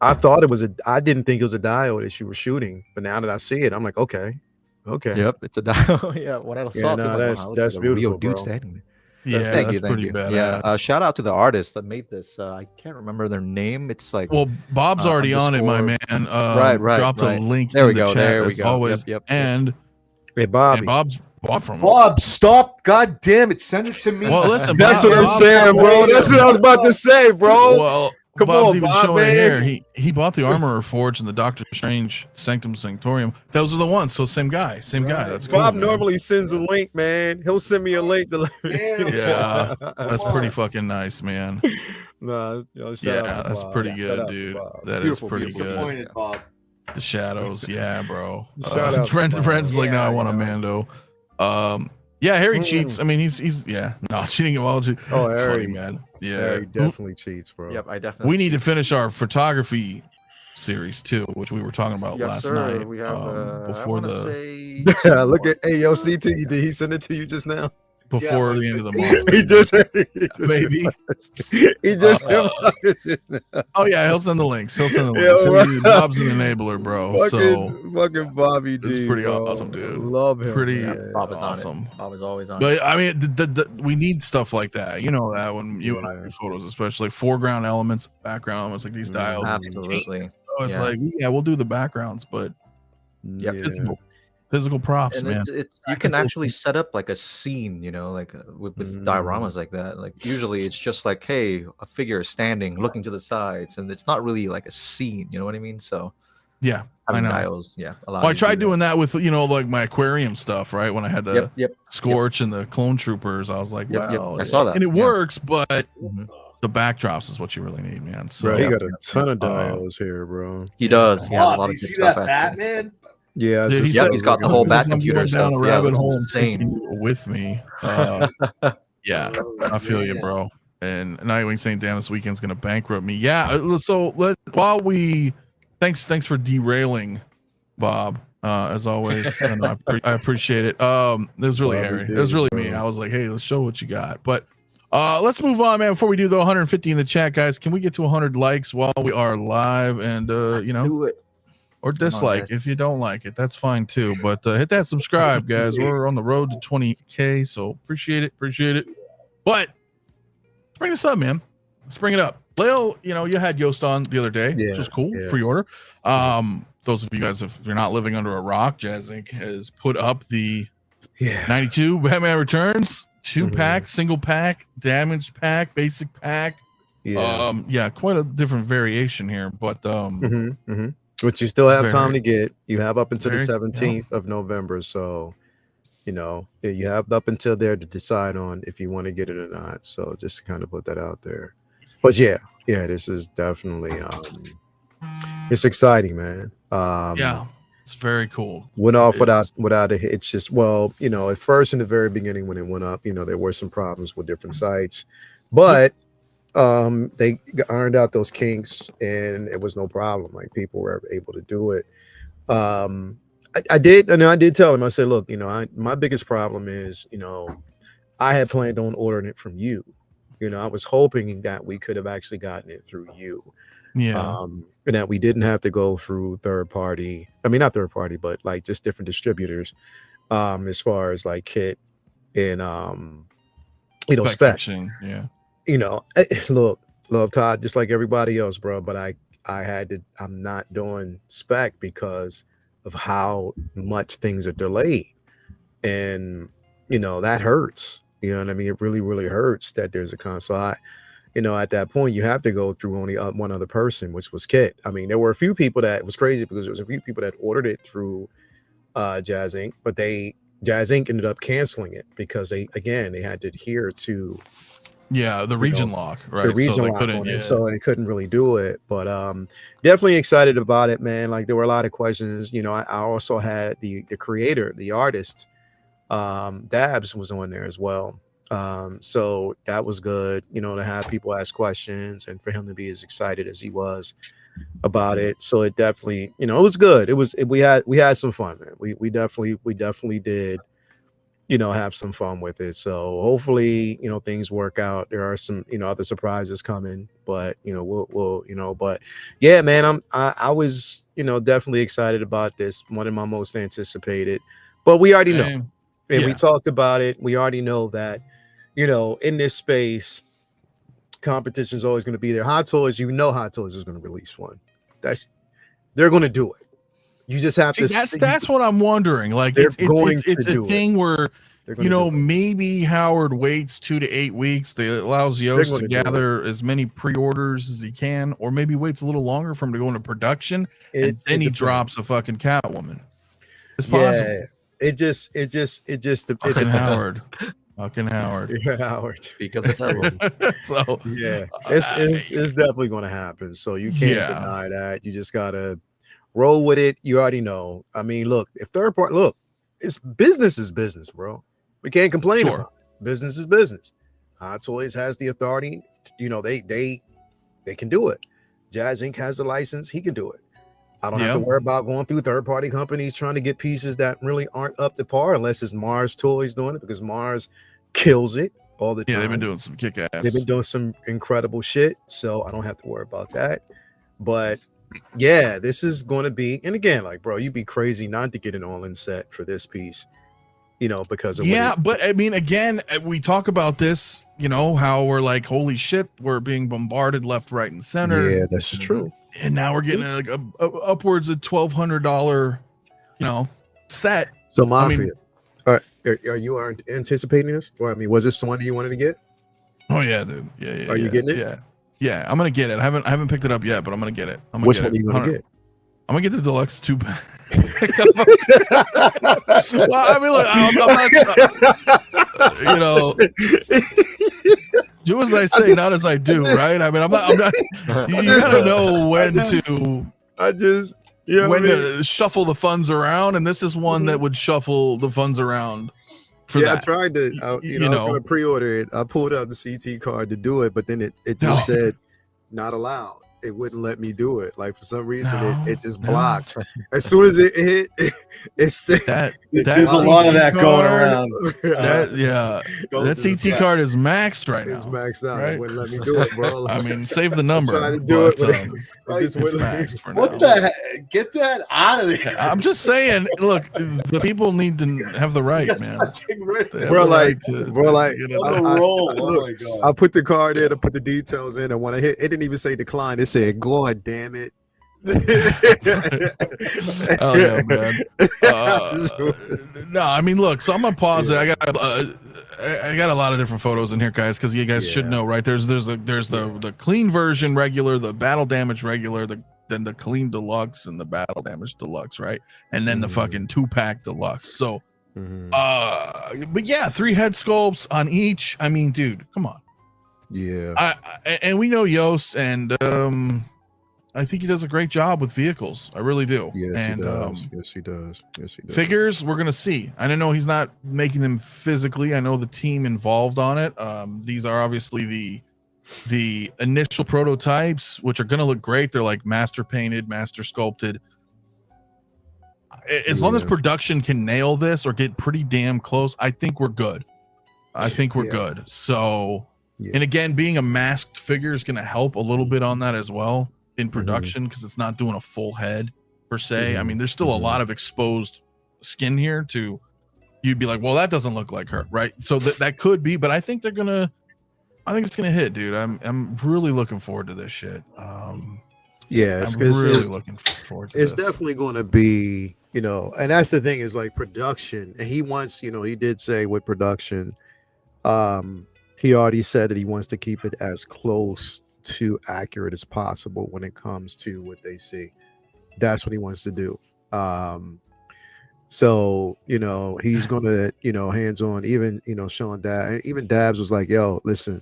I thought it was I didn't think it was a diode that you were shooting, but now that I see it, I'm like, okay. Yep, it's a diode. Yeah, when I saw it, that's beautiful, bro. Dude standing there. Yeah, thank you. Badass. Yeah, shout out to the artist that made this. I can't remember their name. It's like Bob's already on it, my man. Right. Dropped a link. There we in the go. chat, There we as go. Always. Yep. And hey, Bob. Bob, stop! God damn it! Send it to me. Well, listen, that's what I'm saying, bro. That's what I was about to say, bro. Well, come Bob's on, even Bob, showing man. here. He bought the Armorer Forge and the Doctor Strange Sanctum Sanctorium. Those are the ones. So same guy. That's cool. Bob man. normally sends a link, man. He'll send me a link. Yeah, that's pretty fucking nice, man. Nah, shout out Yeah, to that's Bob. pretty Shout good, out to dude. Bob. That is Beautiful, pretty beautiful. good. Disappointed, Bob. The shadows, yeah, bro. Shout out to Friends Bob. like, no, I Yeah, want a you know. Mando. Yeah, Harry cheats. I mean, he's yeah, no cheating of all. Oh, It's Harry, funny, man. Yeah, Harry definitely cheats, bro. Yep, I definitely. we need to finish our photography series too, which we were talking about Yes, last sir. night. We have I Before want to the say. Yeah, look at AOCT. Did he send it to you just now? before Yeah, the end of the month. He just Maybe. he just Oh yeah, he'll send the links. He'll send the Yeah, links. right. Bob's an enabler, bro. So fucking Bobby D. it's pretty bro. awesome, dude. Love him. Pretty man. Bob is awesome. on it. Bob is always on. But I mean, we need stuff like that. You know that when you and I do photos, especially foreground elements, background elements, like these dials. Absolutely. So it's Yeah. like, yeah, we'll do the backgrounds, but Yep. Yeah. physical props, And man. it's you can actually set up like a scene, you know, like with dioramas like that. Like usually it's just like, hey, a figure is standing, looking to the sides, and it's not really like a scene. You know what I mean? So Yeah, I having know. dials, yeah. Well, I tried doing that with like my aquarium stuff, right? When I had the Yep. Scorch and the Clone Troopers, I was like, Yep, yep. well, I saw that, and it yeah. works, but Mhm. the backdrops is what you really need, man. So Bro, he got a ton of dials here, bro. He does. He has a Bob, lot do of you good see stuff. that actually. Batman? Yeah, I Dude, just Yep, saw he's it got the again. whole I'm back going computer down stuff. a Yeah, rabbit that's hole insane. with me. Yeah, I feel you, bro. And Nightwing saying, "Damn, this weekend's gonna bankrupt me." Yeah. So while we, thanks for derailing, Bob. As always, and I appreciate it. It was really Bobby Harry. did, It was really bro. me. I was like, hey, let's show what you got. But let's move on, man. Before we do the 150 in the chat, guys, can we get to 100 likes while we are live? And Do it. or dislike guys. if you don't like it, that's fine too. But hit that subscribe, guys. We're on the road to 20K, so appreciate it. But let's bring this up, man. Let's bring it up. Leo, you had Yost on the other day, which was cool. Yeah. Pre-order. Those of you guys, if you're not living under a rock, Jazzinc has put up the 92 Batman Returns 2-pack, single pack, damaged pack, basic pack. Yeah. Quite a different variation here, but But you still have time to get. You have up until the Very- 17th of November, so you have up until there to decide on if you want to get it or not. So just to kind of put that out there. But yeah, this is definitely it's exciting, man. yeah, it's very cool. Went off It without a hitch. Just at first in the very beginning when it went up, there were some problems with different sites, but they ironed out those kinks and it was no problem. Like people were able to do it. I did tell him, I said, look, my biggest problem is, I had planned on ordering it from you. I was hoping that we could have actually gotten it through you. Yeah. And that we didn't have to go through third party. I mean, not third party, but like just different distributors, as far as like kit and spec. Yeah. Look, love Todd, just like everybody else, bro. But I'm not doing spec because of how much things are delayed. And, that hurts. You know what I mean? It really, really hurts that there's a console. At that point, you have to go through only one other person, which was Kit. I mean, there were a few people that was crazy because there was a few people that ordered it through Jazzinc, but Jazzinc ended up canceling it because they had to adhere to the region lock, right? The region lock on it, so they couldn't really do it. But definitely excited about it, man. Like there were a lot of questions. I also had the creator, the artist, Dabs was on there as well. So that was good, to have people ask questions and for him to be as excited as he was about it. So it definitely, it was good. We had some fun, man. We definitely did, have some fun with it. So hopefully, things work out. There are some, other surprises coming, but we'll but yeah, man, I was, definitely excited about this. One of my most anticipated, but we already know. And we talked about it. We already know that, in this space, competition is always going to be there. Hot Toys, Hot Toys is going to release one. They're going to do it. You just have to. That's what I'm wondering. Like it's a thing where maybe Howard waits 2 to 8 weeks. That allows Yost to gather as many pre-orders as he can, or maybe waits a little longer for him to go into production, and then he drops a fucking Catwoman. It's possible. It just Howard. Fucking Howard. Yeah, Howard. Speak of the devil. So Yeah, it's definitely going to happen. So you can't deny that. You just gotta roll with it. You already know. I mean, look, if third party, look, it's business is business, bro. We can't complain about it. Business is business. Hot Toys has the authority. You know, they can do it. Jazzinc has the license. He can do it. I don't have to worry about going through third party companies trying to get pieces that really aren't up to par, unless it's Mars Toys doing it, because Mars kills it all the time. Yeah, they've been doing some kick ass. They've been doing some incredible shit, so I don't have to worry about that. But yeah, this is going to be, and again, like, bro, you'd be crazy not to get an all-in set for this piece, you know, because of but I mean, again, we talk about this, you know, how we're like, holy shit, we're being bombarded left, right, and center. Yeah, that's true. And now we're getting like upwards of $1,200, you know, set. So Mafia, I mean, are you anticipating this? Or I mean, was this the one that you wanted to get? Oh yeah, dude. Yeah. Are you getting it? Yeah. I'm gonna get it. I haven't picked it up yet, but I'm gonna get it. Which one are you gonna get? I'm gonna get the deluxe 2-pack. Well, I mean, look, I'm not, you know, do as I say, not as I do, right? I mean, I'm not. You gotta know when to shuffle the funds around, and this is one that would shuffle the funds around. For that. I tried to, I was going to pre-order it. I pulled out the CT card to do it, but then it just said not allowed. It wouldn't let me do it. Like, for some reason, it just blocked. As soon as it hit, it said there's a lot of that going around. That CT card is maxed right now. It's maxed out. Right? It wouldn't let me do it, bro. I mean, save the number. I'm trying to do it. It's maxed for what now. the heck? Get that out of there. I'm just saying, look, the people need to have the right, man. I put the card in, I put the details in, and when I hit, it didn't even say decline. It said, "God damn it." Oh yeah, man. No, I mean, look. So I'm gonna pause it. I got a lot of different photos in here, guys, because you guys should know, right? There's the clean version regular, the battle damage regular, then the clean deluxe and the battle damage deluxe, right? And then the fucking 2-pack deluxe. So, but yeah, 3 head sculpts on each. I mean, dude, come on. Yeah. And we know Yost, and I think he does a great job with vehicles. I really do. Yes, and, he does. Figures, we're gonna see. I don't know, he's not making them physically. I know the team involved on it. These are obviously the initial prototypes, which are gonna look great. They're like master painted, master sculpted. As long as production can nail this or get pretty damn close, I think we're good. Good. So, and again, being a masked figure is gonna help a little bit on that as well in production, because it's not doing a full head per se. I mean, there's still a lot of exposed skin here to, you'd be like, well, that doesn't look like her, right? So that could be, but I think it's gonna hit, dude. I'm really looking forward to this shit. It's really looking forward to this. It's this. definitely going to be, you know, and that's the thing, is like production. And he wants, you know, he did say with production, he already said that he wants to keep it as close to accurate as possible when it comes to what they see. That's what he wants to do. So, you know, he's gonna, you know, hands on, even, you know, showing that, even Dabs was like, yo, listen,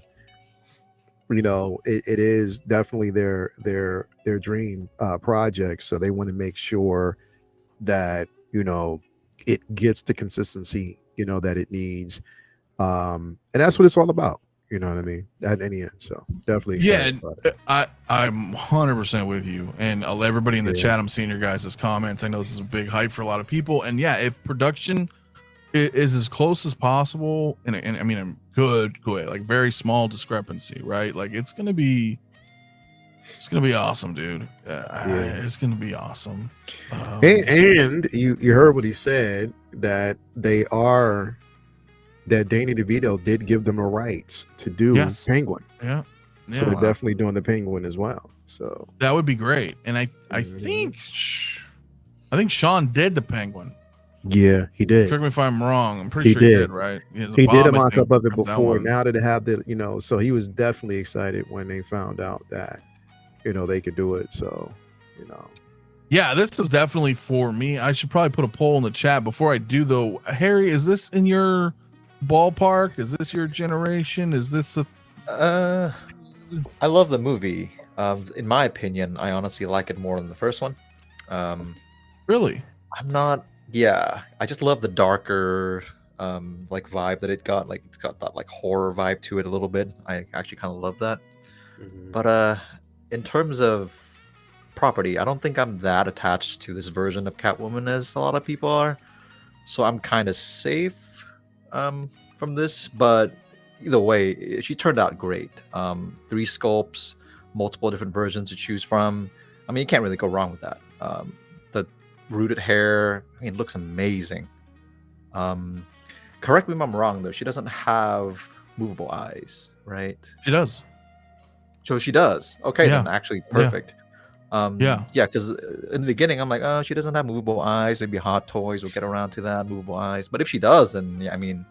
you know, it is definitely their dream project. So they want to make sure that, you know, it gets the consistency, you know, that it needs. And that's what it's all about. You know what I mean? At any end. So definitely. Yeah, I'm 100% with you. And everybody in the chat, I'm seeing your guys' comments. I know this is a big hype for a lot of people. And yeah, if production is as close as possible, and I mean, a good, like very small discrepancy, right? Like it's gonna be awesome, dude. It's gonna be awesome. And you heard what he said, that that Danny DeVito did give them the rights to do Penguin. Yeah. So they're definitely doing the Penguin as well. So that would be great. And I think Sean did the Penguin. Yeah, he did. Correct me if I'm wrong. I'm pretty sure he did, right? He did a mock-up of it before. Now that they have the, you know, so he was definitely excited when they found out that, you know, they could do it. So, you know. Yeah, this is definitely for me. I should probably put a poll in the chat before I do, though. Harry, is this in your ballpark? Is this your generation? Is this a I love the movie. In my opinion, I honestly like it more than the first one. really? I'm not. Yeah, I just love the darker, like vibe that it got. Like it's got that like horror vibe to it a little bit. I actually kind of love that. But in terms of property, I don't think I'm that attached to this version of Catwoman as a lot of people are. So I'm kind of safe from this. But either way, she turned out great. 3 sculpts, multiple different versions to choose from. I mean, you can't really go wrong with that. The rooted hair, I mean, it looks amazing. Correct me if I'm wrong, though. She doesn't have movable eyes, right? She does. So she does. Okay, Yeah. then actually perfect. Yeah. Because in the beginning, I'm like, oh, she doesn't have movable eyes. Maybe Hot Toys will get around to that, movable eyes. But if she does, then yeah, I mean,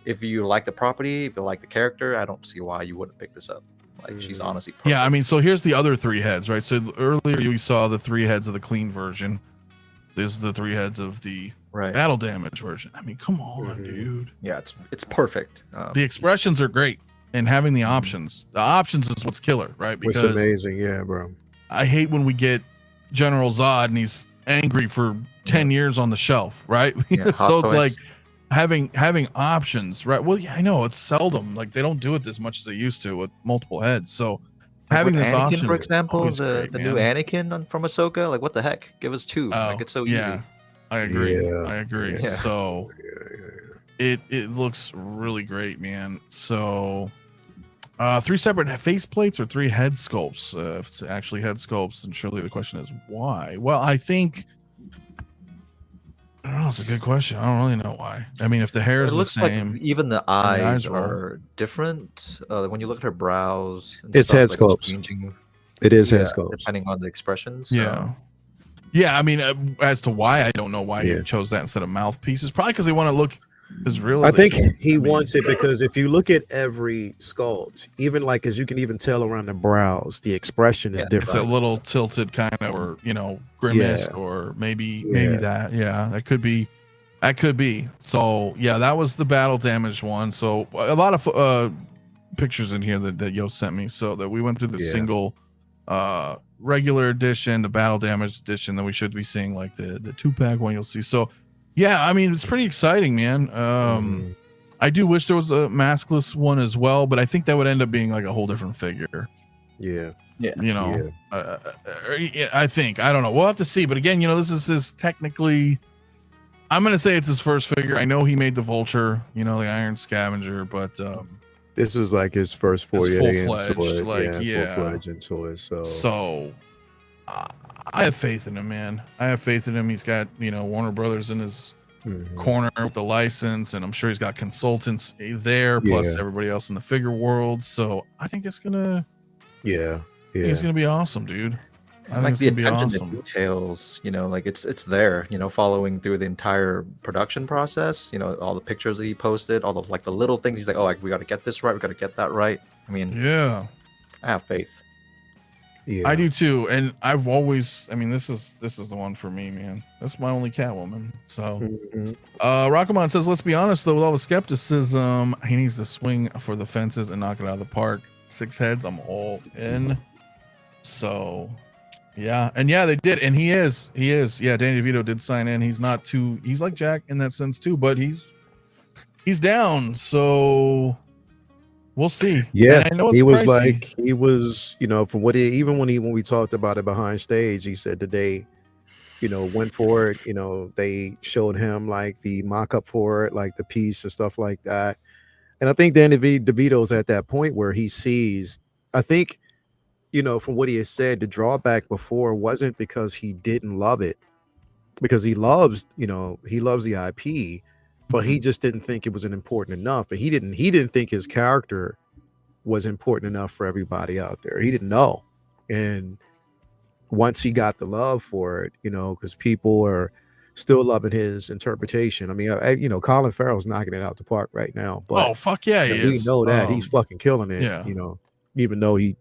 if you like the property, if you like the character, I don't see why you wouldn't pick this up. Like, she's honestly perfect. Yeah, I mean, so here's the other 3 heads, right? So earlier you saw the 3 heads of the clean version. This is the 3 heads of the battle damage version. I mean, come on, dude. Yeah, it's perfect. The expressions are great, and having the options. The options is what's killer, right? It's amazing, yeah, bro. I hate when we get General Zod and he's angry for 10 years on the shelf, right? Yeah, so it's toys. like having options, right? Well, yeah, I know it's seldom. Like they don't do it as much as they used to with multiple heads. So having With this Anakin, option, for example, the great, new man. Anakin from Ahsoka, like what the heck? Give us 2. Like it's so easy. I agree. Yeah. I agree. Yeah. So it looks really great, man. So 3 separate face plates or 3 head sculpts. If it's actually head sculpts, and surely the question is why. Well, I think I don't know. It's a good question. I don't really know why. I mean, if the hair is It the looks same, like even the eyes roll. are different. When you look at her brows, and It's stuff, head like, sculpts. changing, It is head yeah, sculpts. depending on the expressions. yeah. I mean, as to why, I don't know why Yeah. he chose that instead of mouthpieces. Probably because they want to look as real. I as they think can. he I mean, wants it because if you look at every sculpt, even like as you can even tell around the brows, the expression is Yeah, it's a different. little tilted, kind of, or grimaced, Yeah. or maybe Yeah. that. Yeah, that could be. That could be. So yeah, that was the battle damage one. So a lot of pictures in here that Yo sent me. So that we went through the Yeah. single regular edition, the battle damage edition, then we should be seeing like the 2-pack one you'll see. So yeah, I mean, it's pretty exciting, man. I do wish there was a maskless one as well, but I think that would end up being like a whole different figure. Yeah. I think, I don't know, we'll have to see. But again, this is technically, I'm gonna say it's his first figure. I know he made the Vulture, the Iron Scavenger, but This is like his first It's 48 full-fledged, into it. like, yeah. Full-fledged into it. So I have faith in him, man. I have faith in him. He's got Warner Brothers in his corner with the license, and I'm sure he's got consultants there, plus everybody else in the figure world. So I think it's gonna it's gonna be awesome, dude. I think like it's the gonna be attention awesome. to details, like it's there, following through the entire production process. All the pictures that he posted, all the the little things. He's like, oh, we got to get this right, we got to get that right. I mean, Yeah, I have faith. Yeah. I do too. And I've always, this is the one for me, man. That's my only Catwoman. So Rockamon says, let's be honest though, with all the skepticism, he needs to swing for the fences and knock it out of the park. 6 heads, I'm all in. So yeah, and yeah, they did, and he is. Yeah, Danny DeVito did sign in. He's not too. He's like Jack in that sense too, but he's down. So we'll see. Yeah, and I know it's he was pricey. from what even when we talked about it behind stage, he said that they, went for it. They showed him like the mock-up for it, like the piece and stuff like that. And I think Danny DeVito's at that point where he sees. I think, from what he has said, the drawback before wasn't because he didn't love it, because he loves the IP, but he just didn't think it was important enough, and he didn't think his character was important enough for everybody out there. He didn't know, and once he got the love for it, because people are still loving his interpretation. I mean, Colin Farrell's knocking it out the park right now. But oh fuck yeah, he we is. know that he's fucking killing it. Yeah. Even though here's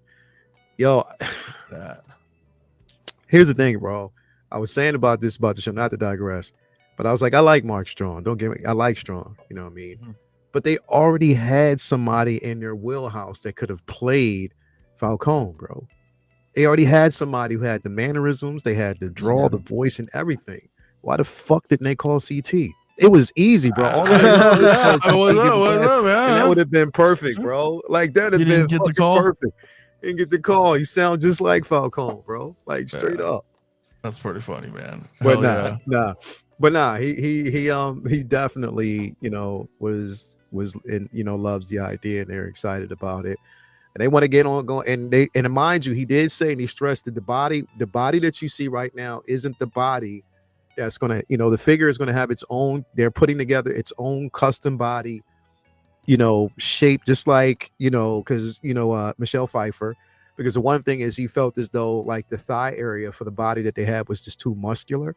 the thing, bro. I was saying about the show, not to digress, but I was like, I like Mark Strong. Don't get me. I like Strong. You know what I mean? but they already had somebody in their wheelhouse that could have played Falcone, bro. They already had somebody who had the mannerisms, they had the draw, the voice, and everything. Why the fuck didn't they call CT? It was easy, bro. All they had to do was tell CT, and that would have been perfect, bro. Like that would have been get the call? perfect. Didn't get the call. He sound just like Falcone, bro. Like straight up. That's pretty funny, man. But he definitely, you know, was in, you know, loves the idea, and they're excited about it. And they want to get on going. And mind you, he did say, and he stressed that the body that you see right now isn't the body that's gonna, you know, the figure is gonna have its own, they're putting together its own custom body, you know, shape, just like, you know, because, you know, Michelle Pfeiffer, because the one thing is he felt as though like the thigh area for the body that they had was just too muscular.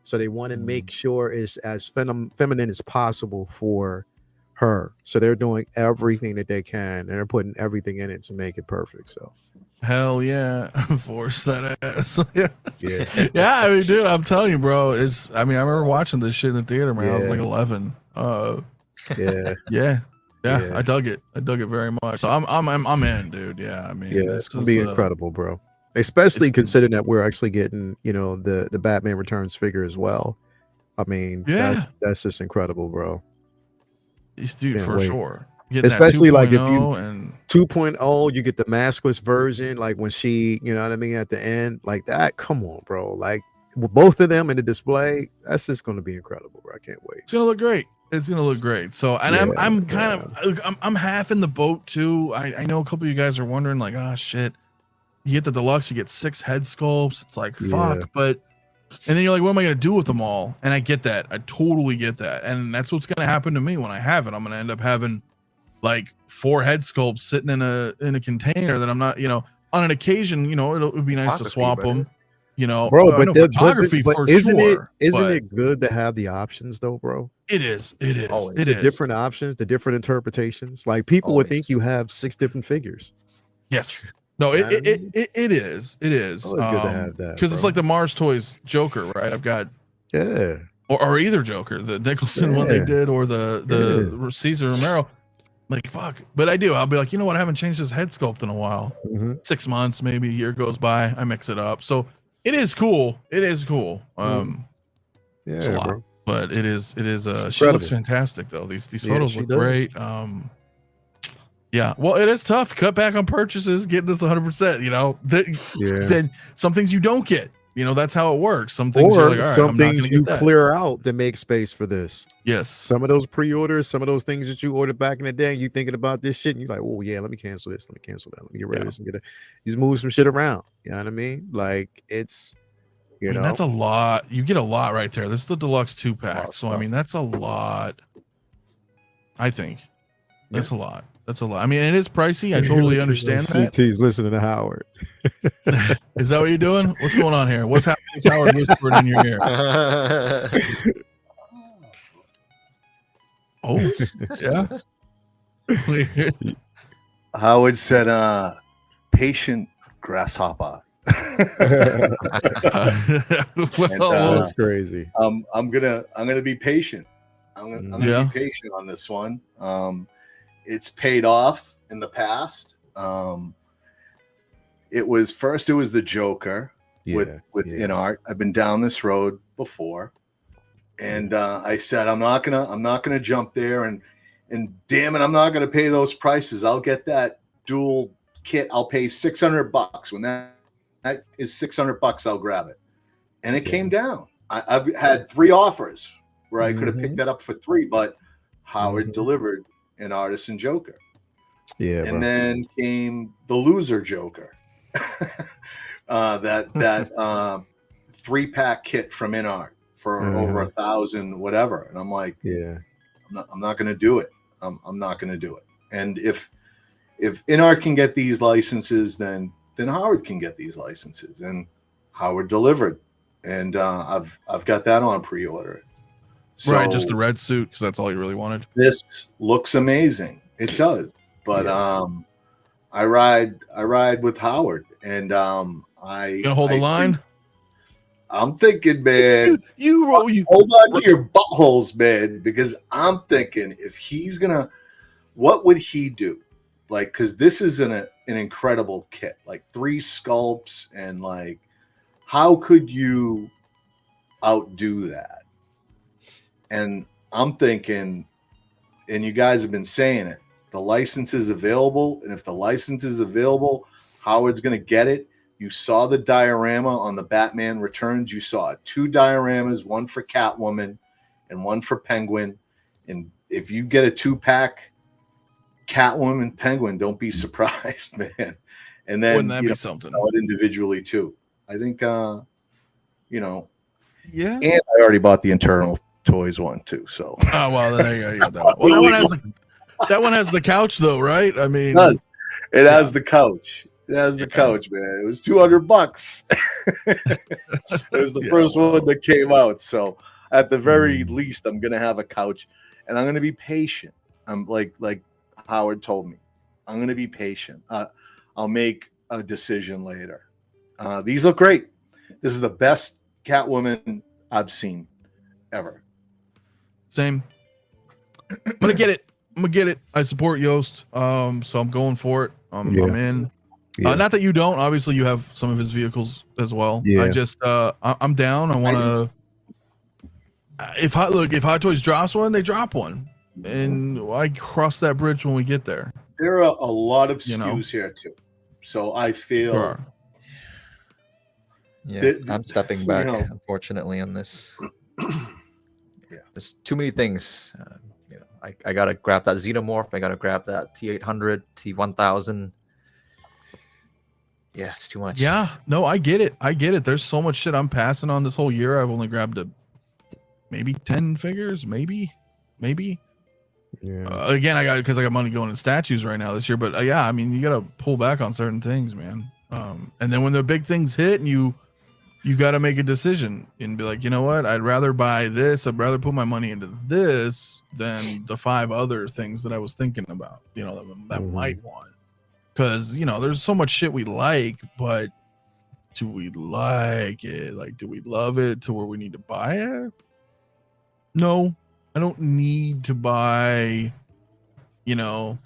So they want to make sure it's as feminine as possible for her. So they're doing everything that they can, and they're putting everything in it to make it perfect. So hell yeah. Force that ass. yeah. Yeah, I mean, dude, I'm telling you, bro, I remember watching this shit in the theater, man. I was like 11. Yeah, I dug it very much. So I'm in, dude. Yeah, I mean, it's gonna be incredible, bro. Especially considering that we're actually getting, you know, the Batman Returns figure as well. I mean, that's just incredible, bro. Dude, for sure. Especially like if you 2.0, you get the maskless version, like when she, you know what I mean, at the end, like that. Come on, bro. Like both of them in the display, that's just gonna be incredible, bro. I can't wait. It's gonna look great. It's gonna look great. So, and I'm half in the boat too. I know a couple of you guys are wondering, like, oh shit, you get the deluxe, you get 6 head sculpts. It's like fuck, but and then you're like, what am I gonna do with them all? And I get that. I totally get that. And that's what's gonna happen to me when I have it. I'm gonna end up having like 4 head sculpts sitting in a container that I'm not, you know, on an occasion, you know, it would be nice to swap them. You know, bro, but photography for sure. Isn't it good to have the options though, bro? It is. Always. The different options, the different interpretations. Like people would think you have 6 different figures. Yes. No, it is. It is. It's good to have that because it's like the Mars Toys Joker, right? I've got or either Joker, the Nicholson one they did, or the Cesar Romero. Like fuck, but I do. I'll be like, you know what? I haven't changed this head sculpt in a while. 6 months, maybe a year goes by. I mix it up, so it is cool. It is cool. It's a lot, bro. But it is. She looks fantastic though. These photos look great. Yeah, well, it is tough. Cut back on purchases, get this 100%. You know, then some things you don't get. You know, that's how it works. Some things you're like, all right, some things you clear out to make space for this. Yes. Some of those pre-orders, some of those things that you ordered back in the day, you thinking about this shit, and you're like, oh yeah, let me cancel this, let me cancel that, let me get rid of this and get it. You just move some shit around. You know what I mean? Like it's, you know, that's a lot. You get a lot right there. This is the deluxe 2-pack, so I mean, that's a lot. I think that's a lot. That's a lot. I mean, it is pricey. I totally understand that. CT's listening to Howard. Is that what you're doing? What's going on here? What's happening? Howard whispering in your ear. Oh, yeah. Howard said, patient grasshopper. That's crazy. I'm gonna be patient. I'm gonna be patient on this one. It's paid off in the past. It was the Joker with in art. I've been down this road before, and I said I'm not gonna jump there, and damn it, I'm not gonna pay those prices. I'll get that dual kit. I'll pay $600 when that is $600. I'll grab it, and it came down. I've had 3 offers where I could have picked that up for 3, but Howard delivered an Artisan Joker. And then came the loser Joker. that 3-pack kit from InArt for over $1,000 whatever. And I'm like, I'm not gonna do it. I'm not gonna do it. And if InArt can get these licenses, then Howard can get these licenses. And Howard delivered. And I've got that on pre-order. So right, just the red suit, because that's all you really wanted. This looks amazing. It does. But I ride with Howard, and you gonna hold the line? I'm thinking, man. You hold on to your buttholes, man, because I'm thinking if he's gonna, what would he do? Like, because this is an incredible kit, like 3 sculpts, and like, how could you outdo that? And I'm thinking, and you guys have been saying it, the license is available, and if the license is available, Howard's gonna get it. You saw the diorama on the Batman Returns. You saw 2 dioramas, one for Catwoman and one for Penguin. And if you get a 2-pack Catwoman, Penguin, don't be surprised, man. And then wouldn't that be something? Sell it individually too. I think, yeah. And I already bought the Internal Toys one too. So. Oh well, there you go. You got that one. Well, that one has the couch though, right? I mean, it has the couch. It has the couch, man. It was $200. It was the first one that came out. So at the very least, I'm gonna have a couch, and I'm gonna be patient. I'm like Howard told me, I'm gonna be patient. I'll make a decision later. These look great. This is the best Catwoman I've seen ever. Same. I'm gonna get it. I support Yost. So I'm going for it. I'm in. Yeah. Not that you don't. Obviously, you have some of his vehicles as well. Yeah. I just, I'm down. I want to. If Hot Toys drops one, they drop one, and I cross that bridge when we get there. There are a lot of SKUs here too, so I feel. Sure. Yeah, I'm stepping back, unfortunately, on this. There's too many things. I gotta grab that Xenomorph. I gotta grab that T800, T1000. Yeah, it's too much. Yeah, no, I get it. There's so much shit I'm passing on this whole year. I've only grabbed maybe 10 figures, maybe. Yeah. Again, I got money going in statues right now this year, but I mean, you gotta pull back on certain things, man. And then when the big things hit, and you got to make a decision and be like, you know what? I'd rather buy this. I'd rather put my money into this than the 5 other things that I was thinking about. That might want. Because, there's so much shit we like, but do we like it? Like, do we love it to where we need to buy it? No, I don't need to buy, the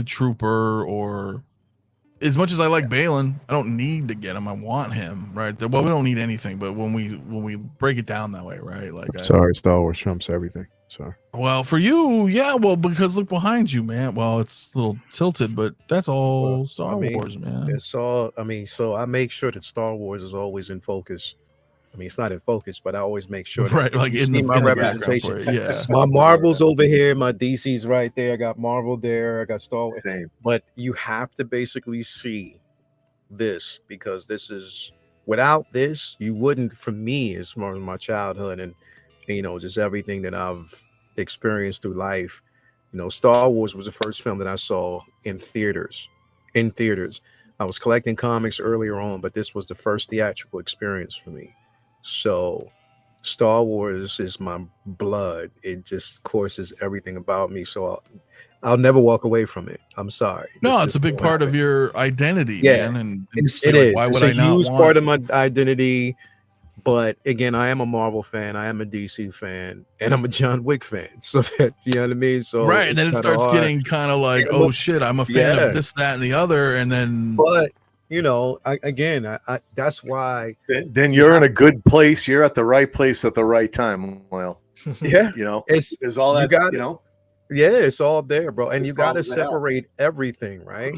Trooper, or as much as I like Baylen, I don't need to get him. I want him, right? Well, we don't need anything, but when we break it down that way, right? Like, Star Wars trumps everything. Sorry. Well, for you, yeah. Well, because look behind you, man. Well, it's a little tilted, but that's all Star Wars, man. It's all. So I make sure that Star Wars is always in focus. It's not in focus, but I always make sure that right, like in my representation. Yeah, my Marvel's over here, my DC's right there. I got Marvel there. I got Star Wars. Same. But you have to basically see this, because this is, without this, you wouldn't. For me, it's more of my childhood and just everything that I've experienced through life. Star Wars was the first film that I saw in theaters. I was collecting comics earlier on, but this was the first theatrical experience for me. So Star Wars is my blood. It just courses everything about me. So I'll never walk away from it. I'm sorry. No, it's a big part of your identity, man. And it is. Why would it's I a not huge want... part of my identity. But again, I am a Marvel fan. I am a DC fan, and I'm a John Wick fan. So that, you know what I mean? So right, and then it starts getting kind of like, oh shit, I'm a fan of this, that, and the other, and then. But I that's why. Then you're in a good place. You're at the right place at the right time. Well, yeah, it's all that yeah, it's all there, bro. And you got to separate everything, right?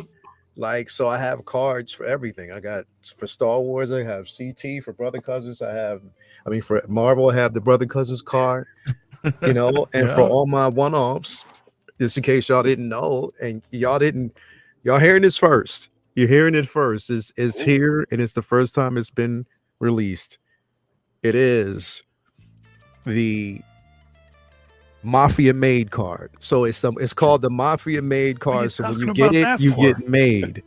Like, so I have cards for everything. I got for Star Wars, I have CT. For Brother Cousins, for Marvel, I have the Brother Cousins card, and for all my one-offs, just in case y'all didn't know, and y'all hearing this first. You're hearing it first. It's here, and it's the first time it's been released. It is the Mafia made card. So it's called the Mafia made card. So when you get it, you get made.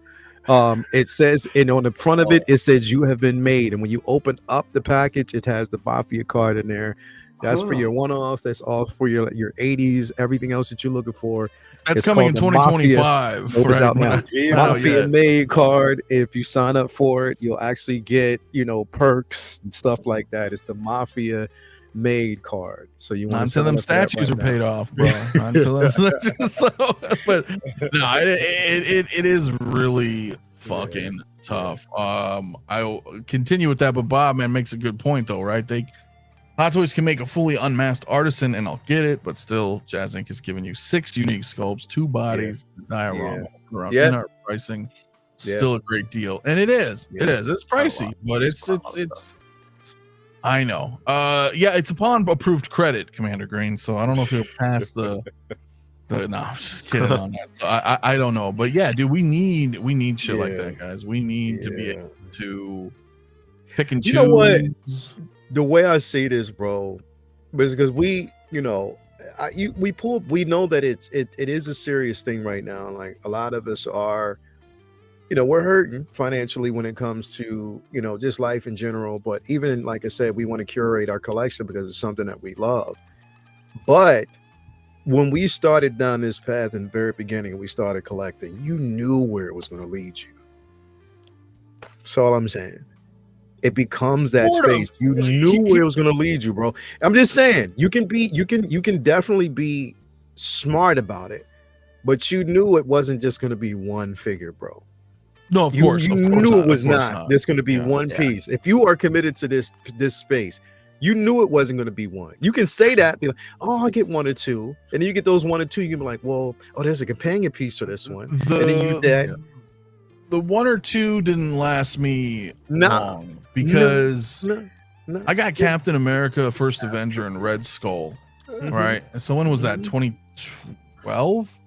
It says, and on the front of it says you have been made. And when you open up the package, it has the Mafia card in there. That's for your one-offs. That's all for your 80s, everything else that you're looking for. That's It's coming in called the Mafia. 2025. It's Right? out now. Not out Mafia yet. made card. If you sign up for it, you'll actually get, perks and stuff like that. It's the Mafia made card. So you Not want to until them statues are paid off, bro. Not until them statues. So, but no, it is really fucking tough. I'll continue with that, but Bob, man, makes a good point though, right? Hot Toys can make a fully unmasked artisan, and I'll get it, but still, Jazzinc is giving you 6 unique sculpts, 2 bodies, diorama, in our pricing. Still a great deal, and it is. It is. It's pricey, but it's. I know. It's upon approved credit, Commander Green. So I don't know if you'll pass the. No, I'm just kidding on that. So I don't know, but yeah, dude, we need shit like that, guys. We need to be able to pick and choose. You know what? The way I see this, bro, is because we know that it is a serious thing right now. Like a lot of us are, we're hurting financially when it comes to, just life in general. But even like I said, we want to curate our collection because it's something that we love. But when we started down this path in the very beginning, we started collecting, you knew where it was going to lead you. That's all I'm saying. It becomes that space. You knew where it was going to lead you, bro. I'm just saying, you can definitely be smart about it, but you knew it wasn't just going to be one figure, bro. No, of course. You knew it was not. There's going to be one piece. If you are committed to this space, you knew it wasn't going to be one. You can say that, be like, oh, I get 1 or 2. And then you get those 1 or 2, you can be like, well, there's a companion piece for this one. And then the 1 or 2 didn't last me long because I got Captain America, First Avenger, and Red Skull. Right. And so when was that? 2012?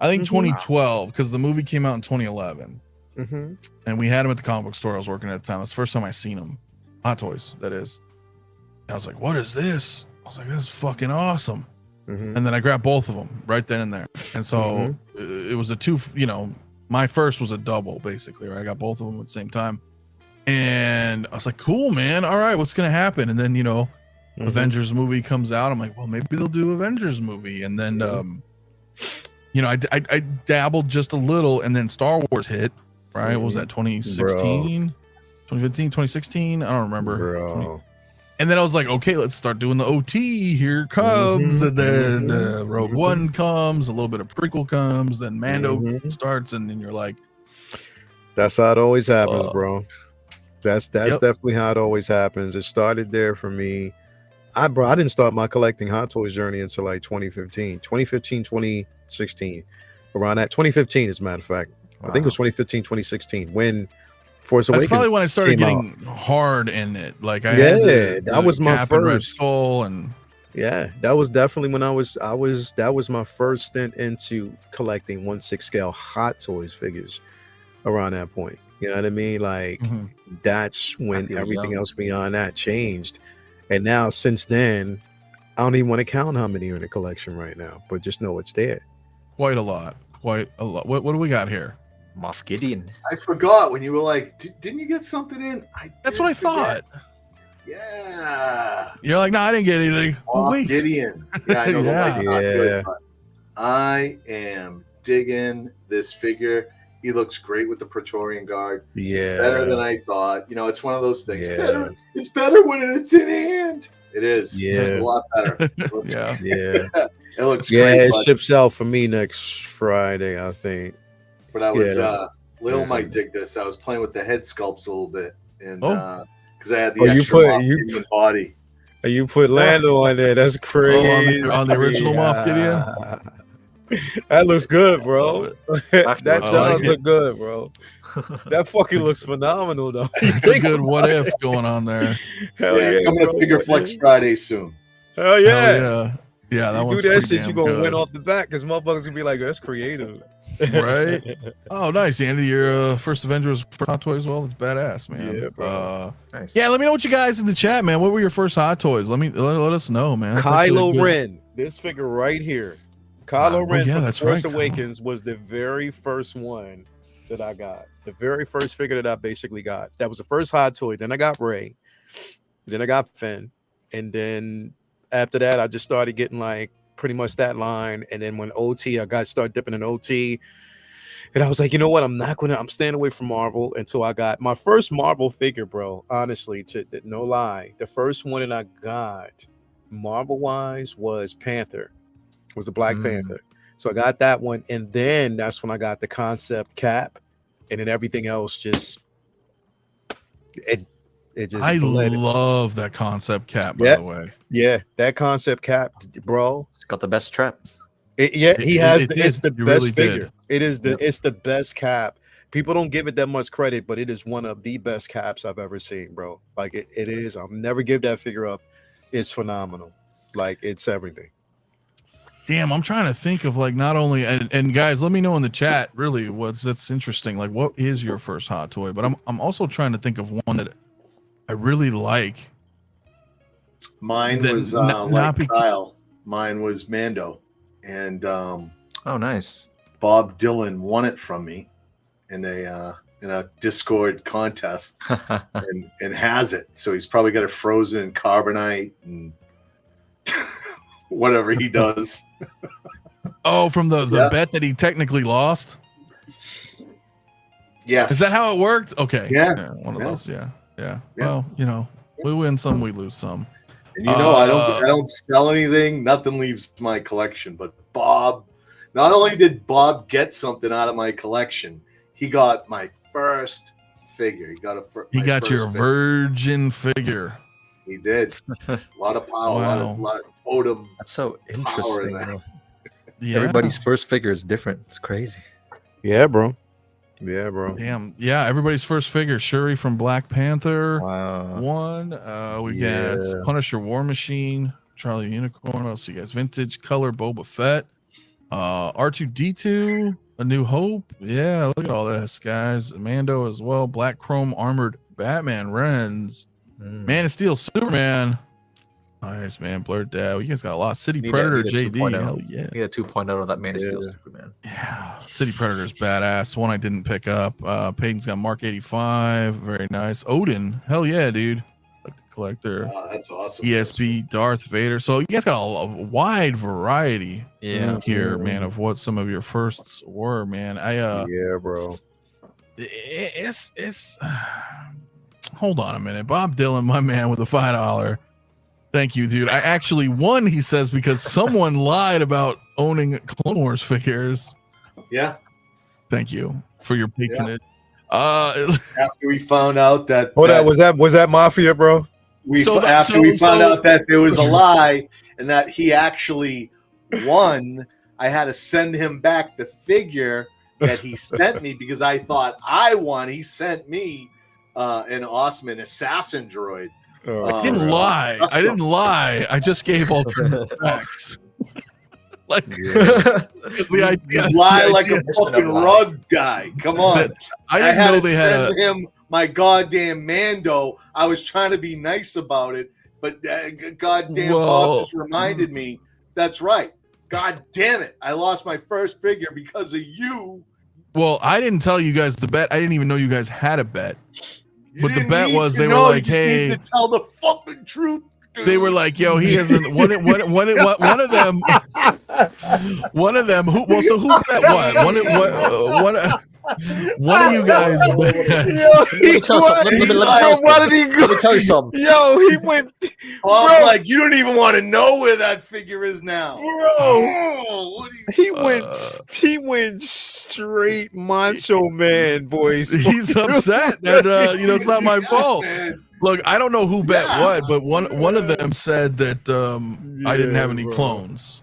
I think 2012, because the movie came out in 2011. And we had him at the comic book store I was working at the time. It's the first time I seen him. Hot Toys, that is. And I was like, what is this? I was like, this is fucking awesome. And then I grabbed both of them right then and there. And so it was a 2, my first was a double, basically, right? I got both of them at the same time. And I was like, cool, man. All right, what's going to happen? And then, Avengers movie comes out. I'm like, well, maybe they'll do Avengers movie. And then, I dabbled just a little, and then Star Wars hit, right? What was that, 2016? 2015, 2016? I don't remember. Bro. And then I was like, okay, let's start doing the OT. Here it comes. And then Rogue One comes, a little bit of prequel comes, then Mando starts, and then you're like, that's how it always happens, bro. That's definitely how it always happens. It started there for me. I didn't start my collecting Hot Toys journey until like 2015, 2016. Around that 2015, as a matter of fact. I think it was 2015, 2016 when Force Awakens. That's probably when I started getting hard in it. Like I that was my first Red Skull, and that was definitely when that was my first stint into collecting 1/6 scale Hot Toys figures around that point. You know what I mean? Like that's when everything else beyond that changed. And now since then, I don't even want to count how many are in the collection right now, but just know it's there. Quite a lot. What do we got here? Moff Gideon. I forgot when you were like, didn't you get something in? That's what I thought. Yeah. You're like, no, I didn't get anything. Oh, wait. Gideon. Yeah, I know the light's not good, but I am digging this figure. He looks great with the Praetorian Guard. Yeah. Better than I thought. It's one of those things. Yeah. It's better when it's in hand. It is. Yeah. It's a lot better. It looks it looks great. Yeah, it ships out for me next Friday, I think. But I was Lil might dig this. I was playing with the head sculpts a little bit, and because I had the extra body. You put Lando on there. That's crazy. On the original Moff Gideon. That looks good, bro. That does look good, bro. That fucking looks phenomenal, though. It's a good what if going on there. Hell yeah, coming to Figure Flex Friday soon. Hell yeah. Hell yeah, that you do that shit, you gonna win off the bat because motherfuckers gonna be like, that's creative. Right? Oh, nice. The end of your first Avengers for Hot Toys as well. It's badass, man. Yeah, bro. Nice. Yeah, let me know what you guys in the chat, man. What were your first Hot Toys? Let us know, man. That's Kylo Ren. This figure right here. Kylo Ren from Force right. Awakens was the very first one that I got. The very first figure that I basically got. That was the first Hot Toy. Then I got Rey. Then I got Finn. And then after that, I just started getting like pretty much that line. And then when OT, I got start dipping in OT, and I was like, you know what? I'm staying away from Marvel until I got my first Marvel figure, bro. Honestly, no lie, the first one that I got Marvel wise was Panther, was the Black Panther. So I got that one, and then that's when I got the concept Cap, and then everything else just it just. I love that concept Cap, by the way. Yeah, that concept Cap, bro. It's got the best traps. He has. It's the best really figure. did. It is it's the best Cap. People don't give it that much credit, but it is one of the best Caps I've ever seen, bro. Like it is. I'll never give that figure up. It's phenomenal. Like it's everything. Damn, I'm trying to think of like not only and guys, let me know in the chat really that's interesting. Like, what is your first hot toy? But I'm also trying to think of one that I really like. Mine was like Kyle. Mine was Mando, and oh, nice. Bob Dylan won it from me in a Discord contest, and has it. So he's probably got it frozen in carbonite and whatever he does. Oh, from the bet that he technically lost. Yes. Is that how it worked? Okay. Yeah. One of those. Yeah. Well, you know, we win some, we lose some. And you know, I don't sell anything. Nothing leaves my collection. But Bob, not only did Bob get something out of my collection, he got my first figure. He got your virgin figure. He did. A lot of power. Wow. A lot of totem. That's so interesting. Yeah. Everybody's first figure is different. It's crazy. Yeah, bro. Yeah, bro. Damn. Yeah, everybody's first figure. Shuri from Black Panther. Wow. One. We got Punisher War Machine, Charlie Unicorn. What else you guys? Vintage color Boba Fett. R2D2, A New Hope. Yeah, look at all this, guys. Mando as well. Black Chrome Armored Batman Renz. Man of Steel Superman. Nice, man. Blurred Dad. You guys got a lot. City Predator JD. Hell yeah. You got 2.0 of that Man of Steel Superman. Yeah. City Predator's badass. One I didn't pick up. Peyton's got Mark 85. Very nice. Odin. Hell yeah, dude. Like the collector. Oh, that's awesome. ESP, Darth Vader. So you guys got a wide variety here, man, of what some of your firsts were, man. Yeah, bro. It's hold on a minute. Bob Dylan, my man, with the $5. Thank you, dude. I actually won, he says, because someone lied about owning Clone Wars figures. Yeah. Thank you for your patronage. After we found out that was that Mafia, bro? After we found out that there was a lie and that he actually won, I had to send him back the figure that he sent me because I thought I won. He sent me an Osman assassin droid. I didn't lie. I didn't lie. I just gave alternative facts. Like the idea, lie like a fucking rug guy. Come on. I didn't know they send him my goddamn Mando. I was trying to be nice about it, but goddamn Bob just reminded me. That's right. God damn it. I lost my first figure because of you. Well, I didn't tell you guys the bet. I didn't even know you guys had a bet. But the bet was they were like, "Hey, to tell the fucking truth." Dude. They were like, "Yo, he hasn't." One of them. One of them. Who? Well, so who bet what? One of you guys bet. Let me tell you something. Yo, he went. Bob's like, you don't even want to know where that figure is now, bro. He went straight Macho Man, boys. He's upset that it's not my fault. Look, I don't know who bet what, but one of them said that I didn't have any clones.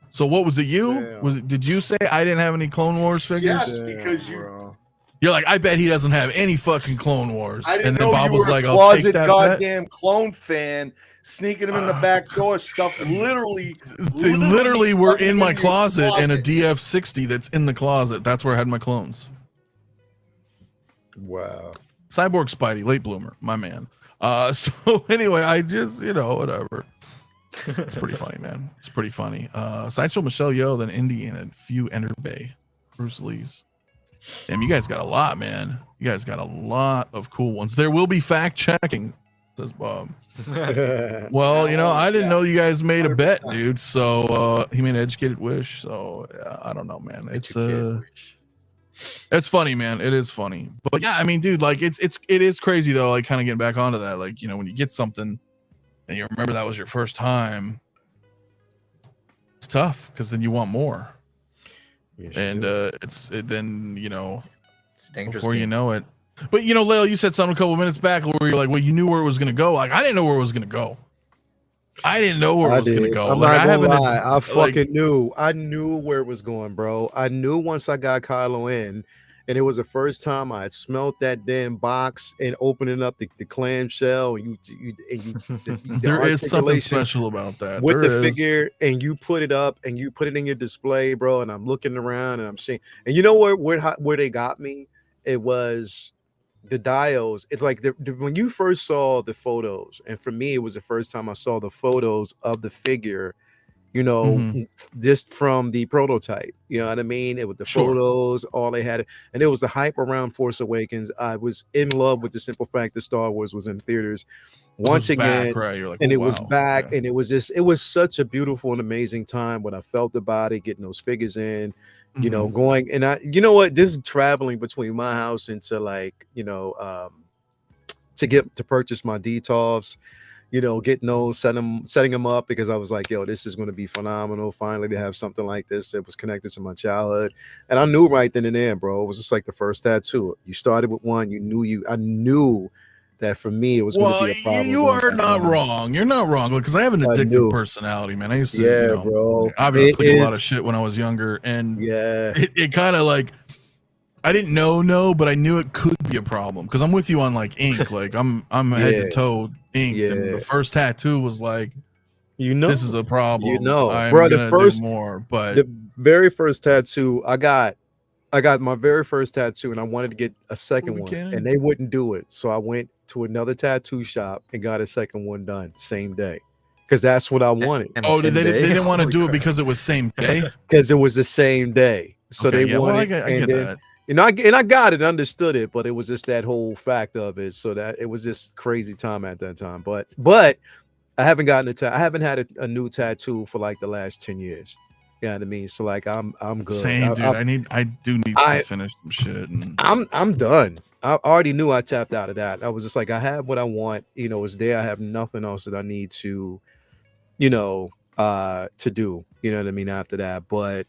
So what was it? You did you say I didn't have any Clone Wars figures? Yes, because you're like, I bet he doesn't have any fucking Clone Wars. I didn't and then know Bob you was were like, a I'll take closet that goddamn clone fan, sneaking him in the back door stuff. Literally, they literally were in my closet and a DF60 that's in the closet. That's where I had my clones. Wow. Cyborg Spidey, late bloomer, my man. So anyway, I just, whatever. It's pretty funny, man. It's pretty funny. Sideshow Michelle Yeoh, then Indy, and a few Ender Bay. Bruce Lee's. Damn, you guys got a lot, man. You guys got a lot of cool ones. There will be fact checking Says Bob. Well, you know, I didn't know you guys made a bet, 100%. dude. So he made an educated wish. So I don't know, man. It's funny, man. It is funny. But yeah, I mean, dude, like it is crazy though. Like kind of getting back onto that. Like, you know, when you get something and you remember that was your first time, it's tough because then you want more. And then, you know, before you know it. But you know, Leo, you said something a couple minutes back where you're like, well, you knew where it was gonna go. Like, I didn't know where it was gonna go. I didn't know where it was gonna go. I'm like, not gonna I lie. I fucking knew. I knew where it was going, bro. I knew once I got Kylo in, and it was the first time I had smelt that damn box and opening up the clamshell. And there is something special about that. With the figure, and you put it up and you put it in your display, bro. And I'm looking around and I'm seeing, and you know where they got me? It was the diodes. It's like when you first saw the photos, and for me, it was the first time I saw the photos of the figure, you know, just from the prototype. You know what I mean? It was the photos, all they had, and it was the hype around Force Awakens. I was in love with the simple fact that Star Wars was in theaters once again, right? You're like, and it was back, and it was such a beautiful and amazing time when I felt about it, getting those figures in. You know, going and you know what, this traveling between my house into like, you know, to purchase my DTOFs, you know, getting those, setting them up because I was like, yo, this is going to be phenomenal. Finally, to have something like this that was connected to my childhood. And I knew right then and there, bro, it was just like the first tattoo. You started with one, I knew that for me it was going to be a problem. You are not wrong. You're not wrong because I have an addictive personality, man. I used to, you know, bro. Obviously click a lot of shit when I was younger, and it kind of like I didn't know, but I knew it could be a problem because I'm with you on like ink. Like I'm head to toe inked, and the first tattoo was like, you know, this is a problem. You know, I'm bro, gonna do more, but the very first tattoo I got my very first tattoo, and I wanted to get a second one, and they wouldn't do it. So I went to another tattoo shop and got a second one done same day because that's what I wanted. Oh, they didn't want to do it because it was same day? Because it was the same day. So they wanted, well, I get that. You know, I got it, understood it, but it was just that whole fact of it. So that it was just crazy time at that time. But I haven't gotten I haven't had a new tattoo for like the last 10 years. You know what I mean? So like I'm good. Same, dude. I do need to finish some shit. And I'm done. I already knew I tapped out of that. I was just like, I have what I want. You know, it's there. I have nothing else that I need to, you know, to do. You know what I mean? After that, but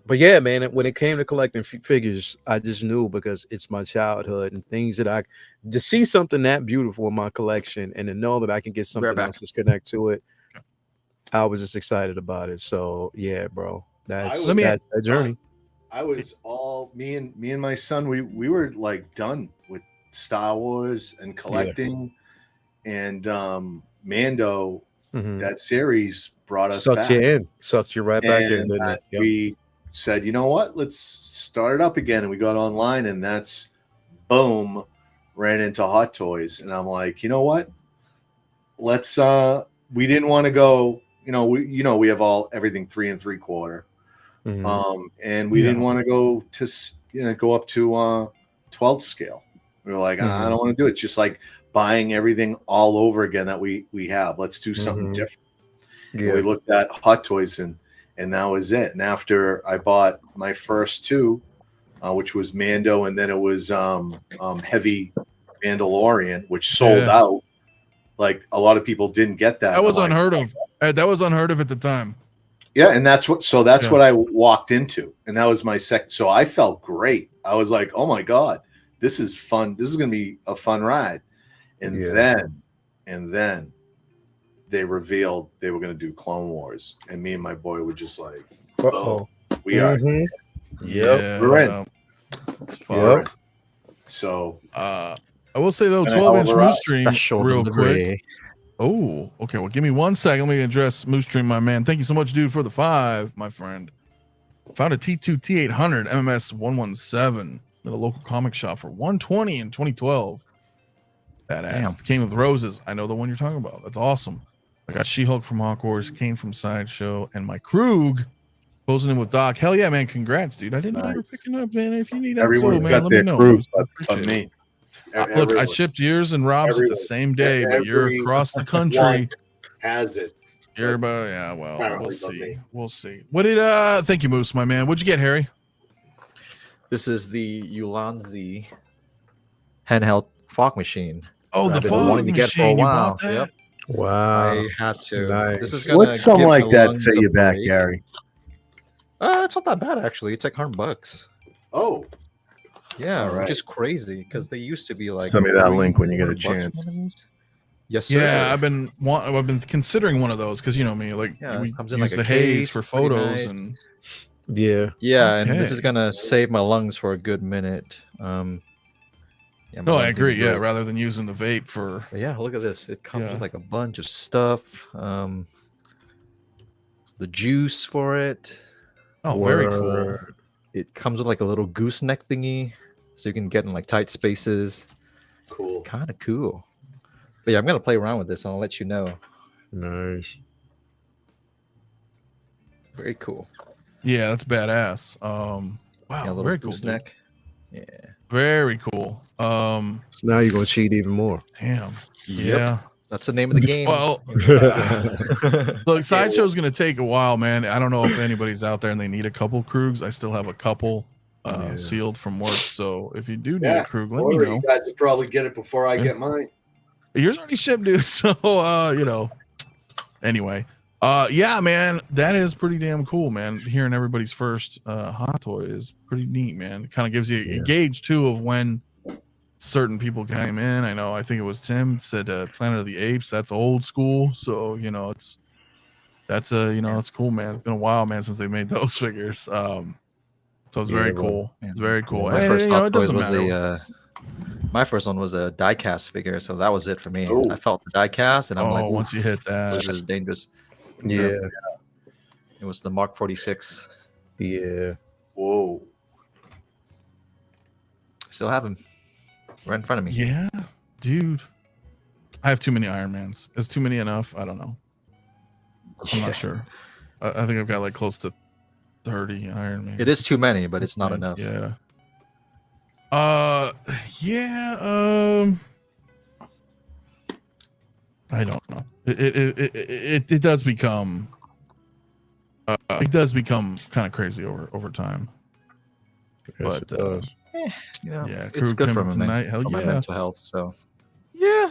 yeah, man. When it came to collecting figures, I just knew because it's my childhood and things that to see something that beautiful in my collection and to know that I can get something else to connect to it. I was just excited about it. So yeah, bro. That's that journey. I was me and my son, we were like done with Star Wars and collecting, and Mando, that series brought us sucked back. Sucked you right back in. Didn't it? Yep. We said, you know what, let's start it up again, and we got online, and that's boom, ran into Hot Toys, and I'm like, you know what, let's we didn't want to go. We have everything 3 3/4, and we didn't want to go to go up to 12th scale. We were like, I don't want to do it. Just like buying everything all over again that we have. Let's do something different. Yeah. We looked at Hot Toys and that was it. And after I bought my first two, which was Mando, and then it was Heavy Mandalorian, which sold out. Like a lot of people didn't get that. That was unheard of. That was unheard of at the time. Yeah, and that's what I walked into, and that was my second. So I felt great. I was like, "Oh my god, this is fun. This is going to be a fun ride." And then they revealed they were going to do Clone Wars, and me and my boy were just like, "Oh, we are." Yeah, we're in. It's fun. So, I will say though, 12-inch Moose Stream, real quick. Oh, okay. Well, give me 1 second. Let me address Moose Stream, my man. Thank you so much, dude, for the 5, my friend. Found a T2 T800 MMS 117 at a local comic shop for $120 in 2012. Badass. Came with roses. I know the one you're talking about. That's awesome. I got She-Hulk from Hawkworks, Kane from Sideshow, and my Krug posing in with Doc. Hell yeah, man. Congrats, dude. I didn't know you were picking up, man. If you need XO, man, let me know. On me. Look, I shipped yours and Rob's at the same day, but you're across the country. Has it? You're about, yeah. Well, Apparently, we'll see. me. We'll see. What did Thank you, Moose, my man. What'd you get, Harry? This is the 𝗠𝗘𝗥𝗖𝗛 handheld fog machine. Oh, the I've been fog wanting to get for a machine. You while. bought that? Yep. Wow. I had to. Nice. This is gonna What's something give like my that lungs set a you back, break. Gary? It's not that bad actually. It's like $100. Oh, Yeah, All right. which is crazy because they used to be like. Send me that $300 link when you get a $400 chance. one of these. Yes, sir. Yeah, I've been considering one of those because you know me, like Yeah, it we comes in use like the a haze case, for it's pretty photos nice. and Yeah. Yeah, and this is Okay. gonna save my lungs for a good minute. Yeah, my no, I lungs agree. need a Yeah, break. rather than using the vape for But yeah, look at this. It comes Yeah. with like a bunch of stuff. The juice for it. very cool. Word. It comes with like a little gooseneck thingy, so you can get in like tight spaces. cool. It's kind of cool. But yeah, I'm gonna play around with this and I'll let you know. Nice. Very cool. Yeah, that's badass. Yeah, a Wow, little very cool. Dude. gooseneck. Yeah. Very cool. So now you're gonna cheat even more. Damn. Yep. Yeah. That's the name of the game. Well, look, Sideshow's gonna take a while, man. I don't know if anybody's out there and they need a couple Krugs. I still have a couple Yeah. sealed from work. So if you do need Yeah, a Krug, let me or know. you guys will probably get it before I Yeah. get mine. Yours already shipped, dude. So you know. Anyway. Yeah, man, that is pretty damn cool, man. Hearing everybody's first hot toy is pretty neat, man. It kind of gives you a gauge too of when certain people came in. I think it was Tim said Planet of the Apes. That's old school. So, you know, it's cool, man. It's been a while, man, since they made those figures. So it's very cool. It's very cool. My And, first you know, Hot it Toys doesn't was matter. my first one was a die-cast figure, so that was it for me. Oh. I felt the die-cast, and I'm like, once you hit this that, is dangerous. Yeah. It was the Mark 46. Yeah. Whoa. Still have him right in front of me. yeah, dude. I have too many Iron Mans. Is too many enough? I don't know. I'm Yeah. not sure. I think I've got like close to 30 Iron Man. It is too many, but it's not enough. Yeah. Yeah. I don't know. It does become. It does become kind of crazy over time. Yes, But, it does. You know, Yeah, it's Krug good for Pimp my, tonight. Hell for my yeah. mental health. So Yeah,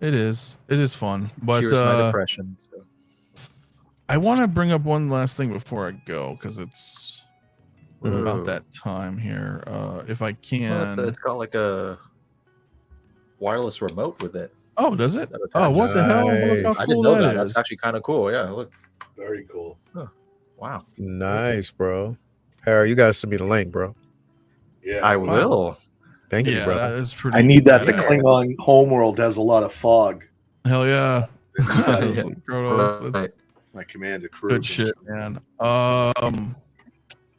it is. It is fun. But cures my depression. So. I want to bring up one last thing before I go because it's about Ooh. that time here. If I Well, can. it's got like a wireless remote with it. Oh, does it? That Oh, what the hell? Look how Nice. I cool didn't know that that. is. That's actually kind of cool. Yeah, look. Very cool. Wow. Nice, bro. Harry, you gotta send me the link, bro. Yeah. I Wow. will. Thank you, Yeah, brother. that is pretty. I need that. The badass. Klingon homeworld has a lot of fog. Hell yeah. Yeah. Kronos, that's Right. My commander crew. good shit, man. I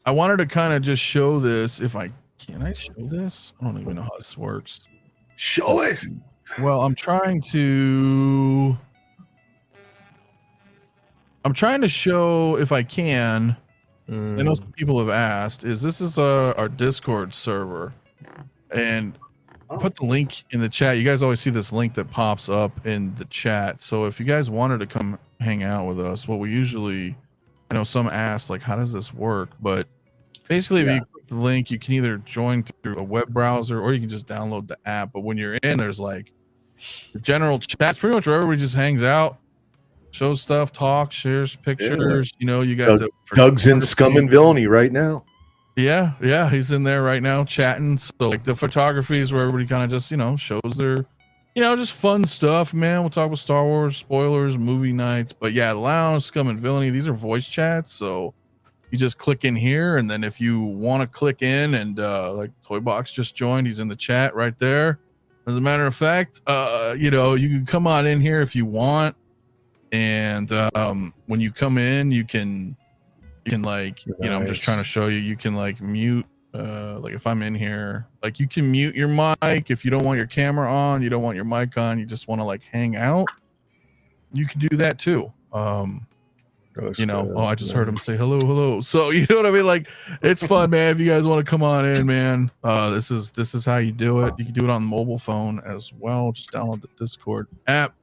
wanted to kind of just show this. If I can, I show this. I don't even know how this works. Show it. Well, I'm trying to show if I can. I know some people have asked. This is our Discord server, and I put the link in the chat. You guys always see this link that pops up in the chat. So if you guys wanted to come hang out with us, what we usually, I know some ask like, how does this work? But basically, if you click the link, you can either join through a web browser or you can just download the app. But when you're in, there's like the general chat, pretty much where everybody just hangs out, shows stuff, talks, shares pictures. You know, you got Doug's in Scum and Villainy right now. Yeah, he's in there right now chatting. So like the photography is where everybody kind of just, you know, shows their, you know, just fun stuff, man. We'll talk about Star Wars, spoilers, movie nights. But yeah, Lounge, Scum and Villainy, these are voice chats. So you just click in here, and then if you want to click in and like Toy Box just joined, he's in the chat right there. As a matter of fact, you know, you can come on in here if you want. And when you come in, you can like, you know, I'm just trying to show you can like mute like if I'm in here, like you can mute your mic if you don't want your camera on, you don't want your mic on, you just want to like hang out, you can do that too. That's you know, good, oh, I just man. heard him say hello, hello. So you know what I mean? Like, it's fun, man. If you guys want to come on in, man, this is how you do it. You can do it on the mobile phone as well. Just download the Discord app.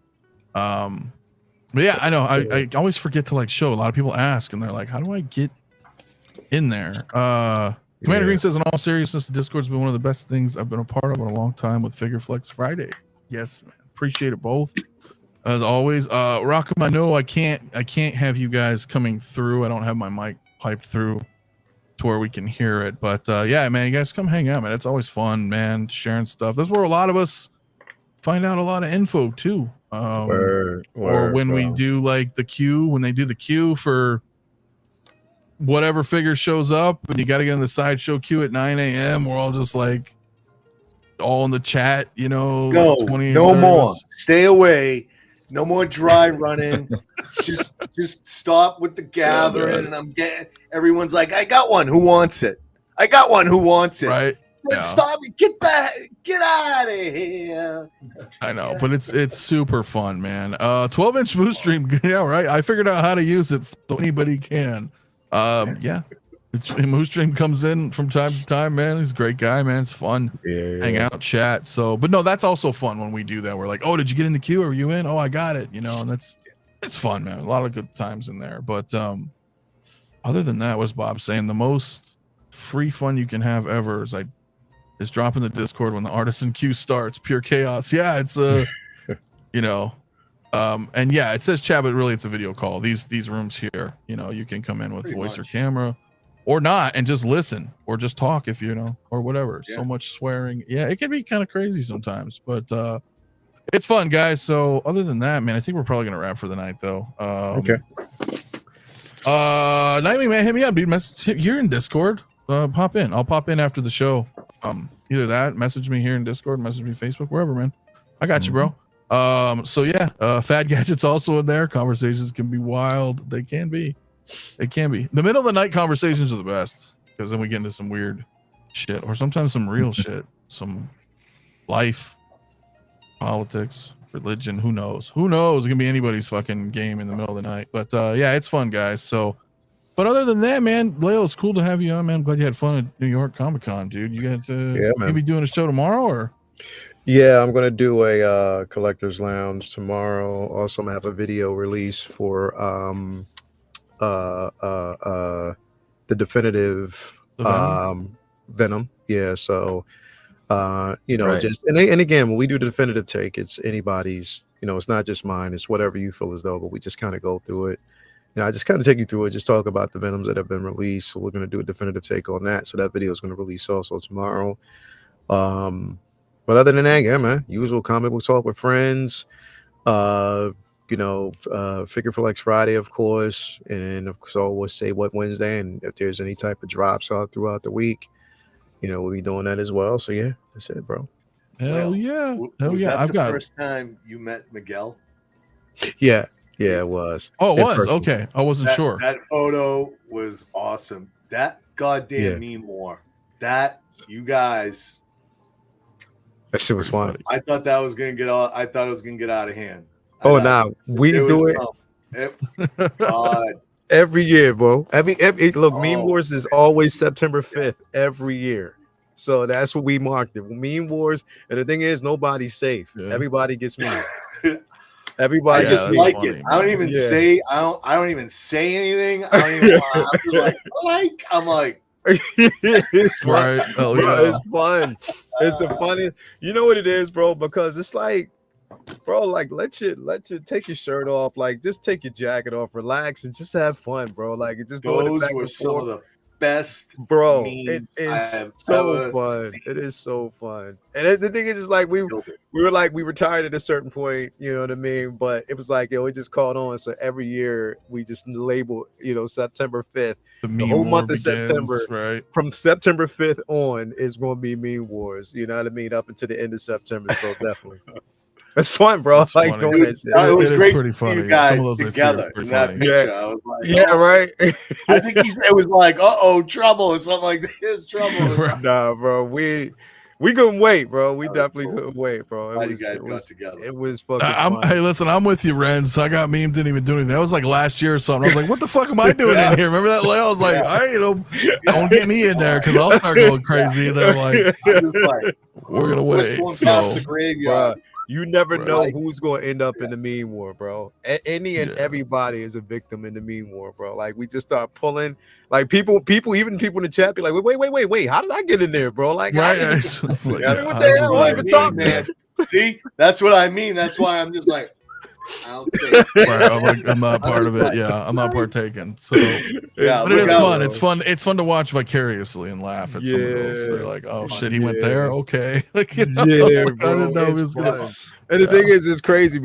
But yeah, I know I always forget to like show. A lot of people ask and they're like, how do I get in there? Commander Green says, in all seriousness, the Discord's been one of the best things I've been a part of in a long time with Figure Flex Friday. Yes, man. Appreciate it both. As always, Rockham, I know I can't have you guys coming through. I don't have my mic piped through to where we can hear it. But yeah, man, you guys come hang out, man. It's always fun, man, sharing stuff. That's where a lot of us find out a lot of info too. Or when we do like the queue, when they do the queue for whatever figure shows up and you got to get in the sideshow queue at 9 a.m. We're all just like all in the chat, you know. No more. Stay away. No more dry running. just stop with the gathering. And everyone's like, I got one. Who wants it? I got one. Who wants it? Right. Stop it. Get back. Get out of here. I know, but it's super fun, man. 12-inch Moose Stream. Yeah, right. I figured out how to use it so anybody can. Yeah. Moose Stream comes in from time to time, man. He's a great guy, man. It's fun. Hang out, chat. So, but no, that's also fun when we do that. We're like, oh, did you get in the queue? Are you in? Oh, I got it. You know, and it's fun, man. A lot of good times in there. But other than that, what's Bob saying? The most free fun you can have ever is dropping the Discord when the artisan queue starts. Pure chaos. Yeah, it's you know. And yeah, it says chat, but really it's a video call. These rooms here, you know, you can come in with Pretty voice much. or camera or not and just listen or just talk if you know or whatever. Yeah. So much swearing. Yeah, it can be kind of crazy sometimes, but it's fun, guys. So other than that, man, I think we're probably gonna wrap for the night though. Okay. Nightwing man, hit me up, dude. You're in Discord. Pop in. I'll pop in after the show. Either that, message me here in Discord, message me Facebook, wherever, man. I got you, bro. So yeah, Fad Gadget's also in there. Conversations can be wild. They can be. The middle of the night conversations are the best because then we get into some weird shit or sometimes some real shit, some life, politics, religion. Who knows? It can be anybody's fucking game in the middle of the night. But yeah, it's fun, guys. So, but other than that, man, Leo, it's cool to have you on, man. I'm glad you had fun at New York Comic-Con, dude. You got you be doing a show tomorrow or? Yeah, I'm gonna do a collector's lounge tomorrow. Also, I'm gonna have a video release for the definitive Venom. Yeah, so you know, just and again, when we do the definitive take, it's anybody's, you know, it's not just mine, it's whatever you feel as though, but we just kind of go through it. You know, I just kind of take you through it, just talk about the Venoms that have been released. So we're gonna do a definitive take on that. So that video is gonna release also tomorrow. But other than that, yeah, man, usual comic book talk with friends. You know, Figure Flex Friday, of course, and so we'll say what Wednesday, and if there's any type of drops out throughout the week, you know, we'll be doing that as well. So yeah, that's it, bro. Hell yeah, Was that the first time you met Miguel? Yeah, it was. Oh, it was okay. I wasn't sure. That photo was awesome. That goddamn meme war. That you guys. That shit was fun. I thought that was gonna get out. I thought it was gonna get out of hand. Oh, now we do it. God. Every year, bro. Every look, Meme Wars is always September 5th every year. So that's what we marked it. Meme Wars, and the thing is, nobody's safe. Yeah. Everybody gets meme. Everybody just like funny, it. Man. I don't even say. I don't even say anything. I don't even. I'm like. It's fun. Right. Oh, bro, yeah. it's fun. It's the funniest. You know what it is, bro? Because it's like, bro, like let you take your shirt off, like just take your jacket off, relax, and just have fun, bro. Like it just those back were some of the best, bro. It is so fun. It is so fun. And the thing is like we were tired at a certain point, you know what I mean? But it was like, yo, it just caught on. So every year we just label, you know, September 5th. The whole month of September, right? From September 5th on is going to be Meme Wars. You know what I mean? Up until the end of September. So definitely. It's fun, bro. That's like funny. doing that shit. It was great pretty to see funny. you guys Some of those together in that funny. picture. Yeah. I was like, Yeah, right. I think it was like, trouble or something like this. Trouble. Nah, bro. We We couldn't wait, bro. We definitely couldn't wait, bro. Glad you guys got together. It was fucking Hey, listen, I'm with you, Renz. I got memed, didn't even do anything. That was like last year or something. I was like, what the fuck am I doing in here? Remember that? I was like, don't get me in there because I'll start going crazy. They're like, we're gonna wait. So, the graveyard. You never know who's going to end up in the meme war, bro. Any and everybody is a victim in the meme war, bro. Like, we just start pulling, like, people, even people in the chat be like, wait, how did I get in there, bro? Like, what the hell? I don't even talk, man. See, that's what I mean. That's why I'm just like, I'll take it. I'm not part of it. Yeah, I'm not partaking. So, but it is fun. It's fun to watch vicariously and laugh at some of those. They're like, oh shit, he went there. Okay, like, I didn't know he was gonna. And the thing is, it's crazy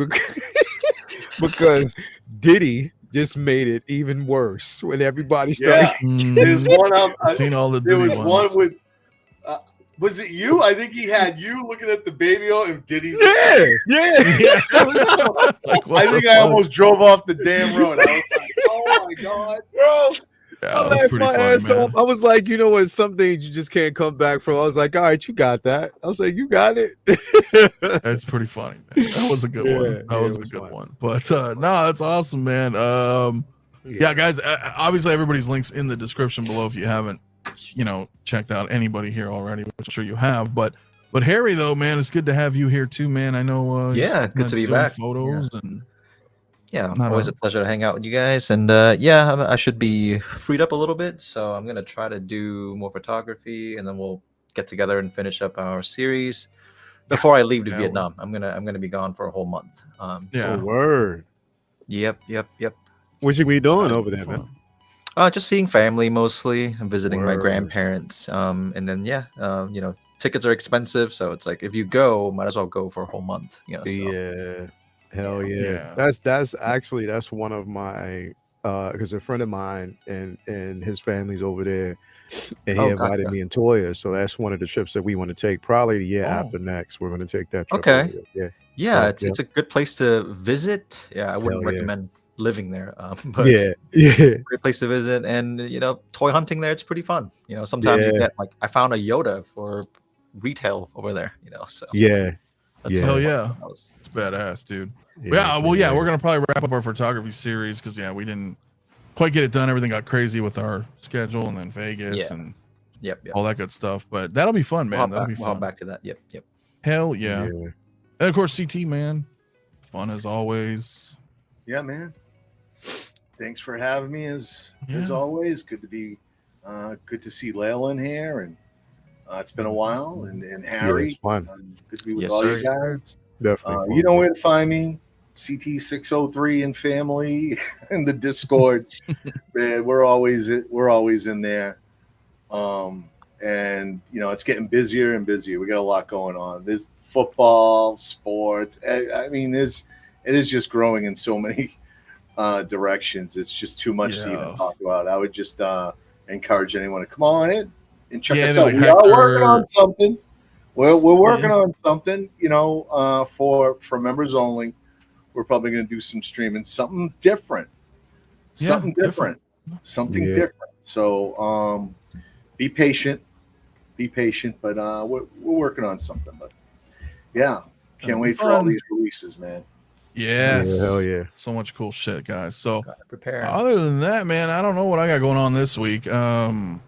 because Diddy just made it even worse when everybody started. There's one I've seen all the. There was ones. one with. Was it you? I think he had you looking at the baby and Diddy's. Yeah. I think I almost drove off the damn road. I was like, oh my god, bro. Yeah, that was pretty funny, man. I was like, you know what? Some things you just can't come back from. I was like, all right, you got that. I was like, you got it. That's pretty funny, man. That was a good one. That was a good one. But no, that's awesome, man. Yeah, guys. Obviously, everybody's links in the description below if you haven't, checked out anybody here already, which I'm sure you have. But Harry, though, man, it's good to have you here too, man. I know. Good to be back. Photos and. Yeah, always a pleasure to hang out with you guys. And I should be freed up a little bit, so I'm gonna try to do more photography, and then we'll get together and finish up our series before I leave to Vietnam. I'm gonna be gone for a whole month. So word. Yep. What you be doing over there, man? Just seeing family mostly. I'm visiting my grandparents. And then tickets are expensive, so it's like if you go, might as well go for a whole month. So. Yeah. Hell yeah. That's one of my because a friend of mine and his family's over there, and he invited me and Toya. So that's one of the trips that we want to take. Probably the year after next, we're going to take that trip. Okay. It's a good place to visit. Yeah, I wouldn't recommend living there. But great place to visit, and toy hunting there. It's pretty fun. Sometimes you get I found a Yoda for retail over there. So hell yeah, it's badass, dude. We're gonna probably wrap up our photography series because we didn't quite get it done. Everything got crazy with our schedule and then Vegas and all that good stuff. But that'll be fun, man. That'll be fun. We'll back to that. Yep. Hell yeah. And of course, CT, man, fun as always. Yeah, man. Thanks for having me as always. Good to be good to see Layla in here, and it's been a while, and Harry. It's fun. Good to be with all you guys. Definitely. You know where to find me. CT603 and family in the Discord. Man, we're always in there. And it's getting busier and busier. We got a lot going on. There's football, sports. I mean, it is just growing in so many directions. It's just too much to even talk about. I would just encourage anyone to come on in and check us out. We are working on something. We're working on something, for members only. We're probably going to do some streaming, something different. Something different. So be patient, but we're working on something. But can't wait for all these releases, man. Yes. Hell yeah. So much cool shit, guys. So prepare. Other than that, man, I don't know what I got going on this week. We'll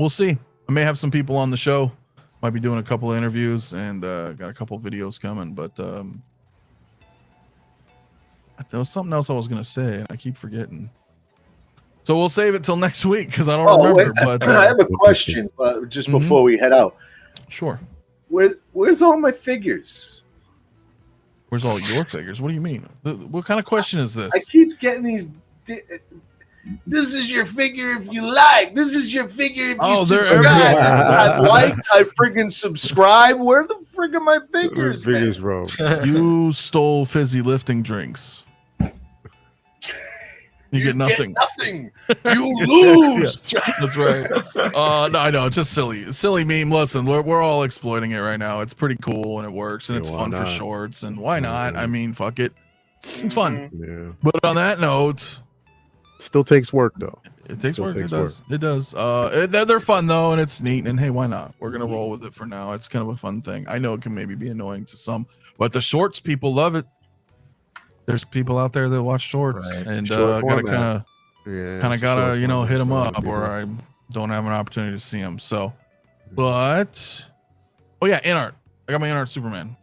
see. I may have some people on the show. Might be doing a couple of interviews and got a couple of videos coming, but there was something else I was gonna say and I keep forgetting. So we'll save it till next week because I don't remember. But I have a question just before we head out. Sure. Where's all my figures? Where's all your figures? What do you mean? What kind of question is this? I keep getting these. This is your figure if you like. This is your figure if you subscribe. I like. I freaking subscribe. Where the frick are my figures? Figures, bro. You stole fizzy lifting drinks. You get nothing. You lose. That's right. No, I know. It's just silly meme. Listen, we're all exploiting it right now. It's pretty cool and it works and it's fun for shorts. And why not? I mean, fuck it. It's fun. Yeah. But on that note, still takes work though. It takes work. It does. It does. They're fun though, and it's neat. And hey, why not? We're gonna roll with it for now. It's kind of a fun thing. I know it can maybe be annoying to some, but the shorts people love it. There's people out there that watch shorts, and gotta kind of gotta hit them up, or I don't have an opportunity to see them. So, but oh yeah, in art. I got my in art Superman.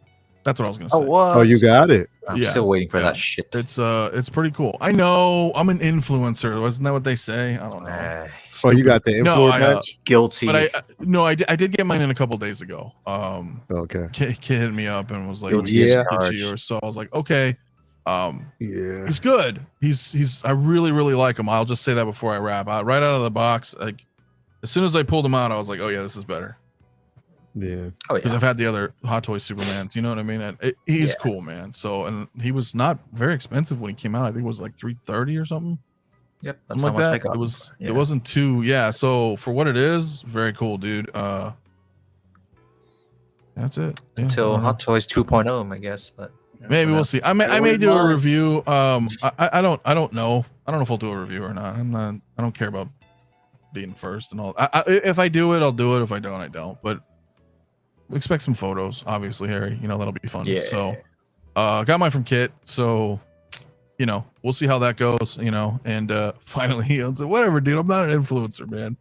That's what I was gonna say. Oh, what? Oh, you got it. I'm still waiting for that shit. It's pretty cool. I know I'm an influencer. Wasn't that what they say? I don't know. Oh, you got the influencer badge? Guilty. But I did get mine in a couple days ago. Okay. Kid hit me up and was like, Yeah. or so I was like, okay. Yeah. He's good. He's I really like him. I'll just say that before I wrap. Right out of the box, like as soon as I pulled him out, I was like, oh yeah, this is better. Yeah. Oh Because yeah. I've had the other Hot Toys Supermans, you know what I mean? And he's cool, man. So, and he was not very expensive when he came out. I think it was like $330 or something. Yep. That's Something how like much I that. got. It wasn't too. Yeah. So for what it is, very cool, dude. That's it. Yeah, Until Hot Toys 2.0, I guess. But maybe we'll see. I may do a review. I don't know. I don't know if I'll do a review or not. I don't care about being first and all. If I do it, I'll do it. If I don't, I don't. But expect some photos, obviously, Harry. That'll be fun. Yeah. So, got mine from Kit. So, we'll see how that goes. And finally, he said, "Whatever, dude. I'm not an influencer, man.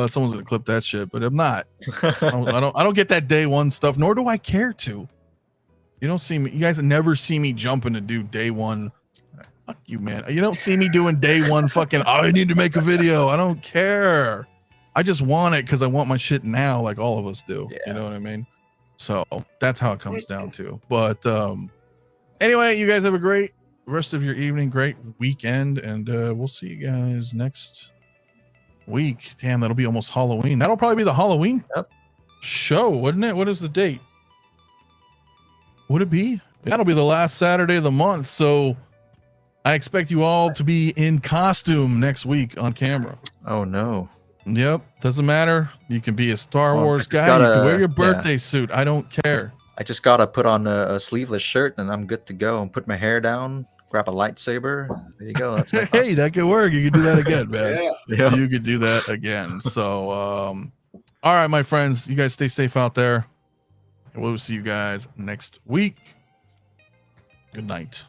Someone's gonna clip that shit, but I'm not. I don't get that day one stuff, nor do I care to. You don't see me. You guys never see me jumping to do day one. Fuck you, man. You don't see me doing day one. Fucking. I need to make a video. I don't care. I just want it because I want my shit now, like all of us do. Yeah. You know what I mean? So that's how it comes down to. But anyway, you guys have a great rest of your evening, great weekend, and we'll see you guys next week. Damn, that'll be almost Halloween. That'll probably be the Halloween show, wouldn't it? What is the date? Would it be? That'll be the last Saturday of the month. So I expect you all to be in costume next week on camera. Oh no. Yep, doesn't matter. You can be a Star Wars guy. You can wear your birthday suit. I don't care. I just gotta put on a sleeveless shirt and I'm good to go. And put my hair down, grab a lightsaber. There you go. That's my Hey, that could work. You could do that again, man. Yeah. You could do that again. So, all right, my friends, you guys stay safe out there. And we'll see you guys next week. Good night.